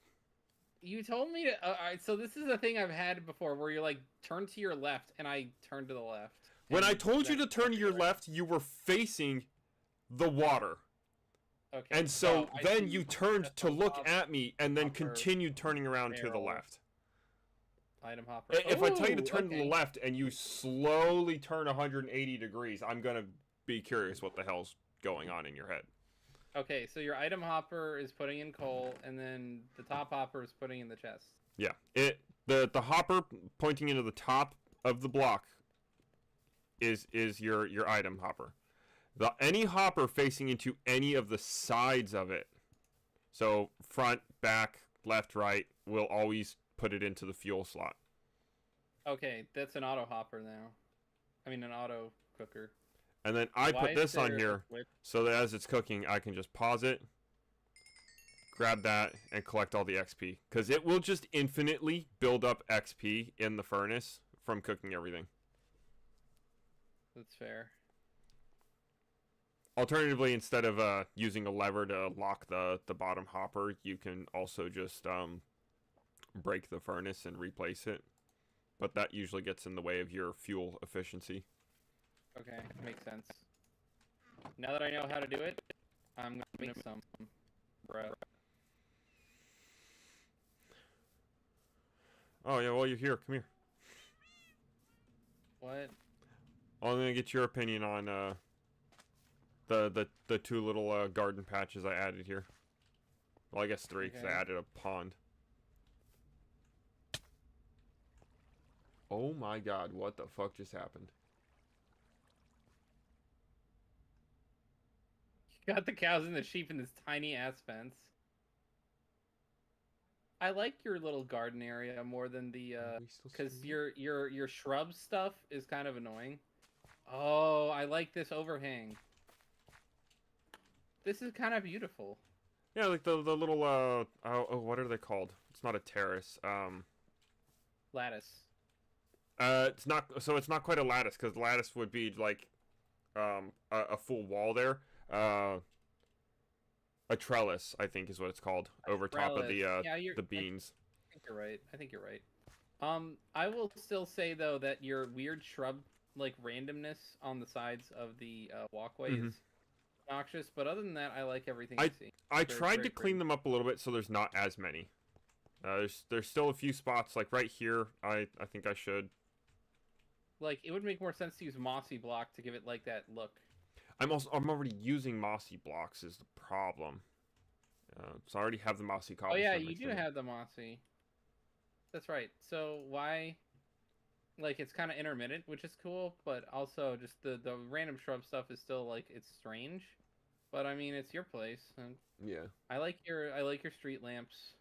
You told me to. Alright, so this is a thing I've had before where you're like, turn to your left, and I turned to the left. When I told you to turn to your left, you were facing the water. Okay. And so then you turned to look at me and then continued turning around to the left. Item hopper. If I tell you to turn to the left and you slowly turn 180 degrees, I'm going to be curious what the hell's going on in your head. Okay, so your item hopper is putting in coal, and then the top hopper is putting in the chest. Yeah. The hopper pointing into the top of the block is your item hopper. Any hopper facing into any of the sides of it, so front, back, left, right, will always put it into the fuel slot. Okay, that's an auto hopper now. I mean, an auto cooker. And then I put this on here so that as it's cooking, I can just pause it, grab that, and collect all the XP. Because it will just infinitely build up XP in the furnace from cooking everything. That's fair. Alternatively, instead of using a lever to lock the bottom hopper, you can also just break the furnace and replace it. But that usually gets in the way of your fuel efficiency. Okay, makes sense. Now that I know how to do it, I'm gonna make some, bro. Oh yeah, well you're here. Come here. What? I'm gonna get your opinion on the two little garden patches I added here. Well, I guess three because I added a pond. Oh my god, what the fuck just happened? You got the cows and the sheep in this tiny ass fence. I like your little garden area more than the because your shrub stuff is kind of annoying. Oh, I like this overhang. This is kind of beautiful. Yeah, like the little oh, what are they called? It's not a terrace. Lattice. It's not quite a lattice because lattice would be like a full wall there. A trellis, I think, is what it's called, over top of the beans. I think you're right. I think you're right. I will still say though that your weird shrub like randomness on the sides of the walkway is obnoxious, but other than that, I like everything I see. I tried to clean them up a little bit so there's not as many. There's still a few spots like right here. I think I should. Like it would make more sense to use mossy block to give it like that look. I'm already using mossy blocks is the problem. So I already have the mossy cobblestone. Oh yeah, you do have the mossy. That's right. So why? Like it's kind of intermittent, which is cool, but also just the random shrub stuff is still like it's strange. But I mean, it's your place. And yeah. I like your street lamps.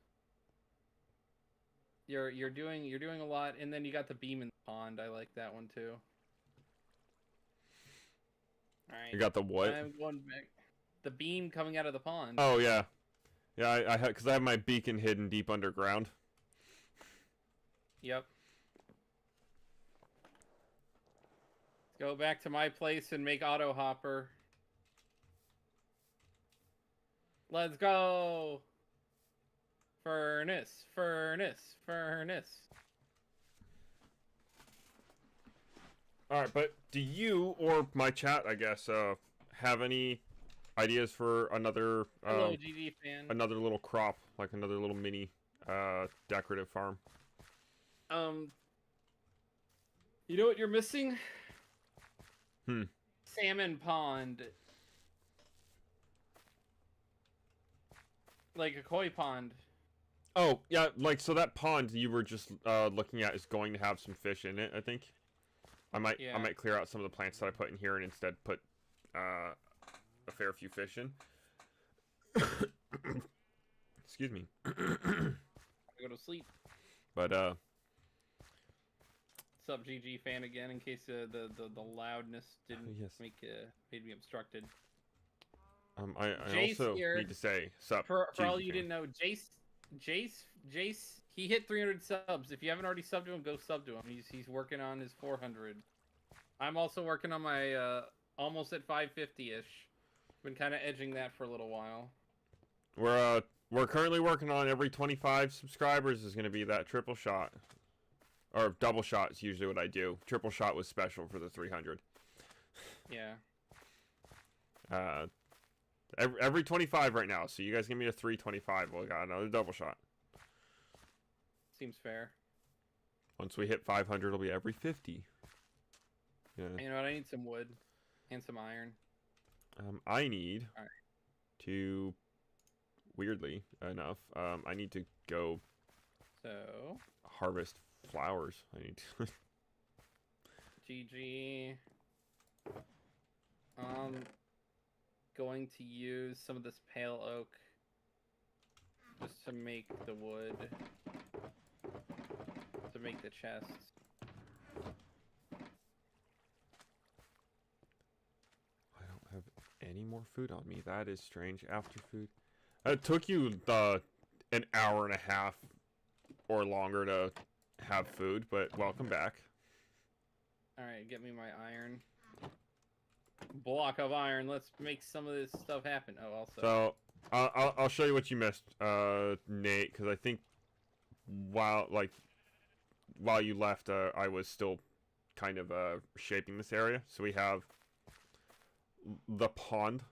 You're doing a lot, and then you got the beam in the pond. I like that one too. All right. You got the what? I'm going back. the beam coming out of the pond. Oh yeah, yeah. I because I have my beacon hidden deep underground. Yep. Let's go back to my place and make auto hopper. Let's go. Furnace, furnace, furnace. All right, but do you or my chat, I guess, have any ideas for another Hello, GG fan. another little crop, like another little mini decorative farm? You know what you're missing? Hmm. Salmon pond. Like a koi pond. Oh, yeah, like, so that pond you were just looking at is going to have some fish in it, I think. I might clear out some of the plants that I put in here and instead put a fair few fish in. Excuse me. I go to sleep. But What's up, GG fan again? In case the loudness didn't yes. made me obstructed. I also here, need to say sup. For all GG you fan. didn't know, Jace, he hit 300 subs. If you haven't already subbed to him, go sub to him. He's working on his 400. I'm also working on my almost at 550-ish. Been kind of edging that for a little while. We're currently working on every 25 subscribers is going to be that triple shot. Or double shot is usually what I do. Triple shot was special for the 300. Yeah. Every 25 right now. So you guys give me a 325. Well, we got another double shot. Seems fair. Once we hit 500, it'll be every 50. Yeah. You know what? I need some wood and some iron. I need All right. to, weirdly enough, I need to go So harvest flowers. I need to. GG. Going to use some of this pale oak just to make the wood, to make the chests. I don't have any more food on me. That is strange. After food. It took you an hour and a half or longer to have food, but welcome back. Alright, get me my iron. Block of iron. Let's make some of this stuff happen. Oh, also. So, I'll show you what you missed, Nate, because I think while you left, I was still kind of shaping this area. So we have the pond,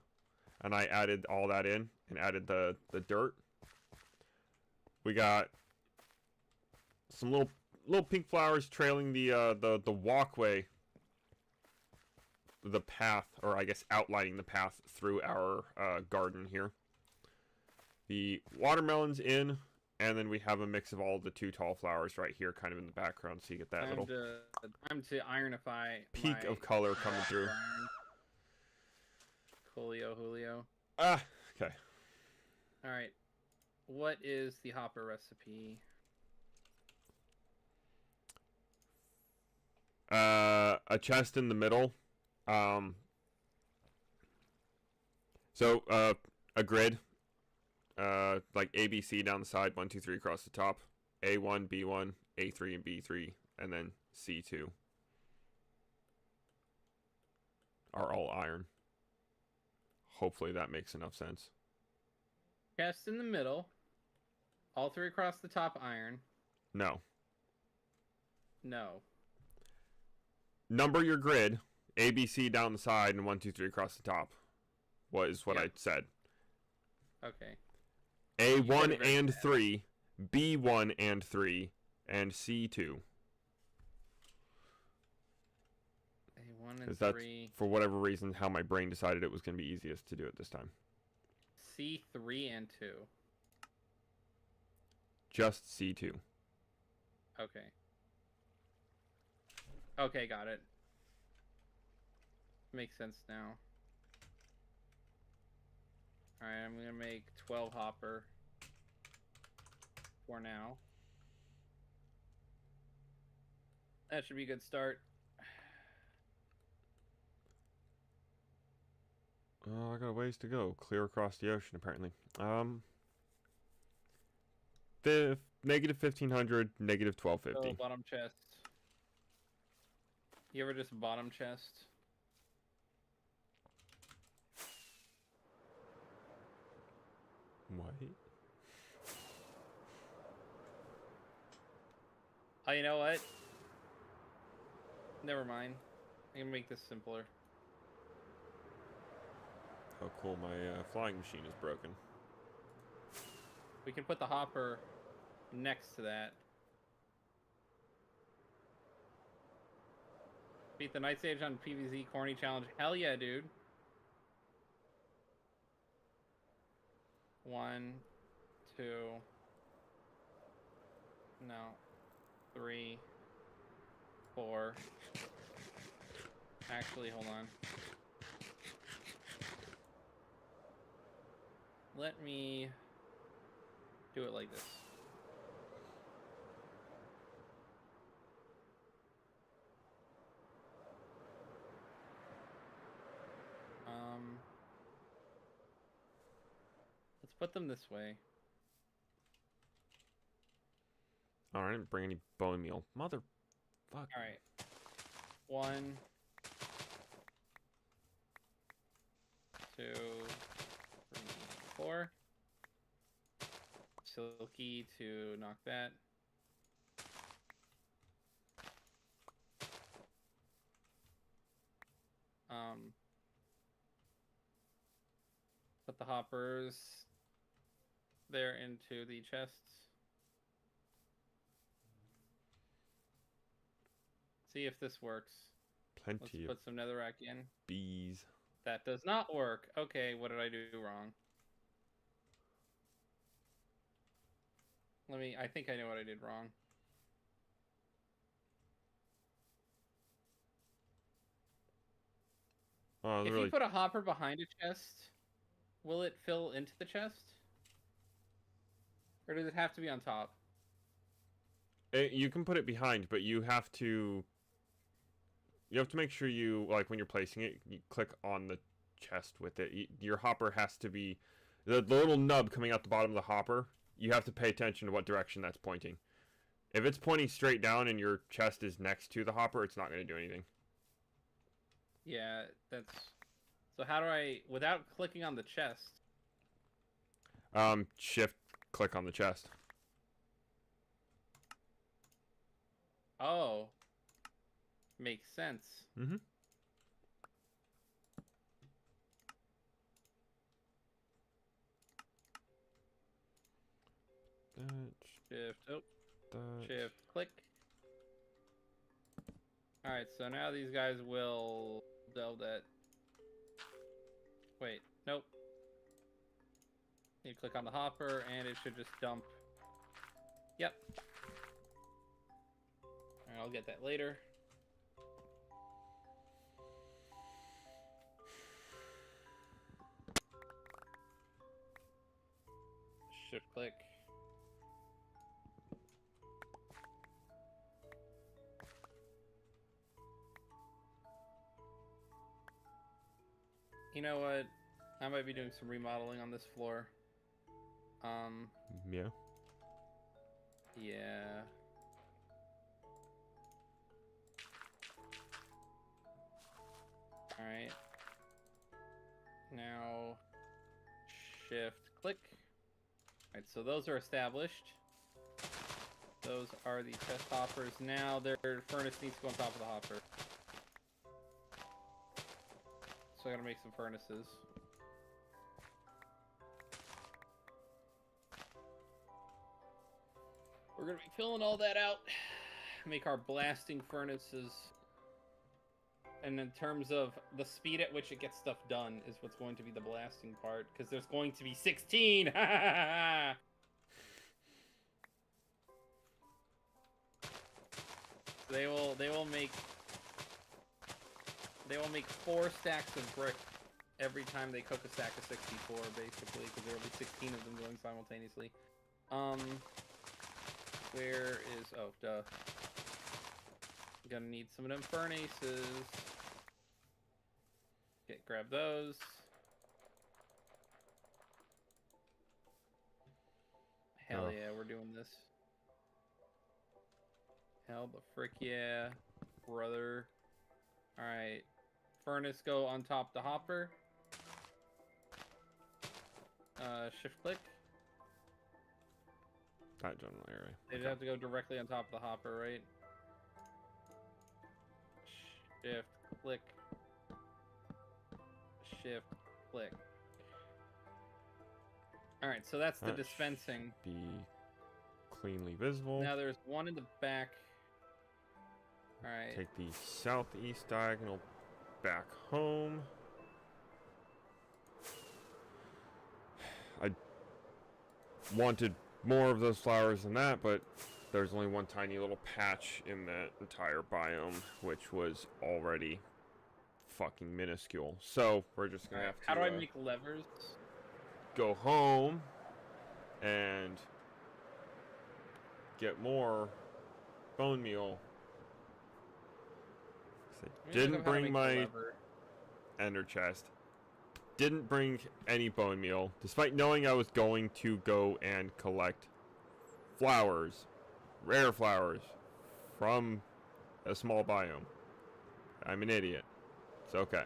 and I added all that in and added the dirt. We got some little pink flowers trailing the walkway, the path, or I guess outlining the path through our garden here. The watermelon's in, and then we have a mix of all the too tall flowers right here, kind of in the background, so you get that time little to ironify peak of color coming through. Julio. Ah, okay. All right. What is the hopper recipe? A chest in the middle. So a grid. Like ABC down the side, 1, 2, 3 across the top. A1, B1, A3, and B3, and then C2 are all iron. Hopefully that makes enough sense. Chest in the middle. All 3 across the top iron. No. No. Number your grid. ABC down the side and 1, 2, 3 across the top. Was what I said. Okay. A1 and 3, B1 and 3, and C2. A1 and That's, 3. for whatever reason, how my brain decided it was going to be easiest to do it this time. C3 and 2. Just C2. Okay. Okay, got it. Makes sense now. Alright, I'm gonna make 12 hopper for now. That should be a good start. I got a ways to go. Clear across the ocean, apparently. Negative 1500, negative 1250. Oh, bottom chest. You ever just bottom chest? What? Oh, you know what? Never mind. I can make this simpler. Oh, cool. My flying machine is broken. We can put the hopper next to that. Beat the night stage on PvZ corny challenge. Hell yeah, dude. 1, 2. No. 3, 4. Actually, hold on. Let me do it like this. Let's put them this way. Oh, I didn't bring any bone meal. Mother... Fuck. Alright. 1, 2, 3, 4. Silky to knock that. Put the hoppers there into the chests. See if this works. Plenty Let's of put some netherrack in. bees. That does not work. Okay, what did I do wrong? I think I know what I did wrong. Oh, If really... you put a hopper behind a chest, will it fill into the chest? Or does it have to be on top? You can put it behind, but you have to... You have to make sure you, like, when you're placing it, you click on the chest with it. Your hopper has to be... The little nub coming out the bottom of the hopper, you have to pay attention to what direction that's pointing. If it's pointing straight down and your chest is next to the hopper, it's not going to do anything. Yeah, that's... So how do I... Without clicking on the chest... Shift, click on the chest. Oh. Makes sense. Mm-hmm. Shift, oh. Shift, click. Alright, so now these guys will delve that. Wait, nope. You click on the hopper and it should just dump. Yep. Alright, I'll get that later. Shift click. You know what? I might be doing some remodeling on this floor. Yeah. Yeah. Alright. Now, shift click. Alright, so those are established. Those are the chest hoppers. Now their furnace needs to go on top of the hopper. So I gotta make some furnaces. We're gonna be filling all that out. Make our blasting furnaces. And in terms of the speed at which it gets stuff done is what's going to be the blasting part. Because there's going to be 16! They will make 4 stacks of brick every time they cook a stack of 64, basically, because there will be 16 of them going simultaneously. Where is... Oh, duh. Gonna need some of them furnaces. Grab those. doing this. Hell the frick yeah, brother. Alright. Furnace go on top the hopper. Shift click. That general area. They'd have to go directly on top of the hopper, right? Shift click. Shift click. Alright, so that's the dispensing. Be cleanly visible. Now there's one in the back. Alright. Take the southeast diagonal back home. I wanted more of those flowers than that, but there's only one tiny little patch in that entire biome, which was already fucking minuscule. So we're just gonna have to. How do I make levers? Go home and get more bone meal. I didn't bring my ender chest. Didn't bring any bone meal, despite knowing I was going to go and collect flowers, rare flowers, from a small biome. I'm an idiot. It's okay.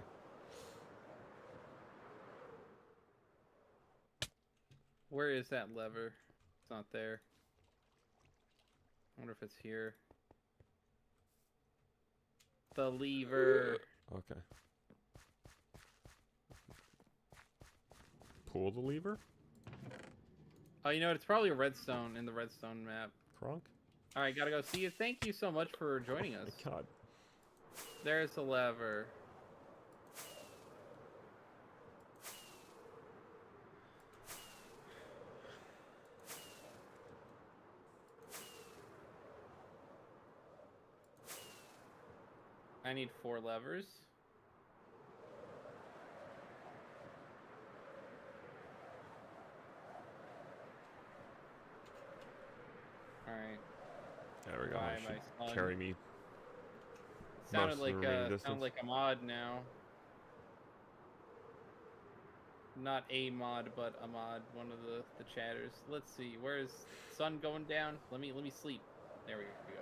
Where is that lever? It's not there. I wonder if it's here. The lever. Okay. Pull the lever? Oh, you know what? It's probably a redstone in the redstone map. Kronk? Alright, gotta go see you. Thank you so much for joining us. My God. There's the lever. I need 4 levers. Alright. There we go. Bye, That my should son. carry me. Sounded most of the remaining distance. like a mod now. Not a mod, but a mod. One of the chatters. Let's see. Where's sun going down? Let me sleep. There we go.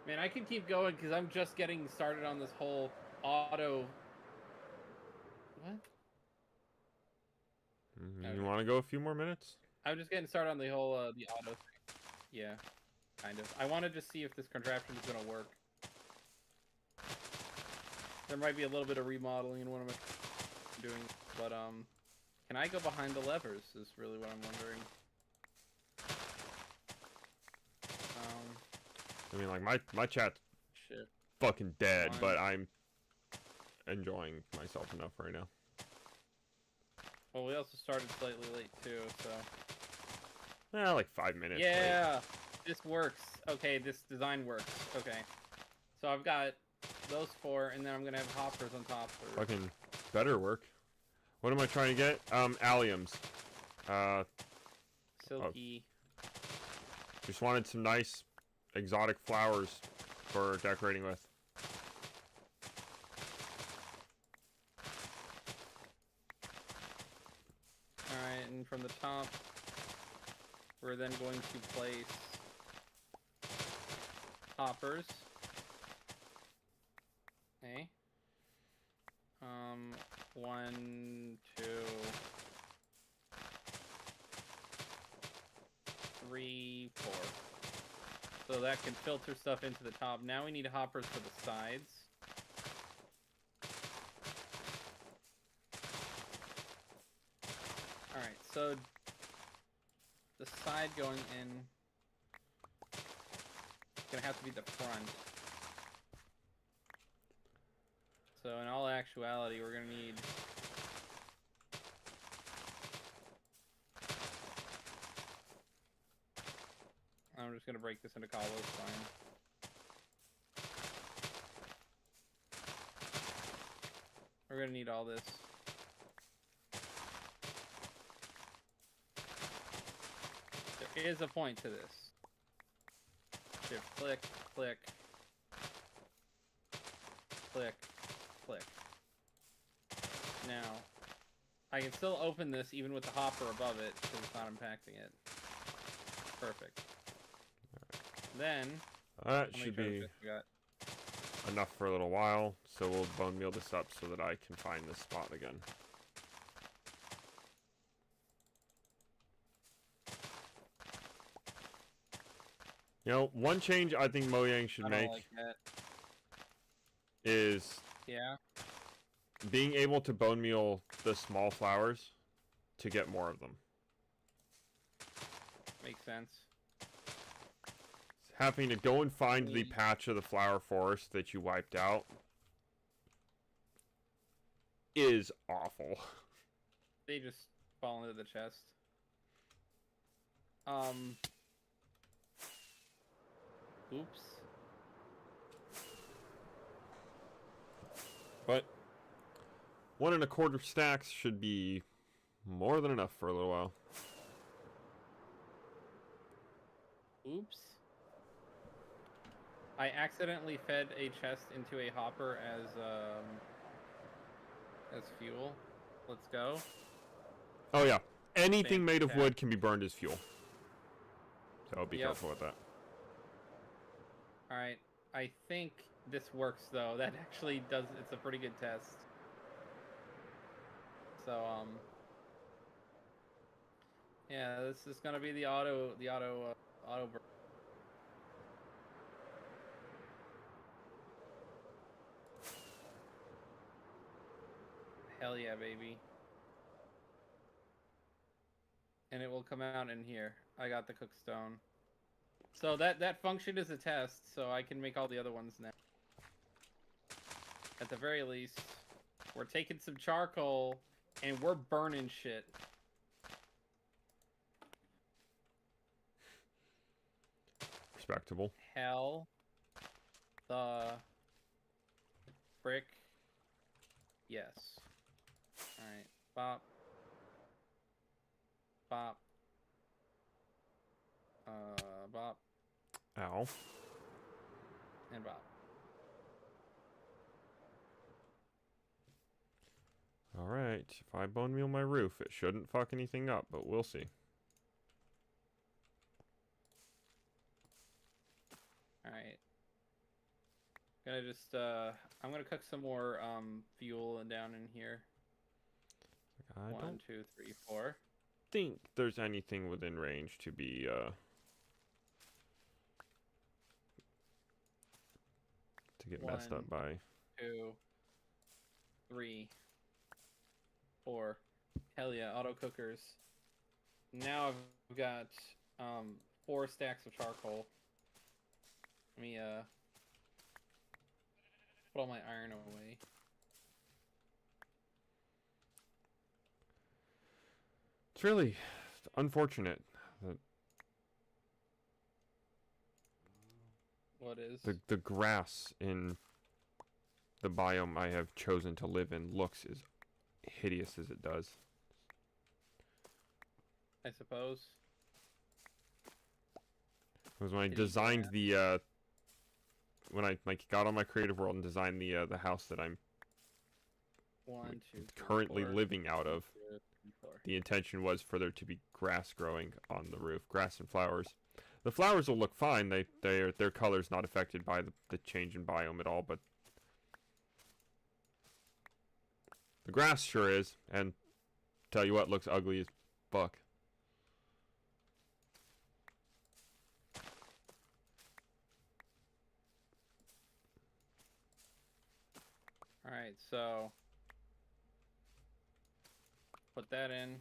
Man, I can keep going because I'm just getting started on this whole auto. What? You Okay. want to go a few more minutes? I'm just getting started on the whole the auto thing. Yeah, kind of. I want to just see if this contraption is gonna work. There might be a little bit of remodeling in what I'm doing, but can I go behind the levers? Is really what I'm wondering. I mean, like, my chat's Shit. fucking dead, Fine. but I'm enjoying myself enough right now. Well, we also started slightly late too, so. Yeah, like 5 minutes. Yeah, this works. Okay, this design works. Okay, so I've got those 4, and then I'm gonna have hoppers on top. For... Fucking better work. What am I trying to get? Alliums. Silky. Just wanted some nice exotic flowers for decorating with. Alright, and from the top, we're then going to place hoppers. Okay. 1, 2, 3, 4. So that can filter stuff into the top. Now we need hoppers for the sides. Alright, so the side going in is gonna have to be the front. So in all actuality, we're gonna need I'm just gonna break this into colos, fine. We're gonna need all this. There is a point to this. Shift click, click, click, click. Now, I can still open this even with the hopper above it because it's not impacting it. Perfect. Then that should be enough for a little while. So we'll bone meal this up so that I can find this spot again. You know, one change I think Mojang should make is being able to bone meal the small flowers to get more of them. Makes sense. Having to go and find the patch of the flower forest that you wiped out is awful. They just fall into the chest. Oops. But 1 1/4 stacks should be more than enough for a little while. Oops. I accidentally fed a chest into a hopper as fuel. Let's go. Oh yeah. Anything made of wood can be burned as fuel. So be careful with that. Alright. I think this works though. That actually does, it's a pretty good test. So yeah, this is gonna be the auto burn. Hell yeah, baby. And it will come out in here. I got the cookstone. So that function is a test, so I can make all the other ones now. At the very least, we're taking some charcoal and we're burning shit. Respectable. Hell the frick yes. Alright, bop. Bop. Bop. Ow. And bop. Alright, if I bone meal my roof, it shouldn't fuck anything up, but we'll see. Alright. Gonna just, I'm gonna cook some more, fuel down in here. I 1, 2, 3, 4. think there's anything within range to be, to get messed up by. 2, 3, 4. Hell yeah, auto cookers. Now I've got, 4 stacks of charcoal. Let me, put all my iron away. It's really unfortunate that What is? the grass in the biome I have chosen to live in looks as hideous as it does. I suppose. Because when I designed the when I got on my creative world and designed the house that I'm 1, 2, 3, currently 4. living out of, 2, 3, 4. the intention was for there to be grass growing on the roof, grass and flowers. The flowers will look fine. Their color's not affected by the change in biome at all, but the grass sure is, and tell you what, looks ugly as fuck. Alright, so put that in.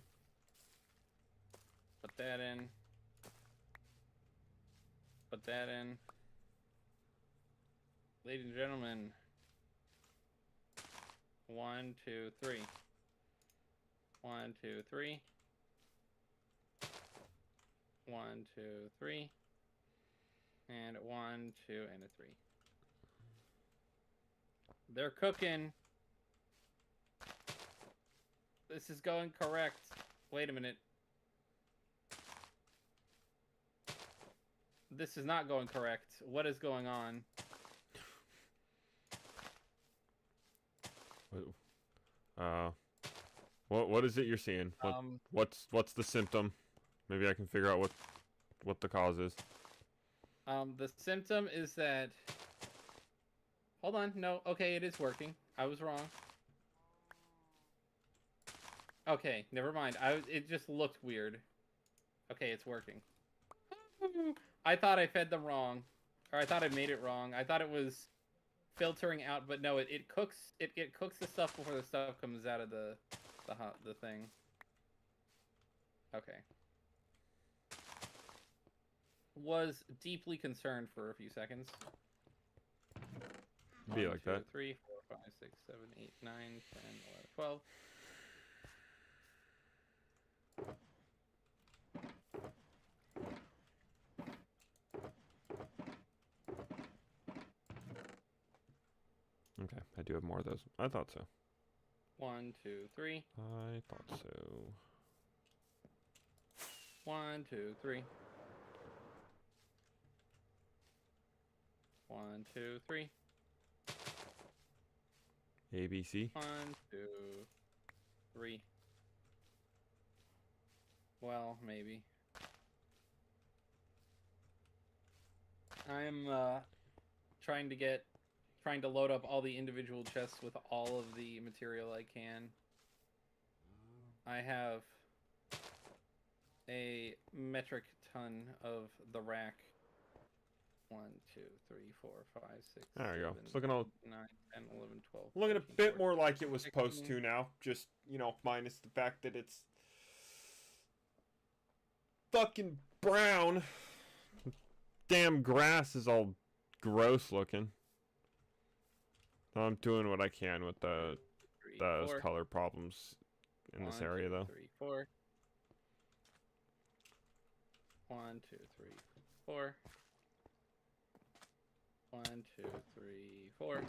Put that in. Put that in. Ladies and gentlemen. 1, 2, 3. 1, 2, 3. 1, 2, 3. And 1, 2, and a 3. They're cooking. This is going correct. Wait a minute. This is not going correct. What is going on? What is it you're seeing? What's the symptom? Maybe I can figure out what the cause is. The symptom is that... Hold on, no, okay, it is working. I was wrong. Okay, never mind. It just looked weird. Okay, it's working. I thought I fed them wrong. Or I thought I made it wrong. I thought it was filtering out, but no, it cooks it cooks the stuff before the stuff comes out of the thing. Okay. Was deeply concerned for a few seconds. Be like that. 3, 4, 5, 6, 7, 8, 9, 10, 11, 12. Okay, I do have more of those. I thought so. 1, 2, 3. I thought so. 1, 2, 3. 1, 2, 3. ABC. 1, 2, 3. Well, maybe. I'm trying to load up all the individual chests with all of the material I can. I have a metric ton of the rack. 1, 2, 3, 4, 5, 6. There we go. 7, It's looking all 9, 10, 11, 12. looking a 13, bit 14, more like it was 16. supposed to now. Just, you know, minus the fact that it's fucking brown. Damn grass is all gross looking. I'm doing what I can with those 4. color problems in this area, though. 3, 4. 1, 2, 3, 4. 1, 2, 3, 4.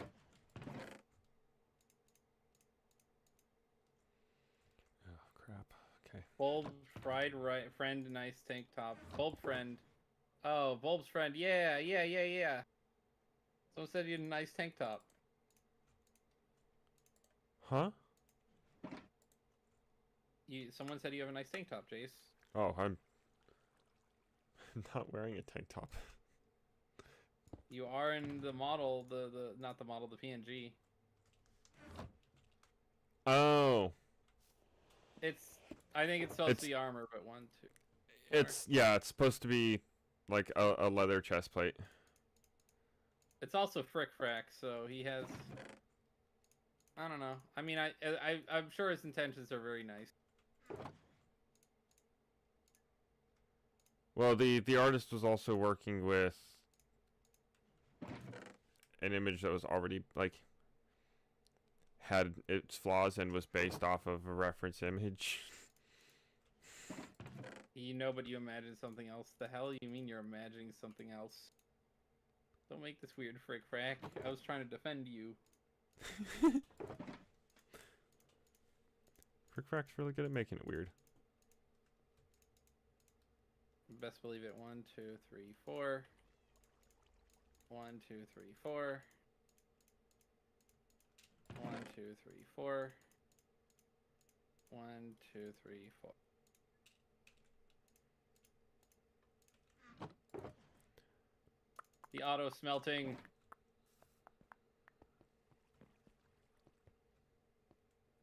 Oh crap. Okay. Bulb friend, nice tank top. Bulb friend. Oh, Bulb's friend. Yeah. Someone said you had a nice tank top. Huh? Someone said you have a nice tank top, Jace. Oh, I'm not wearing a tank top. You are in the model, not the model, the PNG. Oh. I think it's supposed to be armor, but 1, 2. 4. It's supposed to be like a leather chest plate. It's also Frick Frack, so he has. I don't know. I mean, I'm sure his intentions are very nice. Well, the artist was also working with an image that was already like had its flaws and was based off of a reference image. You know, but you imagine something else. The hell you mean you're imagining something else? Don't make this weird, Frick Frack. I was trying to defend you. Frick Frack's really good at making it weird. Best believe it. 1, 2, 3, 4. 1, 2, 3, 4. 1, 2, 3, 4. 1, 2, 3, 4. The auto smelting.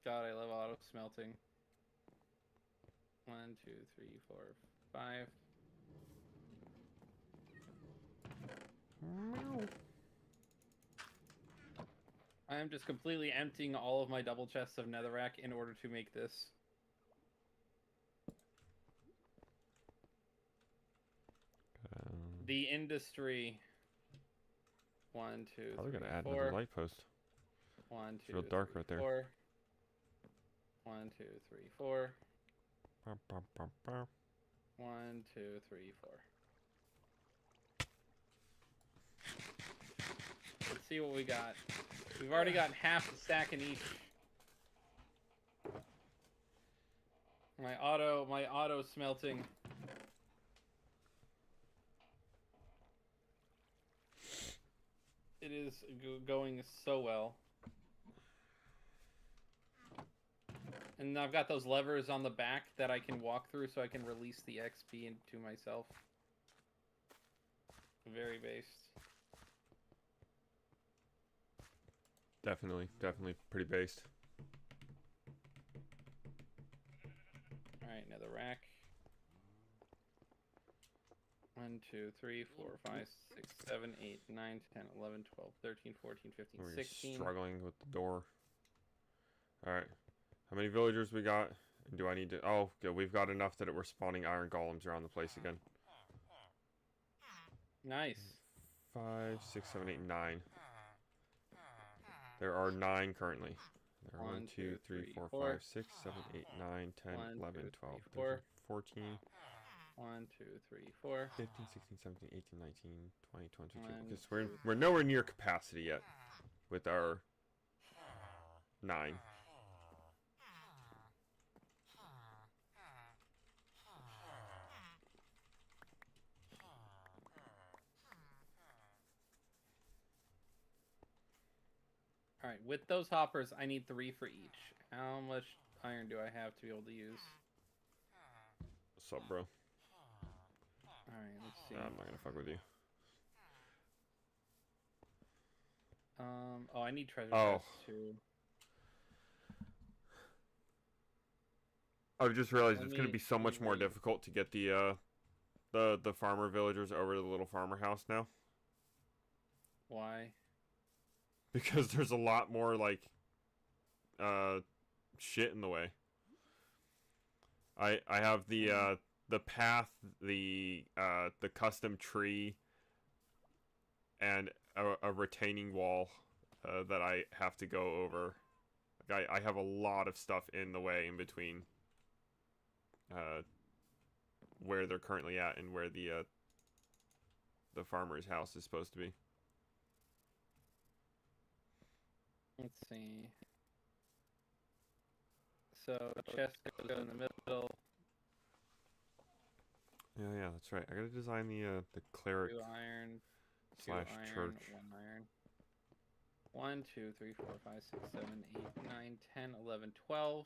God, I love auto smelting. 1, 2, 3, 4, 5. I am just completely emptying all of my double chests of netherrack in order to make this. The industry. 1, 2, Probably 3, gonna add 4. another light post. 1, 2, It's real dark 3, right there. 4. 1, 2, 3, 4. 1, 2, 3, 4. Let's see what we got. We've already got half a stack in each. My auto smelting. It is going so well. And I've got those levers on the back that I can walk through so I can release the XP into myself. Very based. Definitely pretty based. Alright, another rack. 1, 2, 3, 4, 5, 6, 7, 8, 9, 10, 11, 12, 13, 14, 15, We're 16. struggling with the door. Alright. How many villagers we got? And do I need to... Oh, good. We've got enough that we're spawning iron golems around the place again. Nice. 5, 6, 7, 8, 9. There are 9 currently. There are 1, 2, 3, 4, 5, 6, 7, 8, 9, 10, 11, 12, 13, 14. 1, 2, 3, 4. 15, 16, 17, 18, 19, 20, 22. Because we're nowhere near capacity yet with our 9. Alright, with those hoppers, I need 3 for each. How much iron do I have to be able to use? What's up, bro? Alright, let's see. I'm not gonna fuck with you. Oh, I need treasure chests too. I've just realized it's gonna be so much more difficult to get the farmer villagers over to the little farmer house now. Why? Because there's a lot more like shit in the way. I have the path, the custom tree, and a retaining wall that I have to go over. Like I have a lot of stuff in the way in between where they're currently at and where the farmer's house is supposed to be. Let's see. So chest goes in the middle. Yeah, that's right. I gotta design the cleric 2 iron, slash 2 church. iron, 1 iron. 1, 2, 3, 4, 5, 6, 7, 8, 9, 10, 11, 12.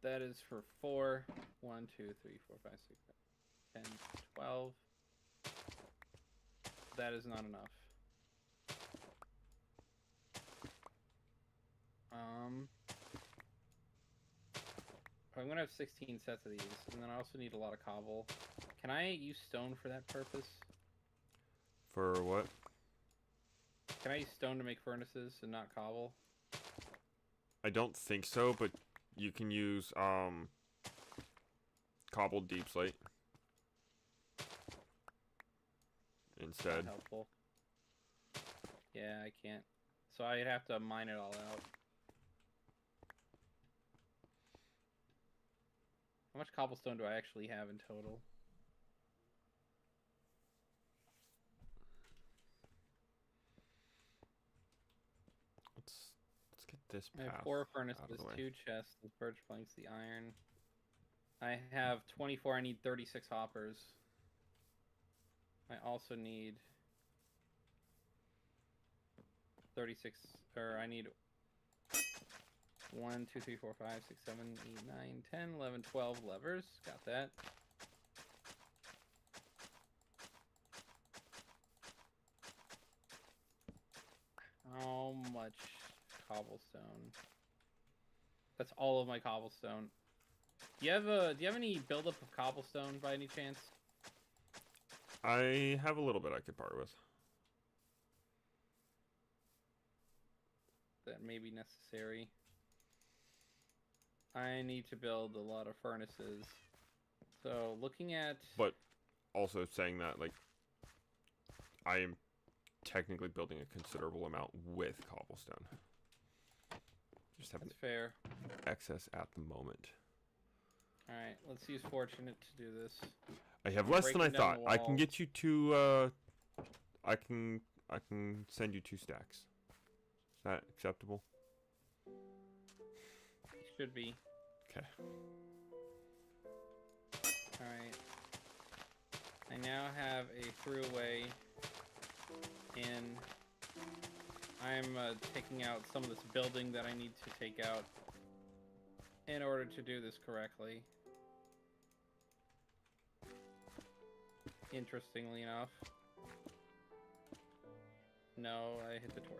That is for 4. 1, 2, 3, 4, 5, 6, 7, 10, 12. That is not enough. I'm gonna have 16 sets of these, and then I also need a lot of cobble. Can I use stone for that purpose? For what? Can I use stone to make furnaces and not cobble? I don't think so, but you can use cobbled deep slate instead. Not helpful. Yeah, I can't. So I'd have to mine it all out. How much cobblestone do I actually have in total? Let's get this path. I have 4 furnaces, 2 chests, the birch planks, the iron. I have 24. I need 36 hoppers. I also need 36, or I need 1, 2, 3, 4, 5, 6, 7, 8, 9, 10, 11, 12 levers. Got that. How much cobblestone? That's all of my cobblestone. Do you have any buildup of cobblestone by any chance? I have a little bit I could part with. That may be necessary. I need to build a lot of furnaces. So looking at... But also saying that, like, I am technically building a considerable amount with cobblestone. Just have That's fair. excess at the moment. Alright, let's use fortunate to do this. I have less than I thought. I can get you 2, I can send you 2 stacks. Is that acceptable? Should be. Okay. Alright. I now have a throughway in. I'm taking out some of this building that I need to take out in order to do this correctly. Interestingly enough. No, I hit the torch.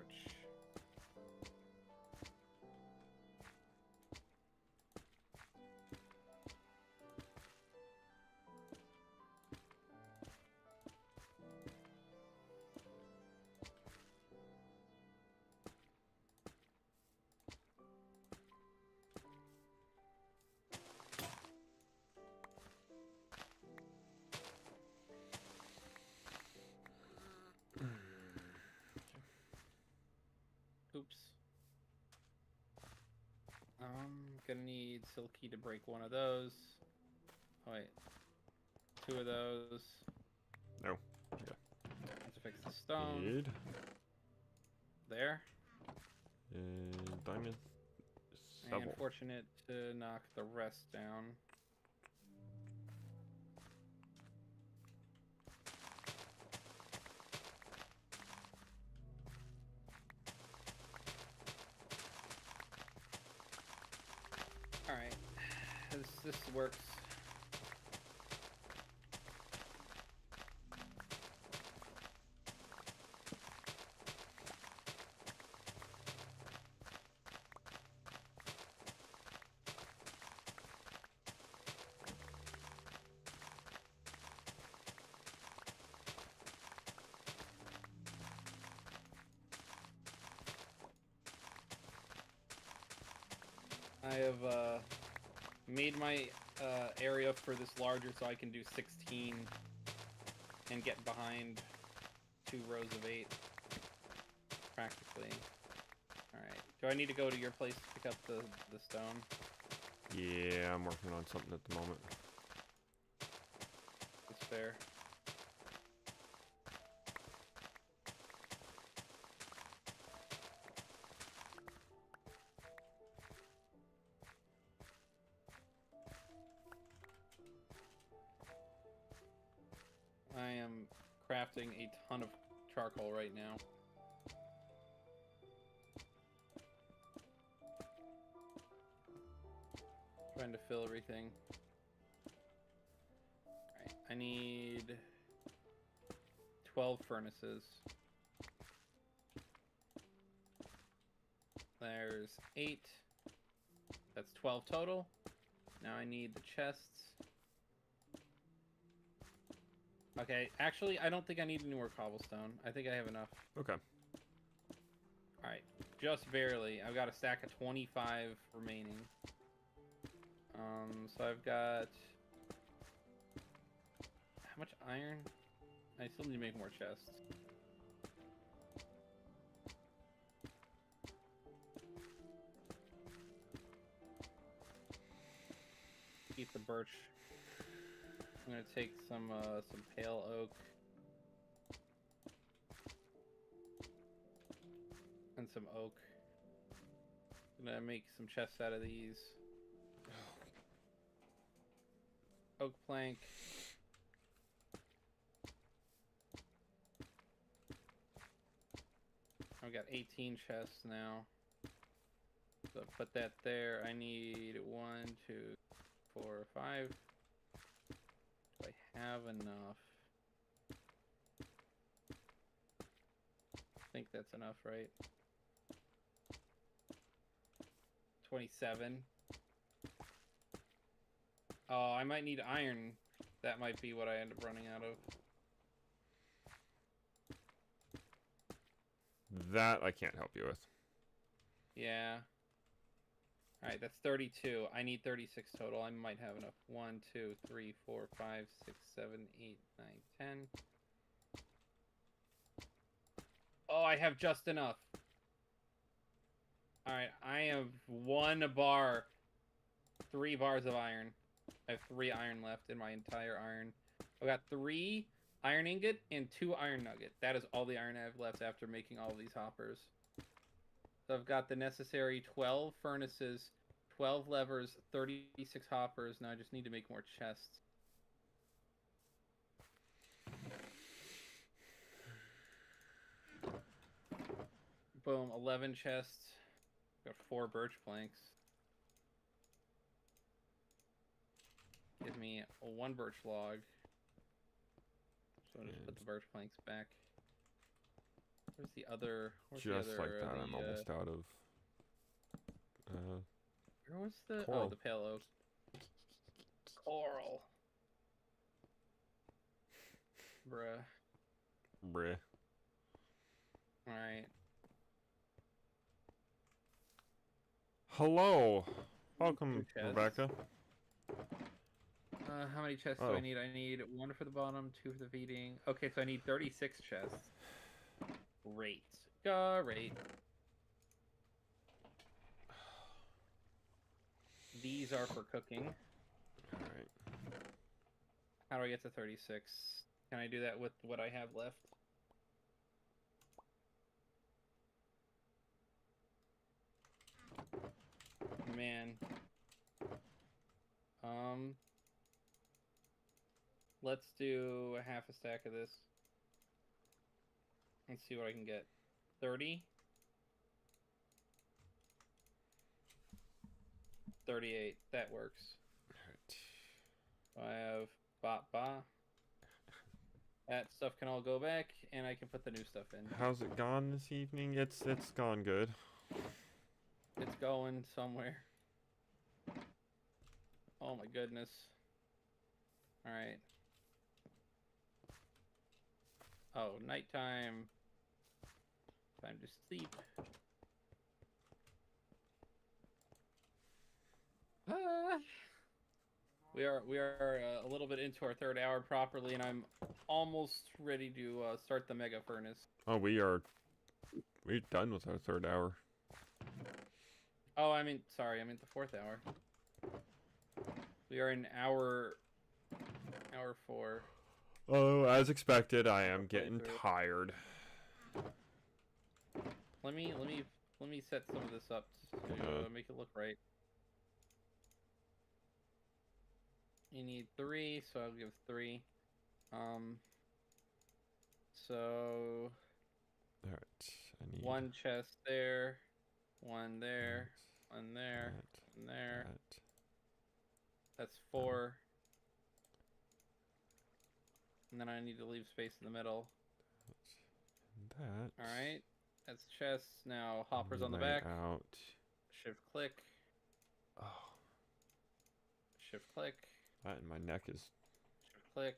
Oops. Gonna need Silky to break one of those. Oh, wait. 2 of those. No. Okay. To fix the stone. Need. There. And diamond. And fortunate to knock the rest down. Alright. This works. I have made my area for this larger so I can do 16 and get behind 2 rows of 8 practically. Alright, do I need to go to your place to pick up the stone? Yeah, I'm working on something at the moment. That's fair. I am crafting a ton of charcoal right now. Trying to fill everything. Alright, I need 12 furnaces. There's 8. That's 12 total. Now I need the chests. Okay, actually, I don't think I need any more cobblestone. I think I have enough. Okay. Alright, just barely. I've got a stack of 25 remaining. So I've got... How much iron? I still need to make more chests. Keep the birch. I'm gonna take some pale oak and some oak. I'm gonna make some chests out of these. Oak plank. I've got 18 chests now. So put that there. I need 1, 2, 4, 5. Do I have enough? I think that's enough, right? 27. Oh, I might need iron. That might be what I end up running out of. That I can't help you with. Yeah. Alright, that's 32. I need 36 total. I might have enough. 1, 2, 3, 4, 5, 6, 7, 8, 9, 10. Oh, I have just enough. Alright, I have 1 bar. 3 bars of iron. I have 3 iron left in my entire iron. I've got 3 iron ingot and 2 iron nugget. That is all the iron I have left after making all of these hoppers. So I've got the necessary 12 furnaces, 12 levers, 36 hoppers. Now I just need to make more chests. Boom, 11 chests. Got 4 birch planks. Give me 1 birch log. So I'll just put the birch planks back. Where's the other? Just like that, I'm almost out of. Where was the? Coral. Oh, the pale oak. Coral. Bruh. Alright. Hello. Welcome, Rebecca. How many chests do I need? I need 1 for the bottom, 2 for the feeding. Okay, so I need 36 chests. Great. Great. These are for cooking. Alright. How do I get to 36? Can I do that with what I have left? Man. Let's do a half a stack of this. Let's see what I can get. 30. 38. That works. I have ba. That stuff can all go back, and I can put the new stuff in. How's it gone this evening? It's gone good. It's going somewhere. Oh my goodness. Alright. Oh, nighttime. Time to sleep. We are a little bit into our 3rd hour properly, and I'm almost ready to start the mega furnace. Oh, we're done with our 3rd hour. Oh, sorry, I meant the 4th hour. We are in hour 4. Oh, as expected, I am getting tired. Let me set some of this up to make it look right. You need 3, so I'll give 3. So Alright, I need 1 chest there, 1 there, 1 there, 1 there. That's 4. And then I need to leave space in the middle. That. Alright. That's chests. Now hoppers on the back. Out. Shift click. Oh. Shift click. That and my neck is. Shift click.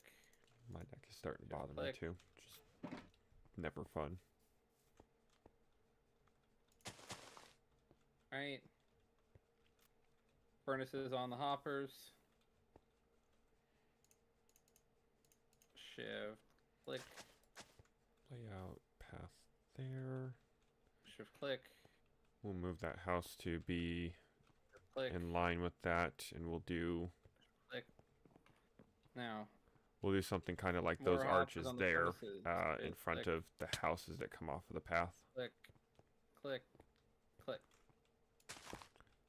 My neck is starting to bother me too. Just never fun. Alright. Furnaces on the hoppers. Shift click. Layout path there. Shift click. We'll move that house to be click. In line with that, and we'll do. Click. Now. We'll do something kind of like those arches there, in front click. of the houses that come off of the path. Click. Click. Click.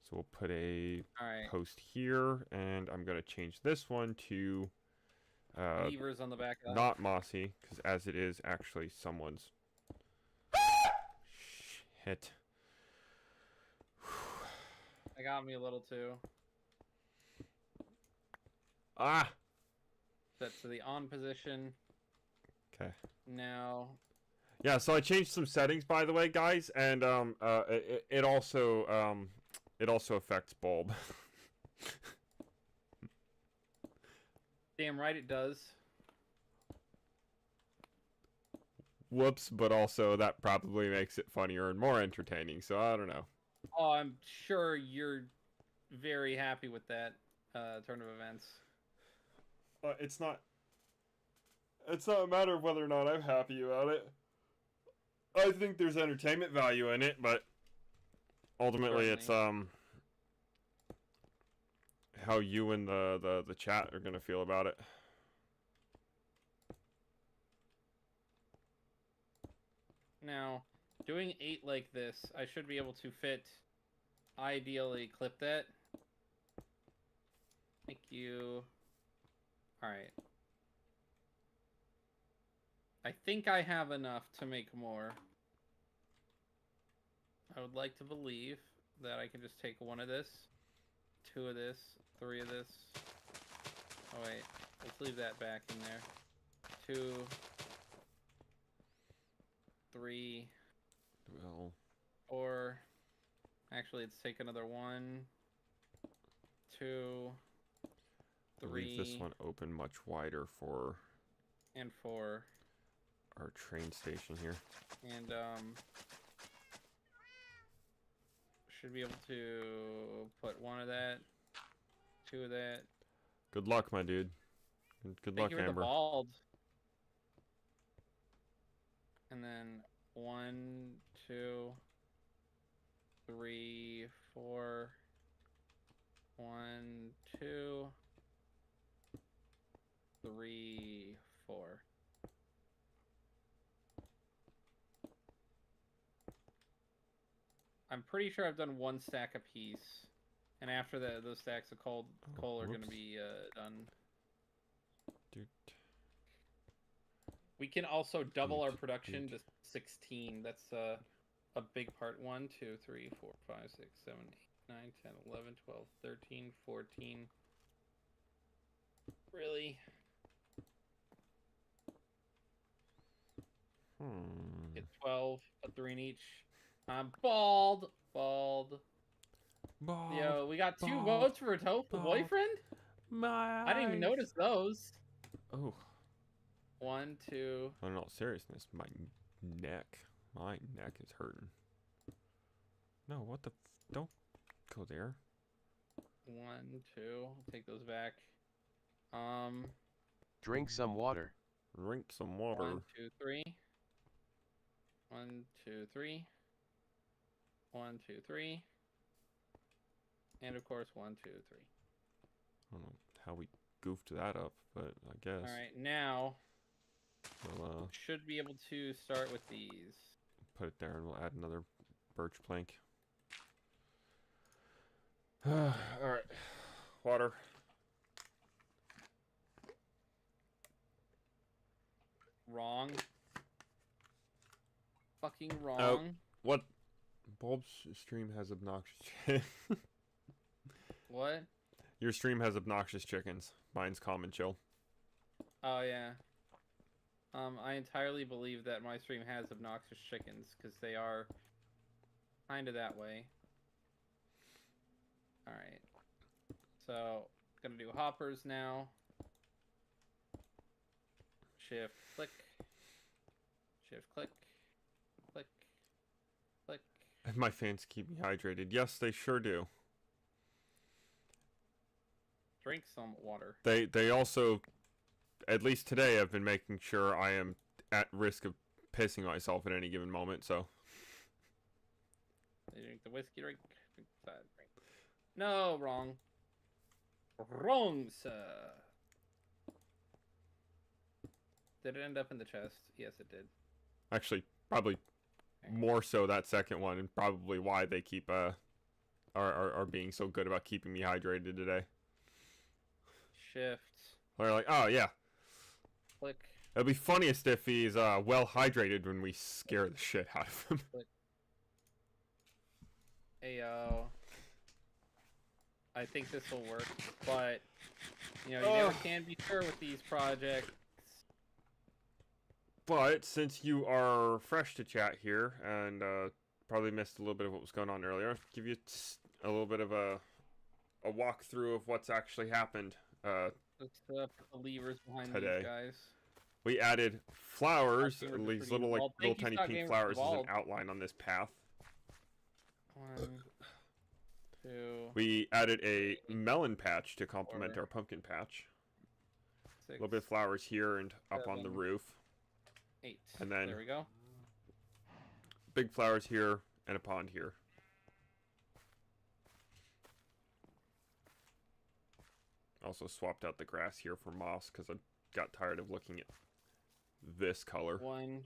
So we'll put a post here, and I'm gonna change this one to. Levers on the back. Not mossy, because as it is actually someone's. Shit. That got me a little too. Ah. Set to the on position. Okay. Now. Yeah, so I changed some settings, by the way, guys, and it also affects bulb. Damn right it does. Whoops, but also that probably makes it funnier and more entertaining, so I don't know. Oh, I'm sure you're very happy with that turn of events. It's not a matter of whether or not I'm happy about it. I think there's entertainment value in it, but ultimately it's how you and the chat are gonna feel about it. Now, doing 8 like this, I should be able to ideally clip that. Thank you. Alright. I think I have enough to make more. I would like to believe that I can just take 1 of this, 2 of this, 3 of this. Oh wait, let's leave that back in there. 2, 3, Well, 4. Actually, let's take another 1, 2, 3. leave this one open much wider for and 4. Our train station here. And should be able to put 1 of that, 2 of that. Good luck, my dude. Good luck, Thank you for the Amber. bald. And then 1, 2, 3, 4. 1, 2, 3, 4. I'm pretty sure I've done 1 stack apiece, and after that, those stacks of coal are going to be done. Dude. We can also double our production to 16. That's a big part. 1, 2, 3, 4, 5, 6, 7, 8, 9, 10, 11, 12, 13, 14. Really? Get 12, a 3 in each. I'm bald. Bald. Yo, we got 2 bald, votes for a tofu boyfriend? My I didn't even notice those. Oh. 1, 2. In all seriousness, my neck is hurting. No, what the? Don't go there. 1, 2. I'll take those back. Drink some water. Drink some water. 1, 2, 3. 1, 2, 3. 1, 2, 3. And of course, 1, 2, 3. I don't know how we goofed that up, but I guess. All right, now We'll should be able to start with these. put it there, and we'll add another birch plank. All right, water. Wrong. Fucking wrong. Oh, what? Bulb's stream has obnoxious. What? Your stream has obnoxious chickens. Mine's common chill. Oh yeah. I entirely believe that my stream has obnoxious chickens because they are kind of that way. All right. So gonna do hoppers now. Shift click. Shift click. Click. Click. And my fans keep me hydrated. Yes, they sure do. Drink some water. They also, at least today, have been making sure I am at risk of pissing myself at any given moment. So. They drink the whiskey. Drink that drink. No, wrong. Wrong, sir. Did it end up in the chest? Yes, it did. Actually, probably more so that second one, and probably why they keep are being so good about keeping me hydrated today. Shift. They're like, oh yeah, Click. it'll be funniest if he's well hydrated when we scare the shit out of him. Click. Ayo. I think this will work, but you know, you never can be sure with these projects. But since you are fresh to chat here and probably missed a little bit of what was going on earlier, I'll give you a little bit of a walkthrough of what's actually happened Let's put the levers behind today. these guys. We added flowers, Our gamers are these pretty little involved. little Thank you, tiny Stock pink Gamers, flowers for as an involved. outline on this path. 1, 2. We added a melon patch to complement 4, our pumpkin patch. 6, A little bit of flowers here and up on the 7, roof. 8. And then there we go. big flowers here and a pond here. Also swapped out the grass here for moss because I got tired of looking at this color. 1.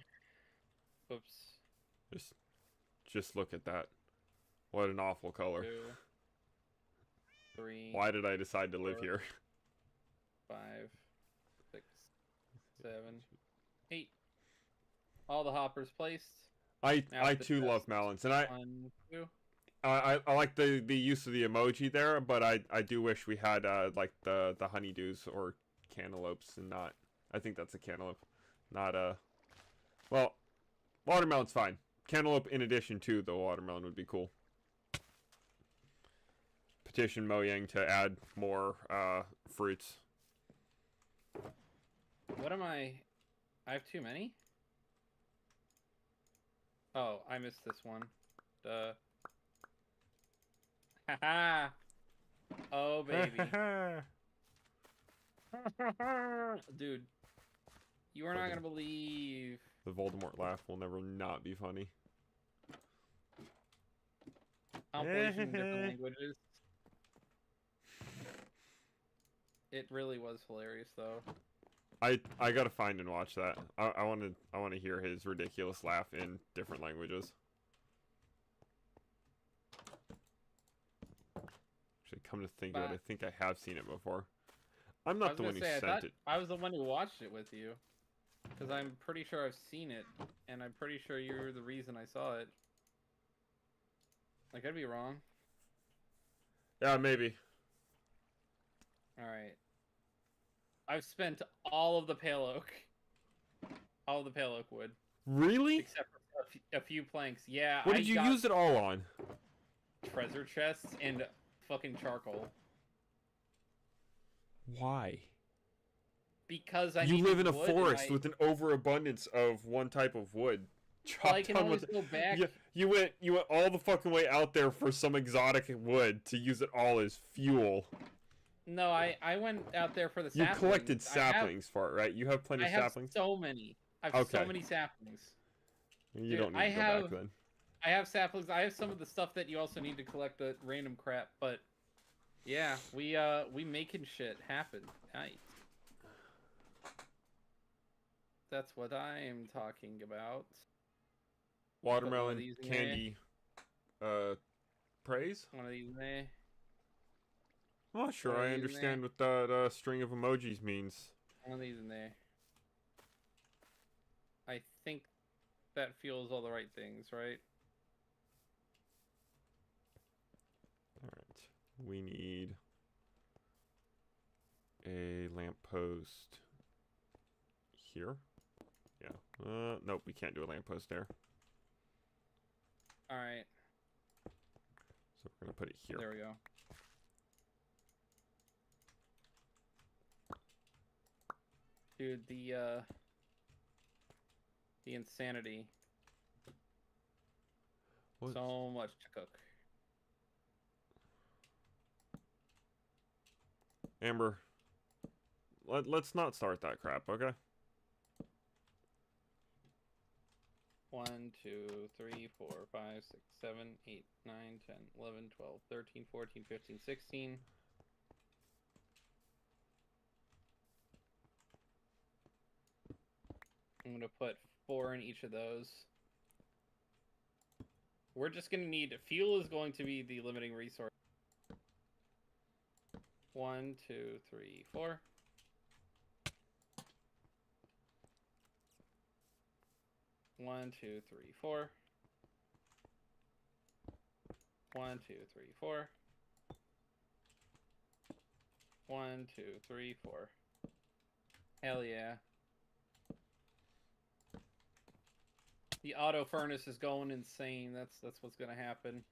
Oops. Just look at that. What an awful color. 2, 3. Why did I decide to live 4, here? 5, 6, 7, 8. All the hoppers placed. I the too love chest. melons, and I 1, 2. I like the use of the emoji there, but I do wish we had like the honeydews or cantaloupes and not. I think that's a cantaloupe. Not well, watermelon's fine. Cantaloupe in addition to the watermelon would be cool. Petition Mojang to add more fruits. What am I have too many? Oh, I missed this one. Duh. Haha. Oh, baby. Dude, you are not gonna believe. The Voldemort laugh will never not be funny. Compilation in different languages. It really was hilarious, though. I gotta find and watch that. I wanna hear his ridiculous laugh in different languages. Actually, come to think of it, I think I have seen it before. I'm not the one who sent it. I was the one who watched it with you, because I'm pretty sure I've seen it, and I'm pretty sure you're the reason I saw it. I could be wrong. Yeah, maybe. All right. I've spent all of the pale oak. All of the pale oak wood. Really? Except for a few planks. Yeah. What did you use it all on? Treasure chests and fucking charcoal. Why? Because I You live in a forest with an overabundance of one type of wood. Well, I can always go back. You went all the fucking way out there for some exotic wood to use it all as fuel. No, I went out there for the saplings. You collected saplings for it, right? You have plenty of saplings? I have so many. I have so many saplings. You don't need to go back then. I have saplings. I have some of the stuff that you also need to collect, the random crap, but yeah, we making shit happen. Nice. That's what I am talking about. Watermelon candy praise? One of these in there. Oh, sure, I understand what that string of emojis means. One of these in there. I think that fuels all the right things, right? Alright. We need a lamppost here. Yeah. Nope, we can't do a lamppost there. Alright. So we're going to put it here. There we go. Dude, the insanity. What? So much to cook. Amber, let's not start that crap, okay? 1, 2, 3, 4, 5, 6, 7, 8, 9, 10, 11, 12, 13, 14, 15, 16. I'm going to put 4 in each of those. We're just going to need... Fuel is going to be the limiting resource. 1, 2, 3, 4. 1, 2, 3, 4. 1, 2, 3, 4. 1, 2, 3, 4. Hell yeah. The auto furnace is going insane. That's what's gonna happen.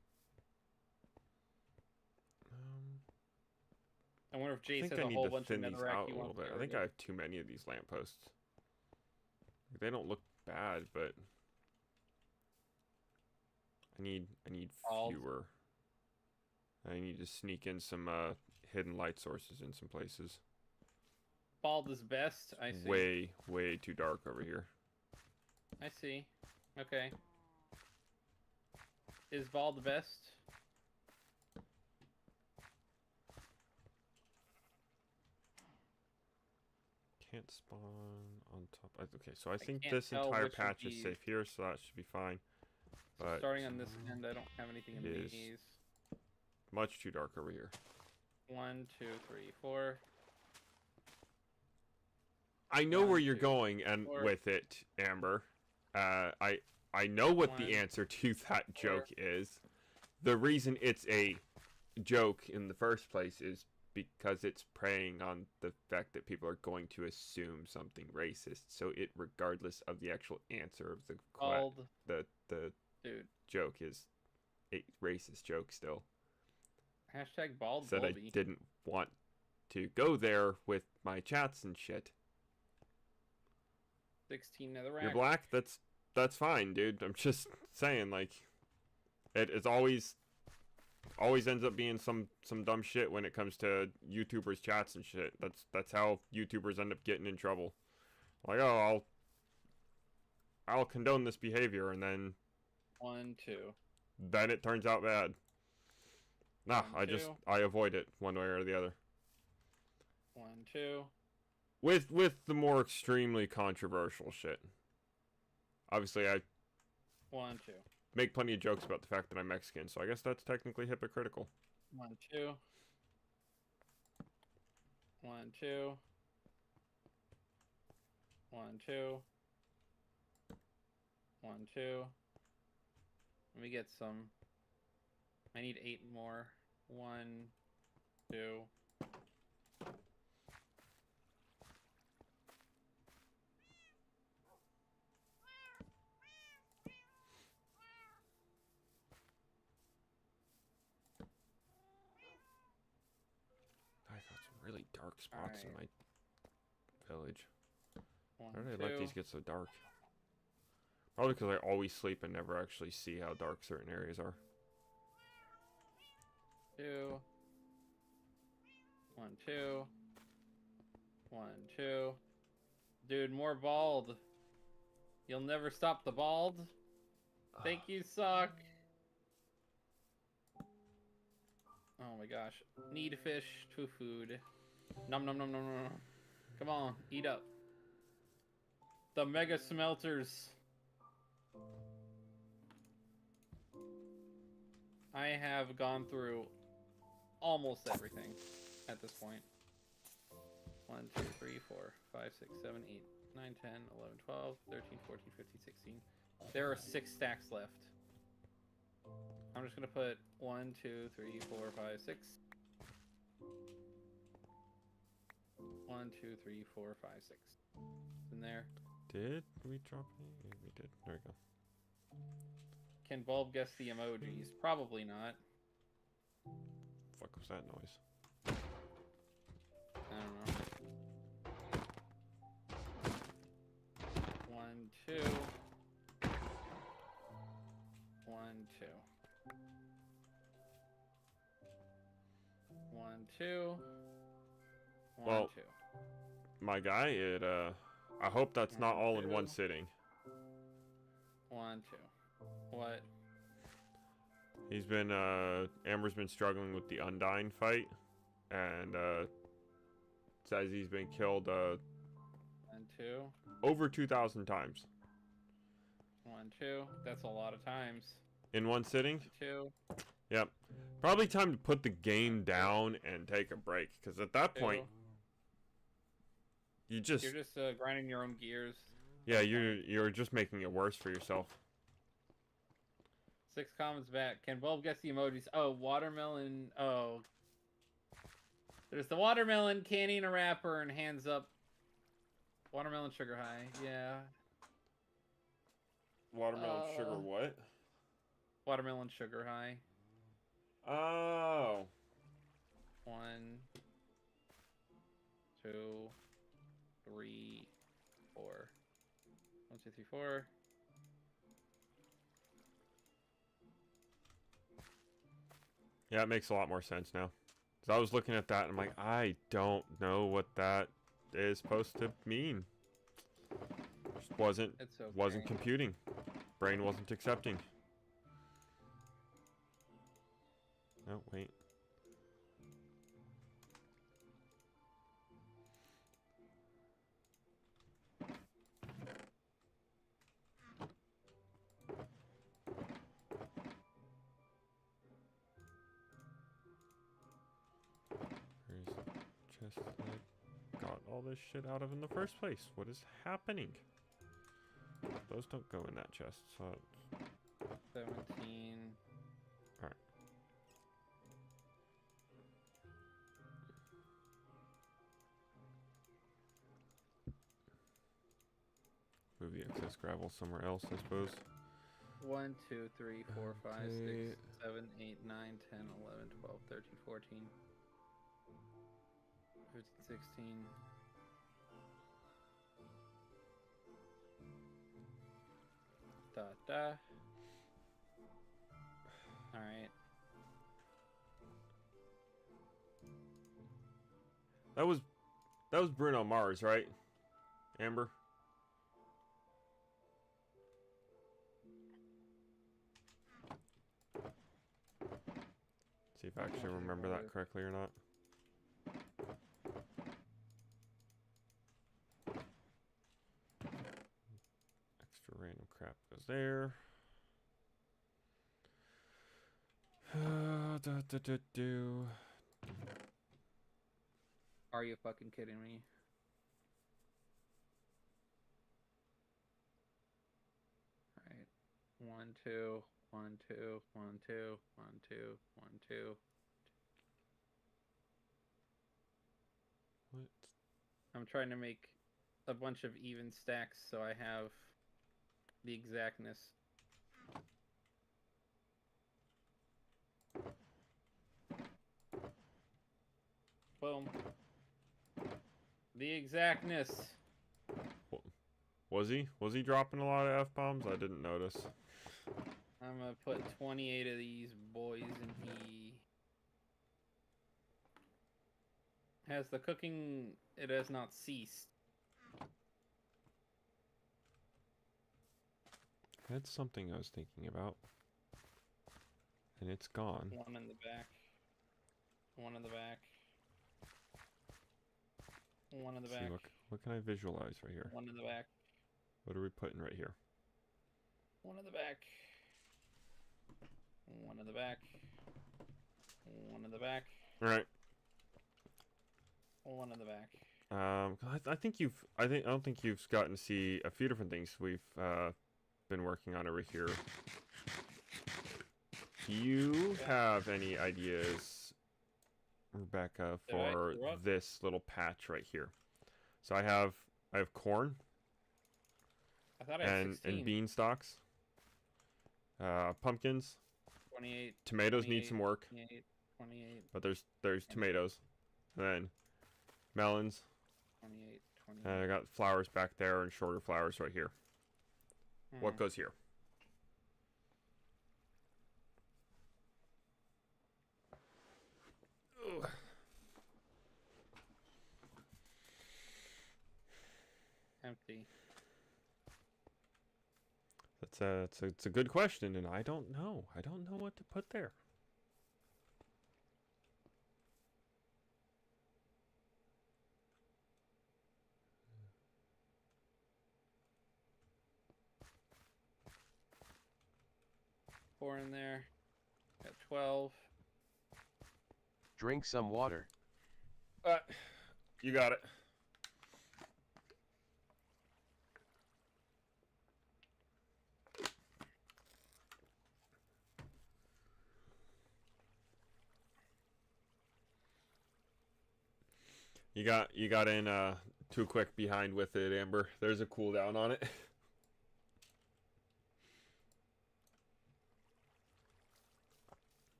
I wonder if Jace has a whole bunch of netherrack he wants to I think I have too many of these lampposts. They don't look bad, but I need fewer. I need to sneak in some hidden light sources in some places. Bald is best. I see. Way too dark over here. I see. Okay. Is Bald the best? Can't spawn on top. Okay, so I think this entire patch is safe here, so that should be fine. But starting on this end, I don't have anything in these. Much too dark over here. 1, 2, 3, 4. I know where you're going and with it, Amber. I know what the answer to that joke is. The reason it's a joke in the first place is because it's preying on the fact that people are going to assume something racist. So it, regardless of the actual answer of the dude joke, is a racist joke still. Hashtag bald Said Bulby. I didn't want to go there with my chats and shit. 16 netherrack. You're black? That's fine, dude. I'm just saying, like, it's always ends up being some dumb shit when it comes to YouTubers' chats and shit. That's how YouTubers end up getting in trouble. Like, oh, I'll condone this behavior, and then 1, 2. Then it turns out bad. Nah, 1, 2. I avoid it one way or the other. 1, 2. With the more extremely controversial shit. Obviously, I 1, 2. make plenty of jokes about the fact that I'm Mexican, so I guess that's technically hypocritical. 1, 2. 1, 2. 1, 2. 1, 2. Let me get some. I need 8 more. 1, 2. I got some really dark spots in my village. 1, How did I 2. let these get so dark? Probably because I always sleep and never actually see how dark certain areas are. 2. 1, 2. 1, 2. Dude, more bald. You'll never stop the bald. Thank you, suck. Oh my gosh. Need fish to food. Nom nom nom nom nom. Come on, eat up. The mega smelters. I have gone through almost everything at this point. 1, 2, 3, 4, 5, 6, 7, 8, 9, 10, 11, 12, 13, 14, 15, 16. There are 6 stacks left. I'm just gonna put 1, 2, 3, 4, 5, 6. 1, 2, 3, 4, 5, 6. In there. Did we drop any? Yeah, we did. There we go. Can Bulb guess the emojis? Probably not. Fuck was that noise? I don't know. 1, 2. 1, 2. 1, 2. 1, Well, 2. My guy, I hope that's not all in one sitting. 1, 2. What? He's been, Amber's been struggling with the Undying fight, and, says he's been killed, 1, 2. over 2,000 times. 1, 2. That's a lot of times. In one sitting? 2. Yep. Probably time to put the game down and take a break, because at that point, you're just grinding your own gears. Yeah, you're just making it worse for yourself. 6 comments back. Can Bulb guess the emojis? Oh, watermelon. Oh. There's the watermelon canning a wrapper and hands up. Watermelon sugar high. Yeah. Watermelon sugar what? Watermelon sugar high. Oh. 1, 2, 3, 4. 1, 2, 3, 4. Yeah, it makes a lot more sense now. So I was looking at that and I'm like, I don't know what that is supposed to mean. Just wasn't computing. Brain wasn't accepting. No, wait. Where's chest that I got all this shit out of in the first place? What is happening? Those don't go in that chest, so 17. Alright. move the excess gravel somewhere else, I suppose. 1, 2, 3, 4, 5, Okay. 6, 7, 8, 9, 10, 11, 12, 13, 14, 15, 16. Da da. All right. That was Bruno Mars, right? Amber? See if I actually remember that correctly or not. Extra random crap goes there. Are you fucking kidding me? All right. 1, 2, 1, 2, 1, 2, 1, 2, 1, 2. What? I'm trying to make a bunch of even stacks so I have the exactness. Boom. The exactness. Was he? Was he dropping a lot of F-bombs? I didn't notice. I'm gonna put 28 of these boys in he. Has the cooking, it has not ceased. That's something I was thinking about. And it's gone. One in the back. One in the back. One in the back. See, what can I visualize right here? One in the back. What are we putting right here? One in the back. One in the back. One in the back. All right. One in the back. I don't think you've gotten to see a few different things we've been working on over here. Do you have any ideas, Rebecca, for this little patch right here? So I have corn. I thought I had 16. And bean stalks. Pumpkins. 28. Tomatoes need some work. 28. But there's tomatoes. And then melons. 28. And I got flowers back there and shorter flowers right here. What goes here? Ugh. Empty. It's a good question, and I don't know. I don't know what to put there. Four in there. Got 12. Drink some water. You got it. You got in too quick behind with it, Amber. There's a cooldown on it.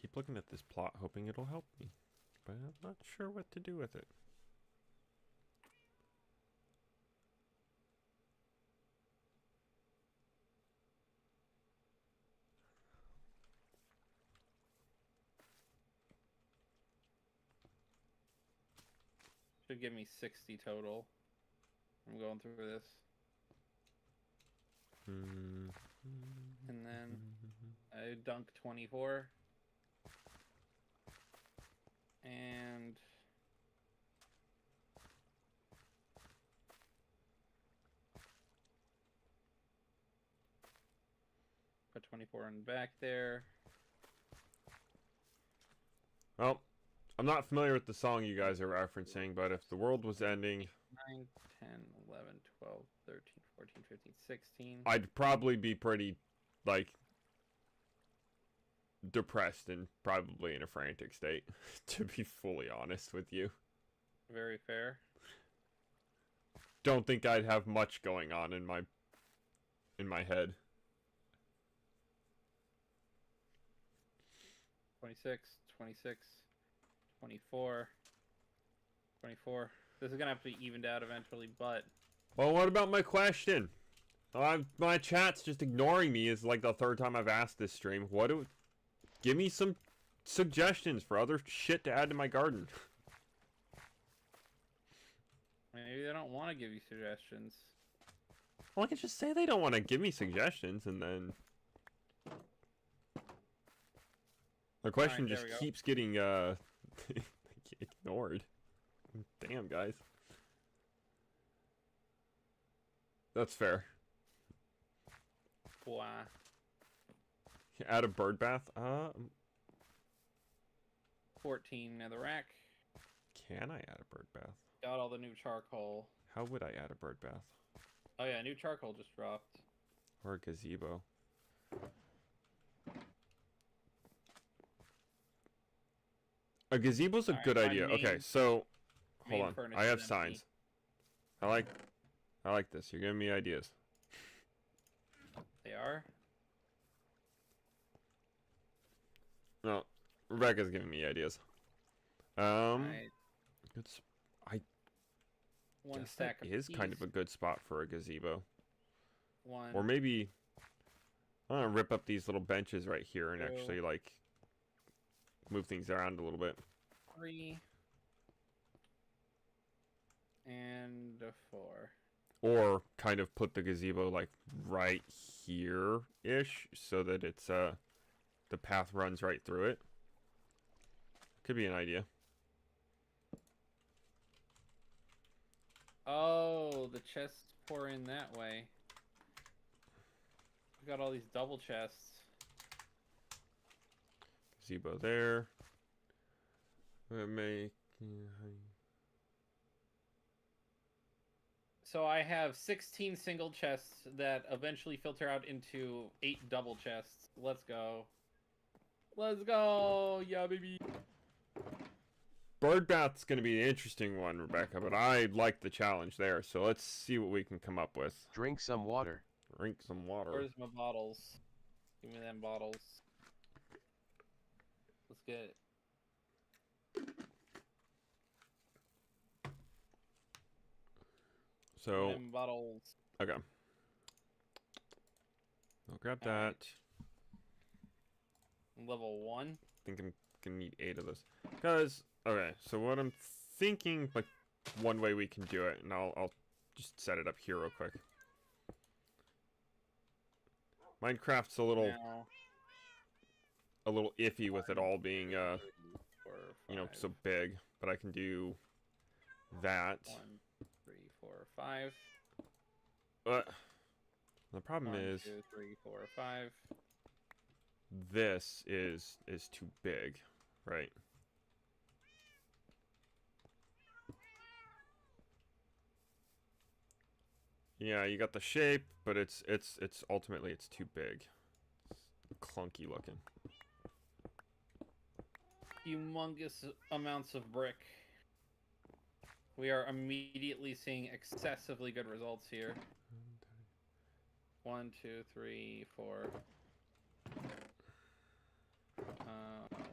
Keep looking at this plot, hoping it'll help me, but I'm not sure what to do with it. Should give me 60 total. I'm going through this. And then I dunk 24. And put 24 in the back there. Well, I'm not familiar with the song you guys are referencing, but if the world was ending... 9, 10, 11, 12, 13, 14, 15, 16. I'd probably be pretty, like, depressed and probably in a frantic state, to be fully honest with you. Very fair. Don't think I'd have much going on in my head. 26, 26, 24, 24. This is gonna have to be evened out eventually, but... Well, what about my question? My chat's just ignoring me. Is like the third time I've asked this stream. Give me some suggestions for other shit to add to my garden. Maybe they don't want to give you suggestions. Well, I can just say they don't want to give me suggestions, and then the question just keeps getting ignored. Damn, guys. That's fair. Wow. Add a bird bath? 14 netherrack. Can I add a bird bath? Got all the new charcoal. How would I add a bird bath? Oh yeah, new charcoal just dropped. Or a gazebo. A gazebo's a good idea. Okay, so hold on. I have signs. I like this. You're giving me ideas. They are? No, Rebecca's giving me ideas. Right. One guess stack that of is kind of a good spot for a gazebo. One. Or maybe I'm gonna rip up these little benches right here and actually like move things around a little bit. 3 and a 4. Or kind of put the gazebo like right here-ish so that it's the path runs right through it. Could be an idea. Oh, the chests pour in that way. We got all these double chests. Gazebo there. So I have 16 single chests that eventually filter out into 8 double chests. Let's go. Let's go! Yeah, baby. Bird bath's gonna be an interesting one, Rebecca, but I like the challenge there, so let's see what we can come up with. Drink some water. Drink some water. Where's my bottles? Give me them bottles. Let's get it. So, them bottles. okay. I'll grab that. Level 1. I think I'm gonna need 8 of those. Because, okay, so what I'm thinking, like, one way we can do it, and I'll just set it up here real quick. Minecraft's a little iffy with it all being, you know, so big, but I can do that. 1, 3, 4, 5. But the problem 1, is 2, 3, 4, 5. This is too big, right? Yeah, you got the shape, but it's ultimately it's too big. It's clunky looking. Humongous amounts of brick. We are immediately seeing excessively good results here. 1, 2, 3, 4.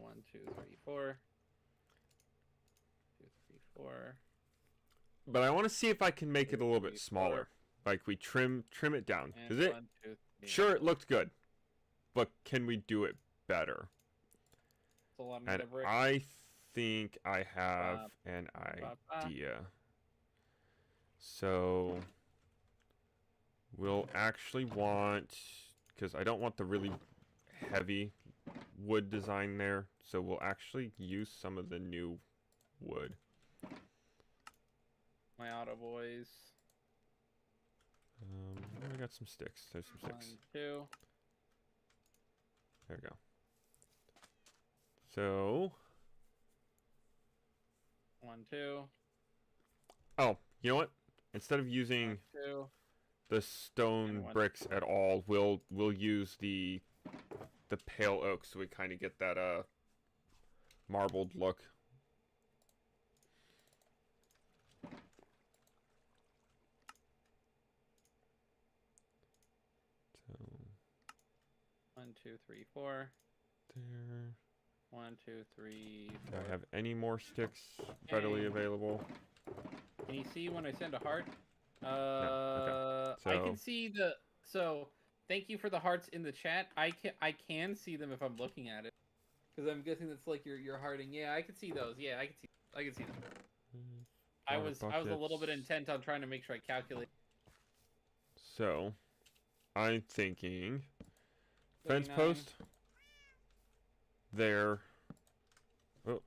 1, 2, 3, 4. 2, 3, 4. But I want to see if I can make it a little bit smaller. Like we trim it down. Is it? 1, 2, 3. Sure, it looked good, but can we do it better? It's a lot of And brick. I think I have an idea. So we'll actually want, because I don't want the really heavy wood design there, so we'll actually use some of the new wood. My auto boys. I got some sticks. There's some sticks. 1, 2. There we go. So 1, 2. Oh, you know what? Instead of using 1, 2. the stone bricks at all, we'll use the the pale oak so we kind of get that marbled look. So 1, 2, 3, 4. there. 1, 2, 3, 4. Do I have any more sticks readily available? Can you see when I send a heart? No. Okay. So, I can see the. So thank you for the hearts in the chat. I can see them if I'm looking at it, because I'm guessing that's like you're hearting. Yeah, I can see those. Yeah, I can see them. I was a little bit intent on trying to make sure I calculate. So, I'm thinking 39. fence post there. Oh,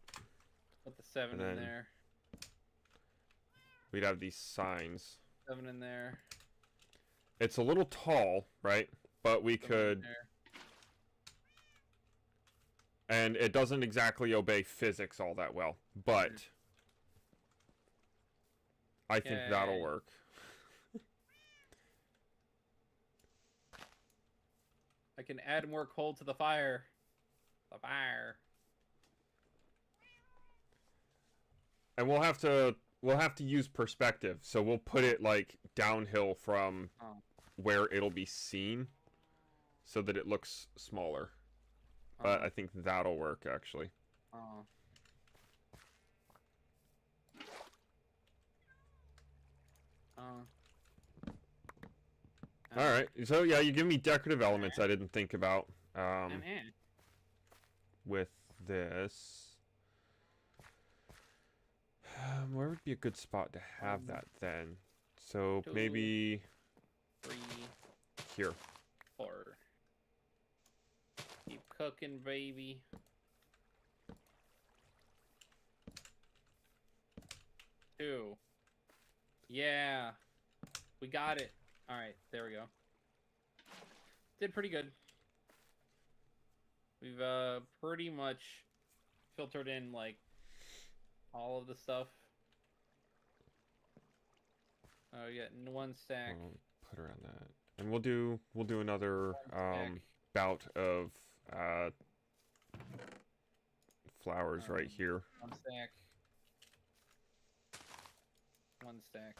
Put the 7 in there. We'd have these signs. 7 in there. It's a little tall, right? But we could. And it doesn't exactly obey physics all that well, but I think that'll work. I can add more coal to the fire. The fire. And we'll have to use perspective, so we'll put it like downhill from where it'll be seen, so that it looks smaller. But I think that'll work actually. All right. So yeah, you give me decorative elements I didn't think about. With this. Where would be a good spot to have that then? So 2, maybe 3, here. 4. Keep cooking, baby. 2. Yeah. We got it. Alright, there we go. Did pretty good. We've pretty much filtered in like all of the stuff. Oh, yeah, 1 stack. Put her on that, and we'll do another bout of flowers right here. 1 stack. 1 stack.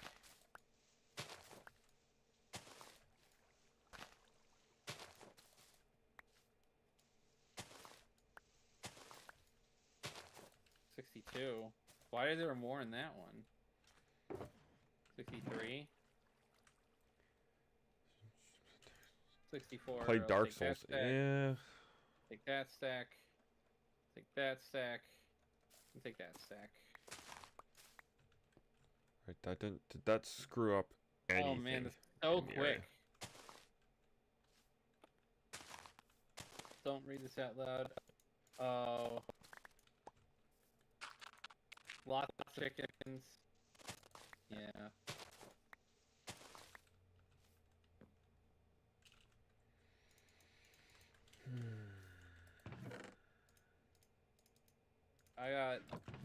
Why is there more in that one? 63. 64. Play Dark Souls. Yeah. Take that stack. Take that stack. And take that stack. Right, that didn't. Did that screw up anything? Oh man, this is so quick. Don't read this out loud. Oh. Lots of chickens. Yeah.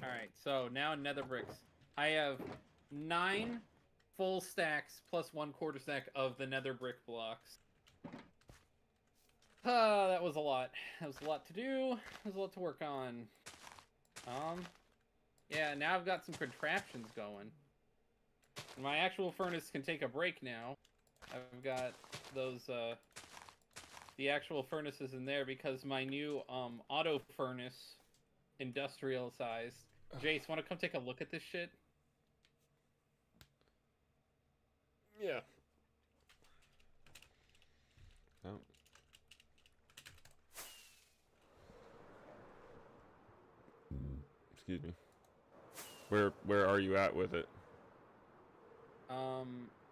Alright, so now nether bricks. I have 9 full stacks plus 1/4 stack of the nether brick blocks. That was a lot. That was a lot to do. That was a lot to work on. Yeah, now I've got some contraptions going. My actual furnace can take a break now. I've got those, the actual furnaces in there because my new, auto furnace, industrial size. Jace, wanna come take a look at this shit? Yeah. Oh. Excuse me. Where are you at with it?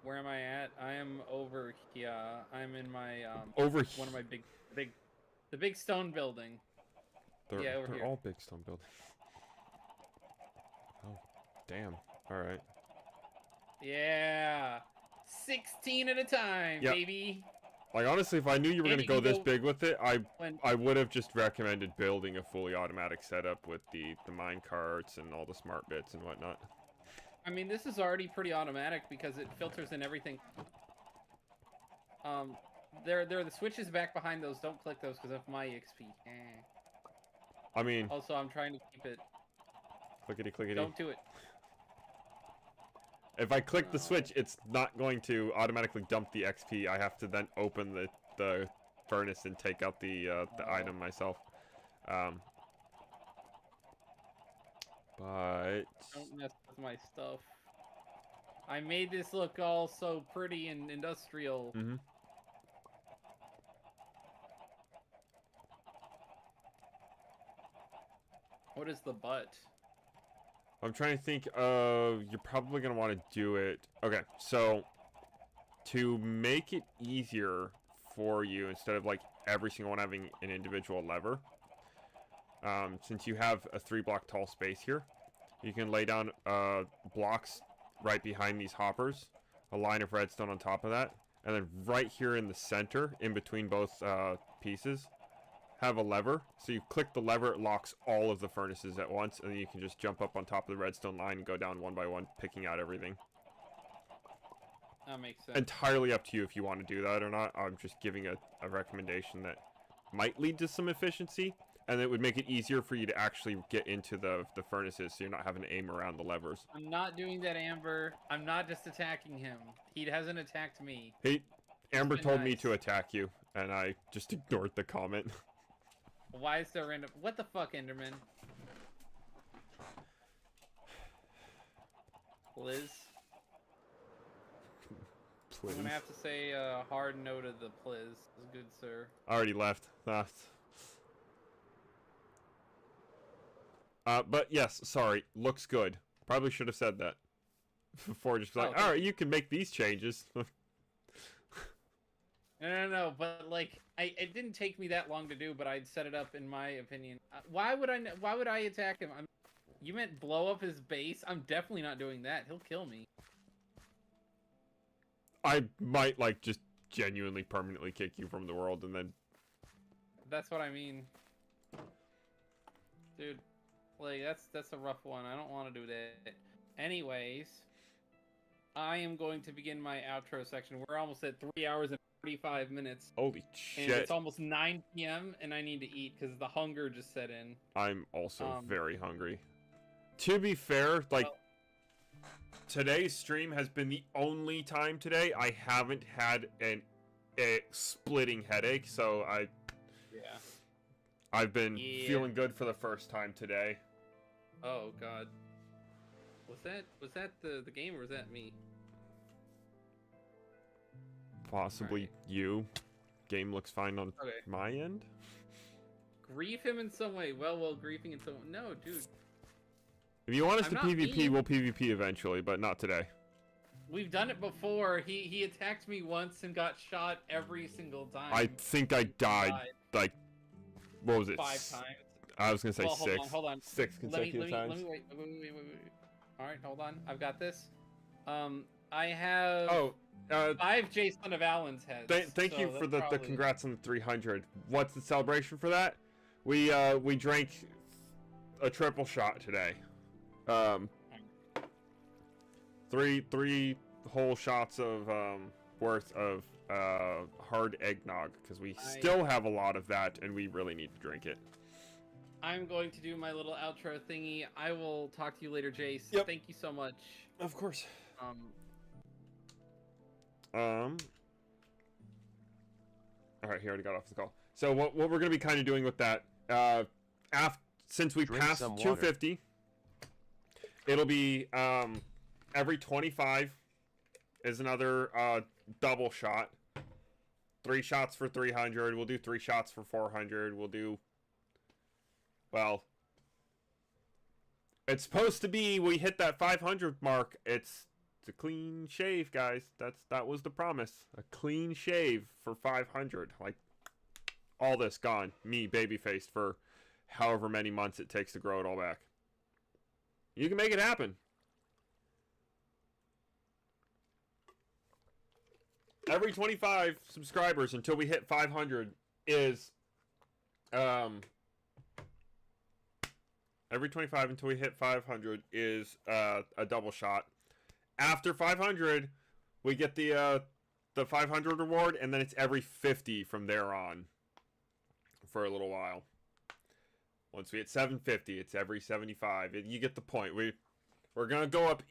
Where am I at? I am over here. I'm in my one of my the big stone building. They're all big stone buildings. Oh, damn. All right. Yeah. 16 at a time, baby. Like, honestly, if I knew you were going to go this big with it, I would have just recommended building a fully automatic setup with the mine carts and all the smart bits and whatnot. I mean, this is already pretty automatic because it filters in everything. The switches back behind those. Don't click those because of my XP. I mean... Also, I'm trying to keep it... Clickety-clickety. Don't do it. If I click the switch, it's not going to automatically dump the XP. I have to then open the furnace and take out the item myself. But... Don't mess with my stuff. I made this look all so pretty and industrial. Mm-hmm. What is the butt? I'm trying to think of... You're probably going to want to do it... Okay, so... To make it easier for you, instead of, like, every single one having an individual lever... since you have a 3-block tall space here, you can lay down blocks right behind these hoppers, a line of redstone on top of that, and then right here in the center, in between both pieces, have a lever. So you click the lever, it locks all of the furnaces at once, and then you can just jump up on top of the redstone line and go down one by one, picking out everything. That makes sense. Entirely up to you if you want to do that or not. I'm just giving a recommendation that might lead to some efficiency, and it would make it easier for you to actually get into the furnaces, so you're not having to aim around the levers. I'm not doing that, Amber. I'm not just attacking him. He hasn't attacked me. Amber told me to attack you, and I just ignored the comment. Why is there random? What the fuck, Enderman? Liz? Please. I'm gonna have to say a hard no to the please, good sir. I already left. But yes, sorry. Looks good. Probably should have said that before. Just like, all right, you can make these changes. No. But like, it didn't take me that long to do, but I'd set it up in my opinion. Why would I attack him? You meant blow up his base? I'm definitely not doing that. He'll kill me. I might like just genuinely permanently kick you from the world, and then. That's what I mean, dude. Like that's a rough one. I don't want to do that. Anyways, I am going to begin my outro section. We're almost at 3 hours and 45 minutes. Holy shit! And it's almost 9 p.m. and I need to eat because the hunger just set in. I'm also very hungry. To be fair, like. Well, today's stream has been the only time today I haven't had a splitting headache, so I've been feeling good for the first time today. Oh god. Was that the game or was that me? Possibly you. Game looks fine on my end. Grief him in some way. Well, griefing in some way. No, dude. If you want us to PvP, we'll PvP eventually, but not today. We've done it before. He attacked me once and got shot every single time. I think I died like, what was it? 5 times. I was gonna say 6. Hold on. 6 consecutive times. Let me wait. All right, hold on. I've got this. I have 5 Jason of Allen's heads. Thank you for the congrats on the 300. What's the celebration for that? We drank a triple shot today. 3 whole shots of worth of hard eggnog, because we still have a lot of that and we really need to drink it. I'm going to do my little outro thingy. I will talk to you later, Jace. Yep. Thank you so much. Of course. All right, he already got off the call. So what we're gonna be kind of doing with that, since we passed 250, it'll be every 25 is another double shot. 3 shots for 300. We'll do 3 shots for 400. We'll do. Well, it's supposed to be we hit that 500 mark. It's a clean shave, guys. That was the promise. A clean shave for 500. Like, all this gone. Me, baby-faced for however many months it takes to grow it all back. You can make it happen. Every 25 subscribers until we hit 500 is every 25 until we hit 500 is a double shot. After 500, we get the the 500 reward, and then it's every 50 from there on for a little while. Once we hit 750, it's every 75. You get the point. We're gonna go up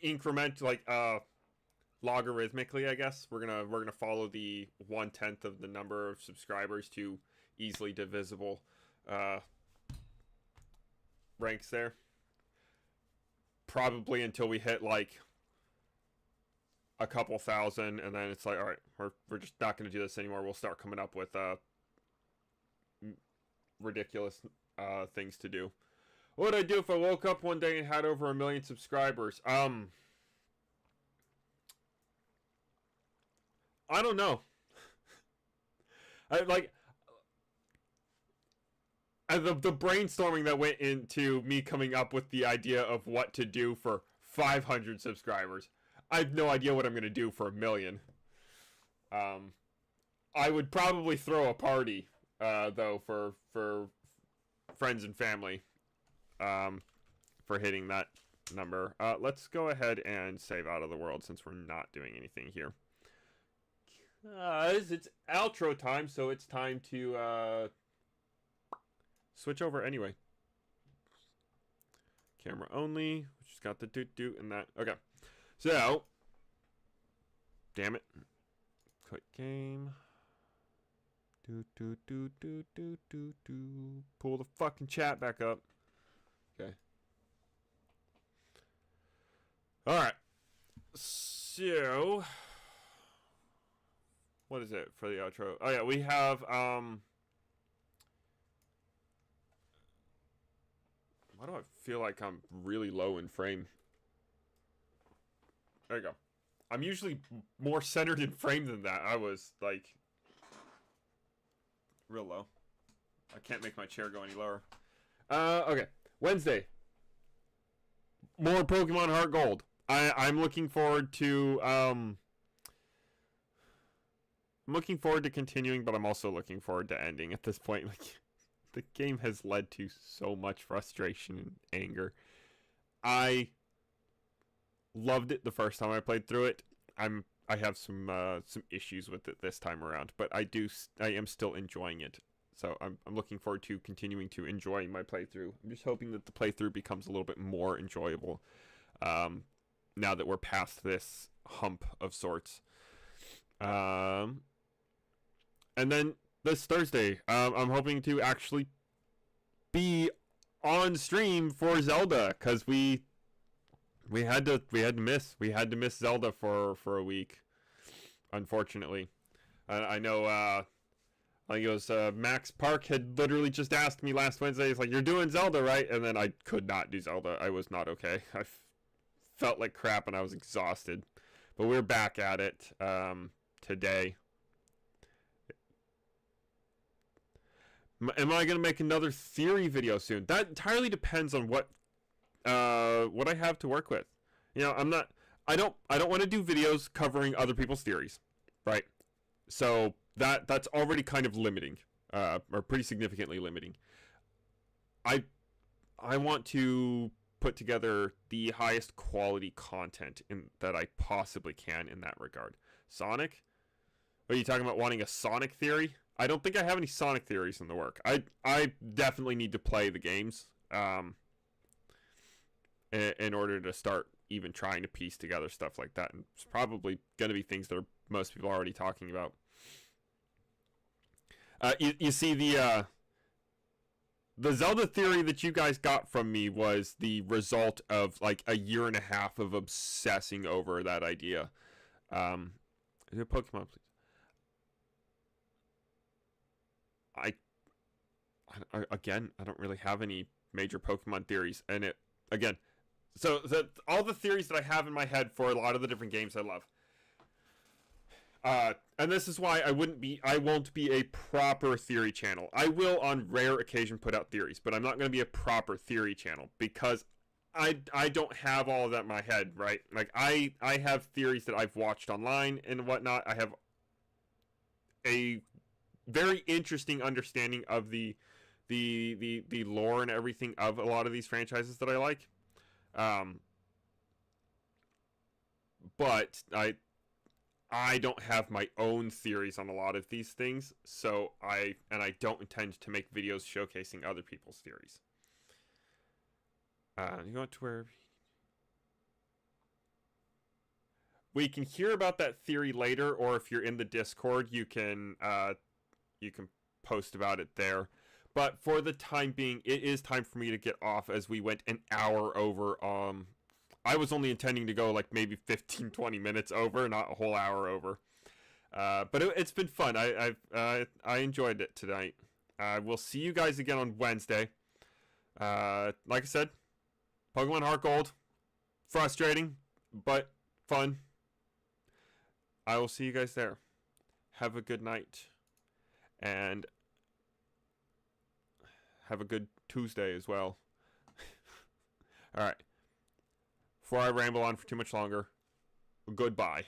logarithmically, I guess. We're gonna follow the 1/10 of the number of subscribers to easily divisible ranks there. Probably until we hit like a couple thousand, and then it's like, all right, we're just not gonna do this anymore. We'll start coming up with ridiculous things to do. What would I do if I woke up one day and had over 1 million subscribers? I don't know. The brainstorming that went into me coming up with the idea of what to do for 500 subscribers. I have no idea what I'm going to do for 1 million. I would probably throw a party, though, for friends and family, for hitting that number. Let's go ahead and save out of the world since we're not doing anything here. It's outro time, so it's time to switch over anyway. Camera only, which has got the doot and that. Okay, so damn it, quit game. Pull the fucking chat back up. Okay. All right. So, what is it for the outro? Oh yeah, we have why do I feel like I'm really low in frame? There you go. I'm usually more centered in frame than that. I was like real low. I can't make my chair go any lower. Okay. Wednesday. More Pokemon Heart Gold. I'm looking forward to I'm looking forward to continuing, but I'm also looking forward to ending at this point. Like, the game has led to so much frustration and anger. I loved it the first time I played through it. I have some issues with it this time around, but I am still enjoying it. So I'm looking forward to continuing to enjoy my playthrough. I'm just hoping that the playthrough becomes a little bit more enjoyable now that we're past this hump of sorts. And then this Thursday, I'm hoping to actually be on stream for Zelda, because we had to miss Zelda for a week, unfortunately. I know I think it was Max Park had literally just asked me last Wednesday, he's like, "You're doing Zelda, right?" And then I could not do Zelda. I was not okay. I felt like crap and I was exhausted. But we're back at it today. Am I going to make another theory video soon? That entirely depends on what I have to work with. You know, I don't want to do videos covering other people's theories, right? So that's already kind of limiting, or pretty significantly limiting. I want to put together the highest quality content that I possibly can in that regard. Sonic? Are you talking about wanting a Sonic theory? I don't think I have any Sonic theories in the work. I definitely need to play the games in order to start even trying to piece together stuff like that. And it's probably going to be things that most people are already talking about. You see, the Zelda theory that you guys got from me was the result of like a year and a half of obsessing over that idea. Is it Pokemon, please? I don't really have any major Pokemon theories, and so all the theories that I have in my head for a lot of the different games I love. And this is why I won't be a proper theory channel. I will on rare occasion put out theories, but I'm not going to be a proper theory channel because I don't have all of that in my head, right? Like I have theories that I've watched online and whatnot. I have a very interesting understanding of the lore and everything of a lot of these franchises that I like. But I don't have my own theories on a lot of these things, so I don't intend to make videos showcasing other people's theories. You want to where we can hear about that theory later, or if you're in the Discord, you can post about it there. But for the time being, it is time for me to get off as we went an hour over. I was only intending to go like maybe 15-20 minutes over, not a whole hour over. But it's been fun. I enjoyed it tonight. We'll see you guys again on Wednesday. Like I said, Pokemon Heart Gold, frustrating but fun. I will see you guys there. Have a good night, and have a good Tuesday as well. All right. Before I ramble on for too much longer, goodbye.